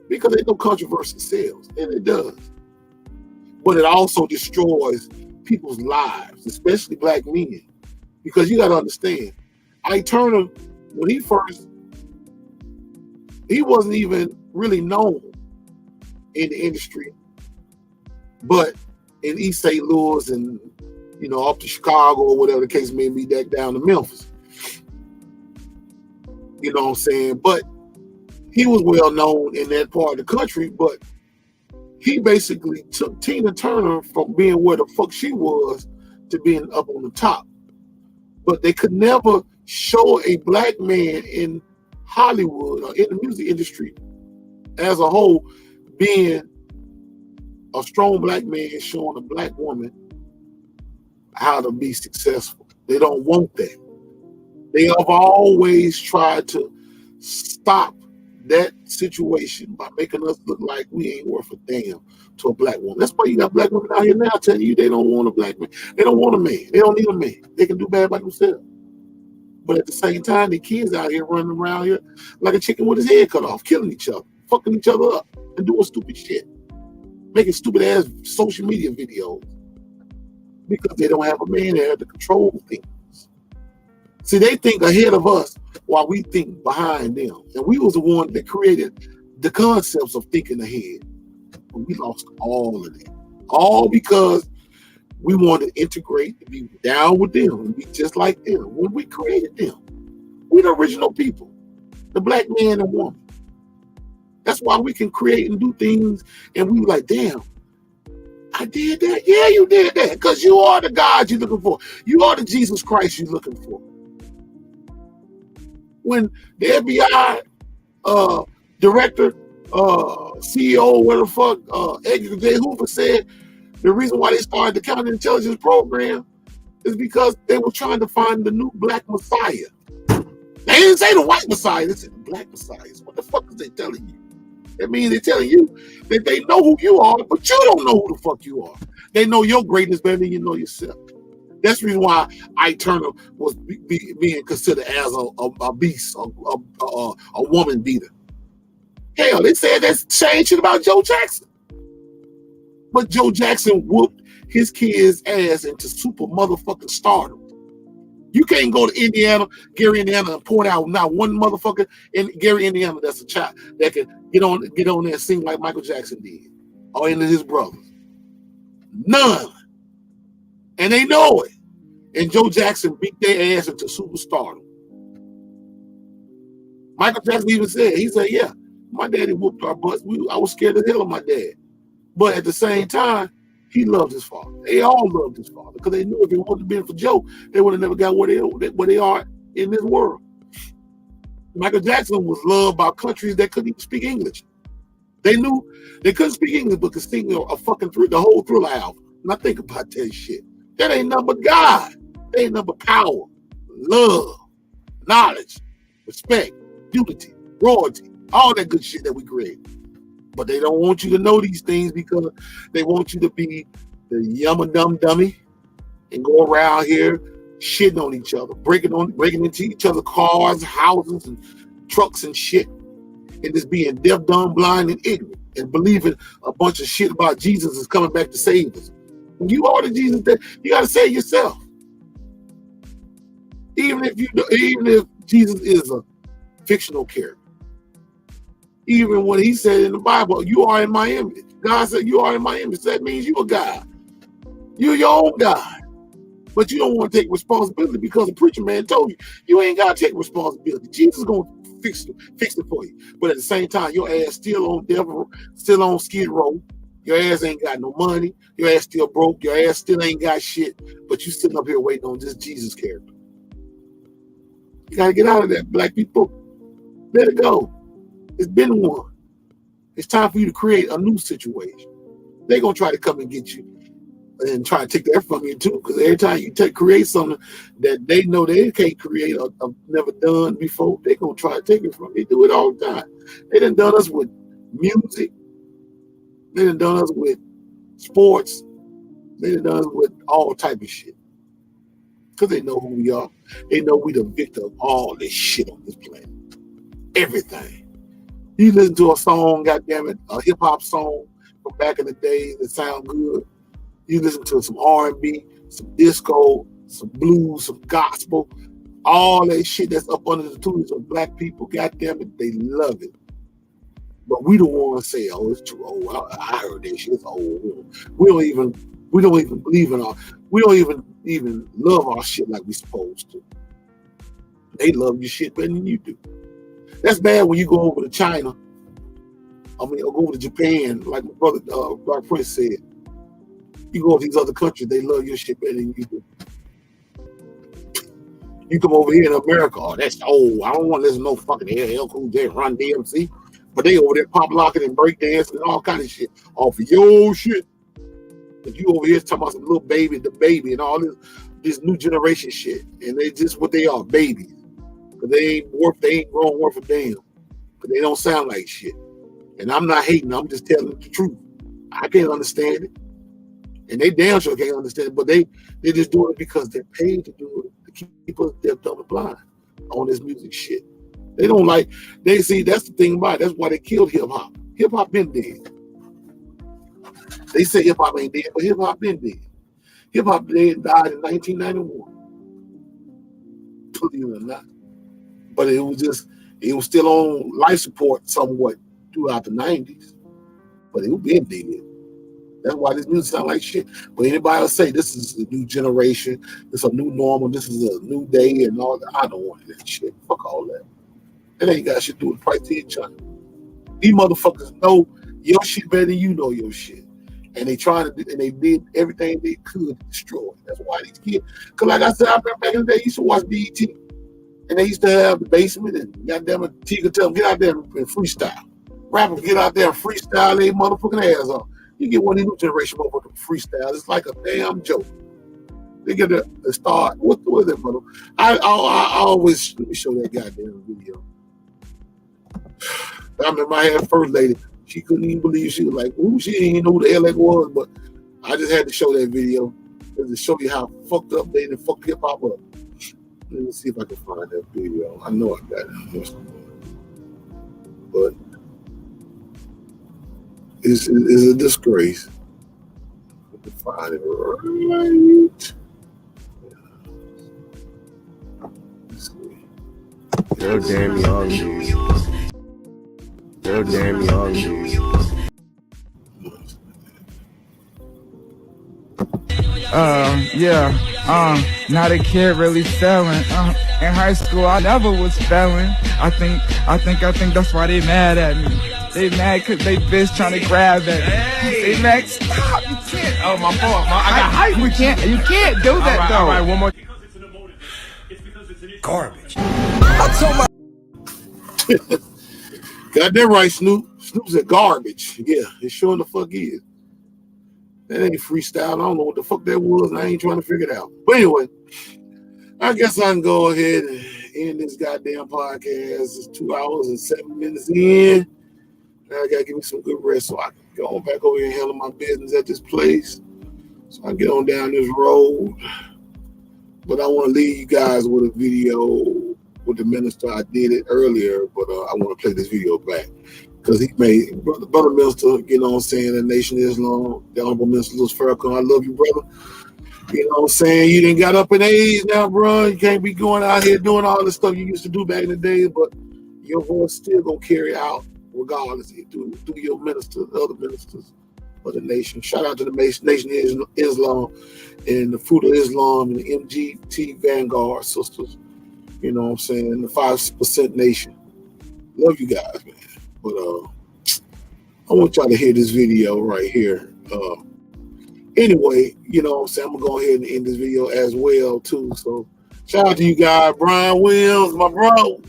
Because ain't no controversy sells, and it does. But it also destroys people's lives, especially black men. Because you got to understand, Ike Turner, when he wasn't even really known in the industry, but in East St. Louis and, you know, up to Chicago or whatever the case may be, back down to Memphis. You know what I'm saying? But he was well known in that part of the country, but he basically took Tina Turner from being where the fuck she was to being up on the top. But they could never show a black man in Hollywood or in the music industry as a whole being a strong black man showing a black woman how to be successful. They don't want that. They have always tried to stop that situation by making us look like we ain't worth a damn to a black woman. That's why you got black women out here now telling you they don't want a black man. They don't want a man. They don't need a man. They can do bad by themselves. But at the same time, the kids out here running around here like a chicken with his head cut off, killing each other, fucking each other up, and doing stupid shit. Making stupid ass social media videos. Because they don't have a man there to control things. See, they think ahead of us while we think behind them. And we was the one that created the concepts of thinking ahead. But we lost all of that. All because we wanted to integrate and be down with them and be just like them. When we created them, we the original people, the black man and woman. That's why we can create and do things and we were like, damn, I did that? Yeah, you did that. Because you are the God you're looking for. You are the Jesus Christ you're looking for. When the FBI director, CEO, whatever the fuck, Edgar J. Hoover said, the reason why they started the counterintelligence program is because they were trying to find the new black messiah. They didn't say the white messiah, they said the black messiah. What the fuck is they telling you? That means they're telling you that they know who you are, but you don't know who the fuck you are. They know your greatness better than you know yourself. That's the reason why Ike Turner was being considered as a beast, a woman beater. Hell, they said that same shit about Joe Jackson. But Joe Jackson whooped his kid's ass into super motherfucking stardom. You can't go to Gary, Indiana, and point out not one motherfucker in Gary, Indiana that's a child that can get on there and sing like Michael Jackson did, or any of his brothers. None. And they know it. And Joe Jackson beat their ass into superstardom. Michael Jackson even said, yeah, my daddy whooped our butts. I was scared as hell of my dad. But at the same time, he loved his father. They all loved his father because they knew if it wouldn't have been for Joe, they would have never got where they are in this world. Michael Jackson was loved by countries that couldn't even speak English. They knew they couldn't speak English, but could sing the whole Thriller album. Now think about that shit. That ain't nothing but God. That ain't nothing but power, love, knowledge, respect, unity, royalty, all that good shit that we create. But they don't want you to know these things because they want you to be the yum-a-dum dummy and go around here shitting on each other, breaking into each other's cars, houses, and trucks and shit, and just being deaf, dumb, blind, and ignorant, and believing a bunch of shit about Jesus is coming back to save us. When you are the Jesus, that you got to save yourself. Even if Jesus is a fictional character. Even when he said in the Bible, you are in my image. God said, you are in my image. That means you a God. You're your own God. But you don't want to take responsibility because the preacher man told you, you ain't got to take responsibility. Jesus is going to fix it for you. But at the same time, your ass still on Skid Row. Your ass ain't got no money. Your ass still broke. Your ass still ain't got shit. But you sitting up here waiting on this Jesus character. You got to get out of that, black people. Let it go. It's been one. It's time for you to create a new situation. They're going to try to come and get you and try to take that from you too, because every time you create something that they know they can't create or never done before, they're going to try to take it from you. They do it all the time. They done done us with music. They done done us with sports. They done done us with all type of shit. Because they know who we are. They know we the victim of all this shit on this planet. Everything. You listen to a song, goddammit, a hip-hop song from back in the days that sound good. You listen to some R&B, some disco, some blues, some gospel, all that shit that's up under the tutelage of black people, goddammit, they love it. But we don't want to say, oh, it's too old. I heard that shit, it's old. We don't even believe in we don't even love our shit like we supposed to. They love your shit better than you do. That's bad when you go over to China. Or go over to Japan, like my brother Dark Prince said. You go to these other countries, they love your shit better than you do. You come over here in America, oh, that's old. I don't want to listen to no fucking LL Cool J, Run DMC. But they over there pop locking and break dancing and all kind of shit off of your shit. But you over here talking about some little baby, the baby, and all this this new generation shit, and they just what they are, babies. Cause they ain't grown worth a damn. Cause they don't sound like shit. And I'm not hating, I'm just telling the truth. I can't understand it. And they damn sure can't understand it, but they're just doing it because they're paid to do it, to keep us deaf, dumb, and blind on this music shit. They don't like, they see, that's the thing about it. That's why they killed hip-hop. Hip-hop been dead. They say hip-hop ain't dead, but hip-hop been dead. Hip-hop died in 1991. Believe it or not. But it was still on life support somewhat throughout the 90s. But it was been dead. That's why this music sound like shit. But anybody else say this is a new generation, this is a new normal, this is a new day and all that. I don't want that shit. Fuck all that. That ain't got shit to do with price to each other. These motherfuckers know your shit better than you know your shit. And they did everything they could to destroy it. That's why these kids, because like I said, I remember back in the day, I used to watch BET. And they used to have the basement and goddamn it, T could tell them, get out there and freestyle. Rappers get out there and freestyle their motherfucking ass off. You get one of these new generation motherfucking freestyle, it's like a damn joke. They get the start. What is it, mother? I always, let me show that goddamn video. I remember I had first lady. She couldn't even believe, she was like, ooh, she didn't even know who the hell that was, but I just had to show that video to show you how fucked up they fucked hip hop up. Let me see if I can find that video. I know I got it. But it's a disgrace. I can find it right. Let's see. They're damn young, dude. They're damn young, dude. Not a kid really selling. In high school, I never was spelling. I think that's why they mad at me. They mad cause they bitch trying to grab at me. Hey. They mad, stop, you can't. Oh, my fault. I got hype. You can't do that though. All right, one more. Garbage. I told my got that right, Snoop. Snoop's a garbage. Yeah, it sure the fuck is. That ain't freestyle. I don't know what the fuck that was, and I ain't trying to figure it out. But anyway, I guess I can go ahead and end this goddamn podcast. It's 2 hours and 7 minutes in. Now I gotta give me some good rest so I can go on back over here and handle my business at this place. So I get on down this road. But I want to leave you guys with a video with the minister. I did it earlier, but I want to play this video back. Because he made, brother minister, you know what I'm saying, the Nation of Islam, the Honorable Minister Louis Farrakhan, I love you, brother. You know what I'm saying? You didn't got up in age now, bro. You can't be going out here doing all the stuff you used to do back in the day, but your voice still going to carry out regardless through your ministers, other ministers of the nation. Shout out to the Nation of Islam and the Fruit of Islam and the MGT Vanguard sisters. You know what I'm saying? The 5% Nation. Love you guys, man. But I want y'all to hear this video right here. Anyway, you know what I'm saying? I'm going to go ahead and end this video as well, too. So, shout out to you guys. Brian Williams, my bro.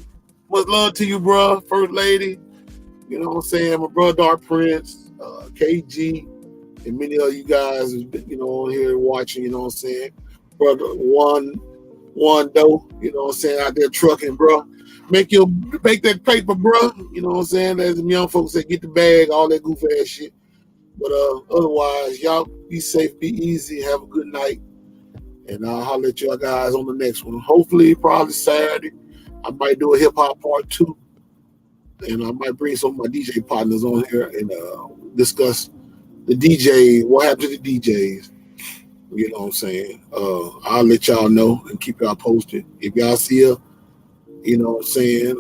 Much love to you, bro. First lady. You know what I'm saying? My brother, Dark Prince, KG, and many of you guys who's been, you know, on here watching, you know what I'm saying? Brother, one though, you know what I'm saying? Out there trucking, bro. Make that paper, bro. You know what I'm saying? As them young folks say, get the bag, all that goof ass shit. But otherwise, y'all be safe, be easy, have a good night. And I'll holler at y'all guys on the next one. Hopefully, probably Saturday. I might do a hip hop part 2. And I might bring some of my DJ partners on here and discuss the DJ, what happened to the DJs. You know what I'm saying? I'll let y'all know and keep y'all posted. If y'all see a, you know what I'm saying,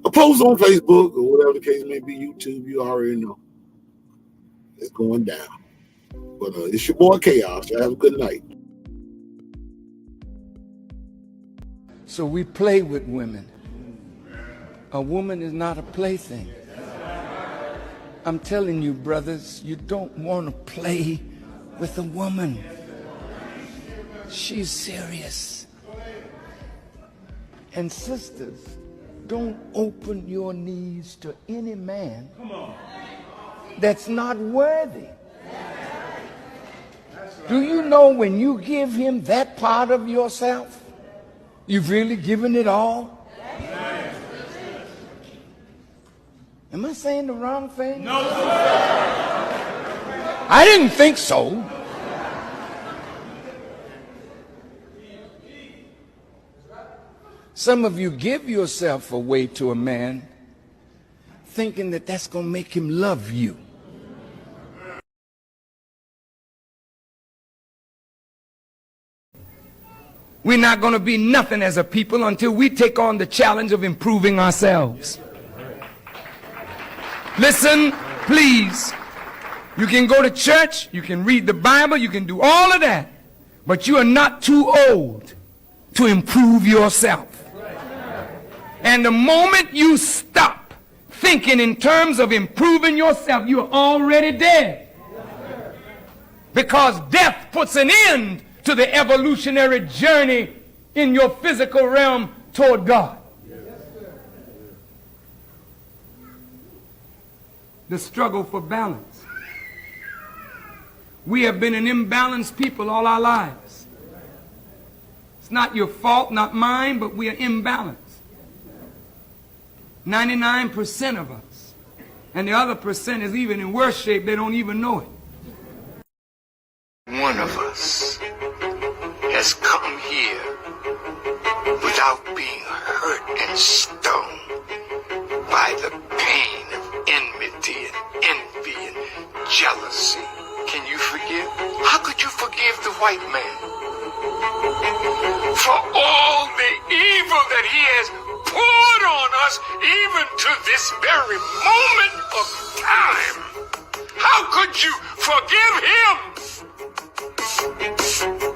a post on Facebook or whatever the case may be, YouTube, you already know. It's going down. But it's your boy Chaos. Y'all have a good night. So we play with women. A woman is not a plaything. I'm telling you, brothers, you don't want to play with a woman. She's serious. And sisters, don't open your knees to any man that's not worthy. Do you know when you give him that part of yourself, you've really given it all? Am I saying the wrong thing? No, sir. I didn't think so. Some of you give yourself away to a man thinking that that's going to make him love you. We're not going to be nothing as a people until we take on the challenge of improving ourselves. Listen, please. You can go to church, you can read the Bible, you can do all of that, but you are not too old to improve yourself. And the moment you stop thinking in terms of improving yourself, you are already dead. Because death puts an end to the evolutionary journey in your physical realm toward God. The struggle for balance. We have been an imbalanced people all our lives. It's not your fault, not mine, but we are imbalanced. 99% of us. And the other percent is even in worse shape. They don't even know it. One of us has come here without being hurt and stung by the pain of enmity and envy and jealousy. Can you forgive? How could you forgive the white man for all the evil that he has poured on us even to this very moment of time? How could you forgive him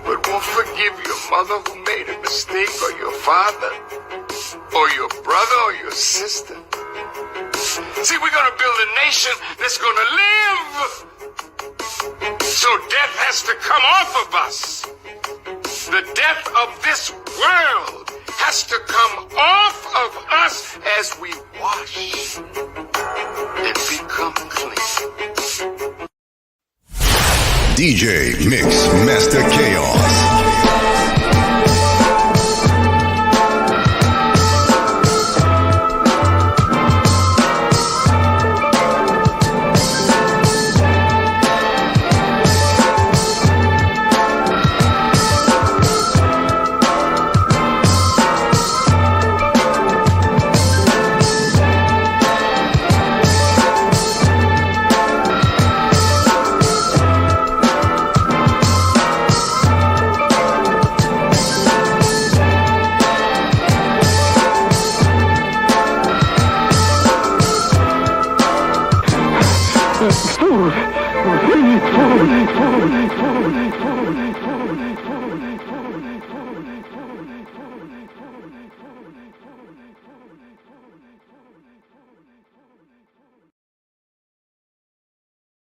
but won't forgive your mother who made a mistake, or your father, or your brother, or your sister? See, we're going to build a nation that's going to live. So death has to come off of us. The death of this world has to come off of us as we wash and become clean. DJ Mix Master Chaos. Food.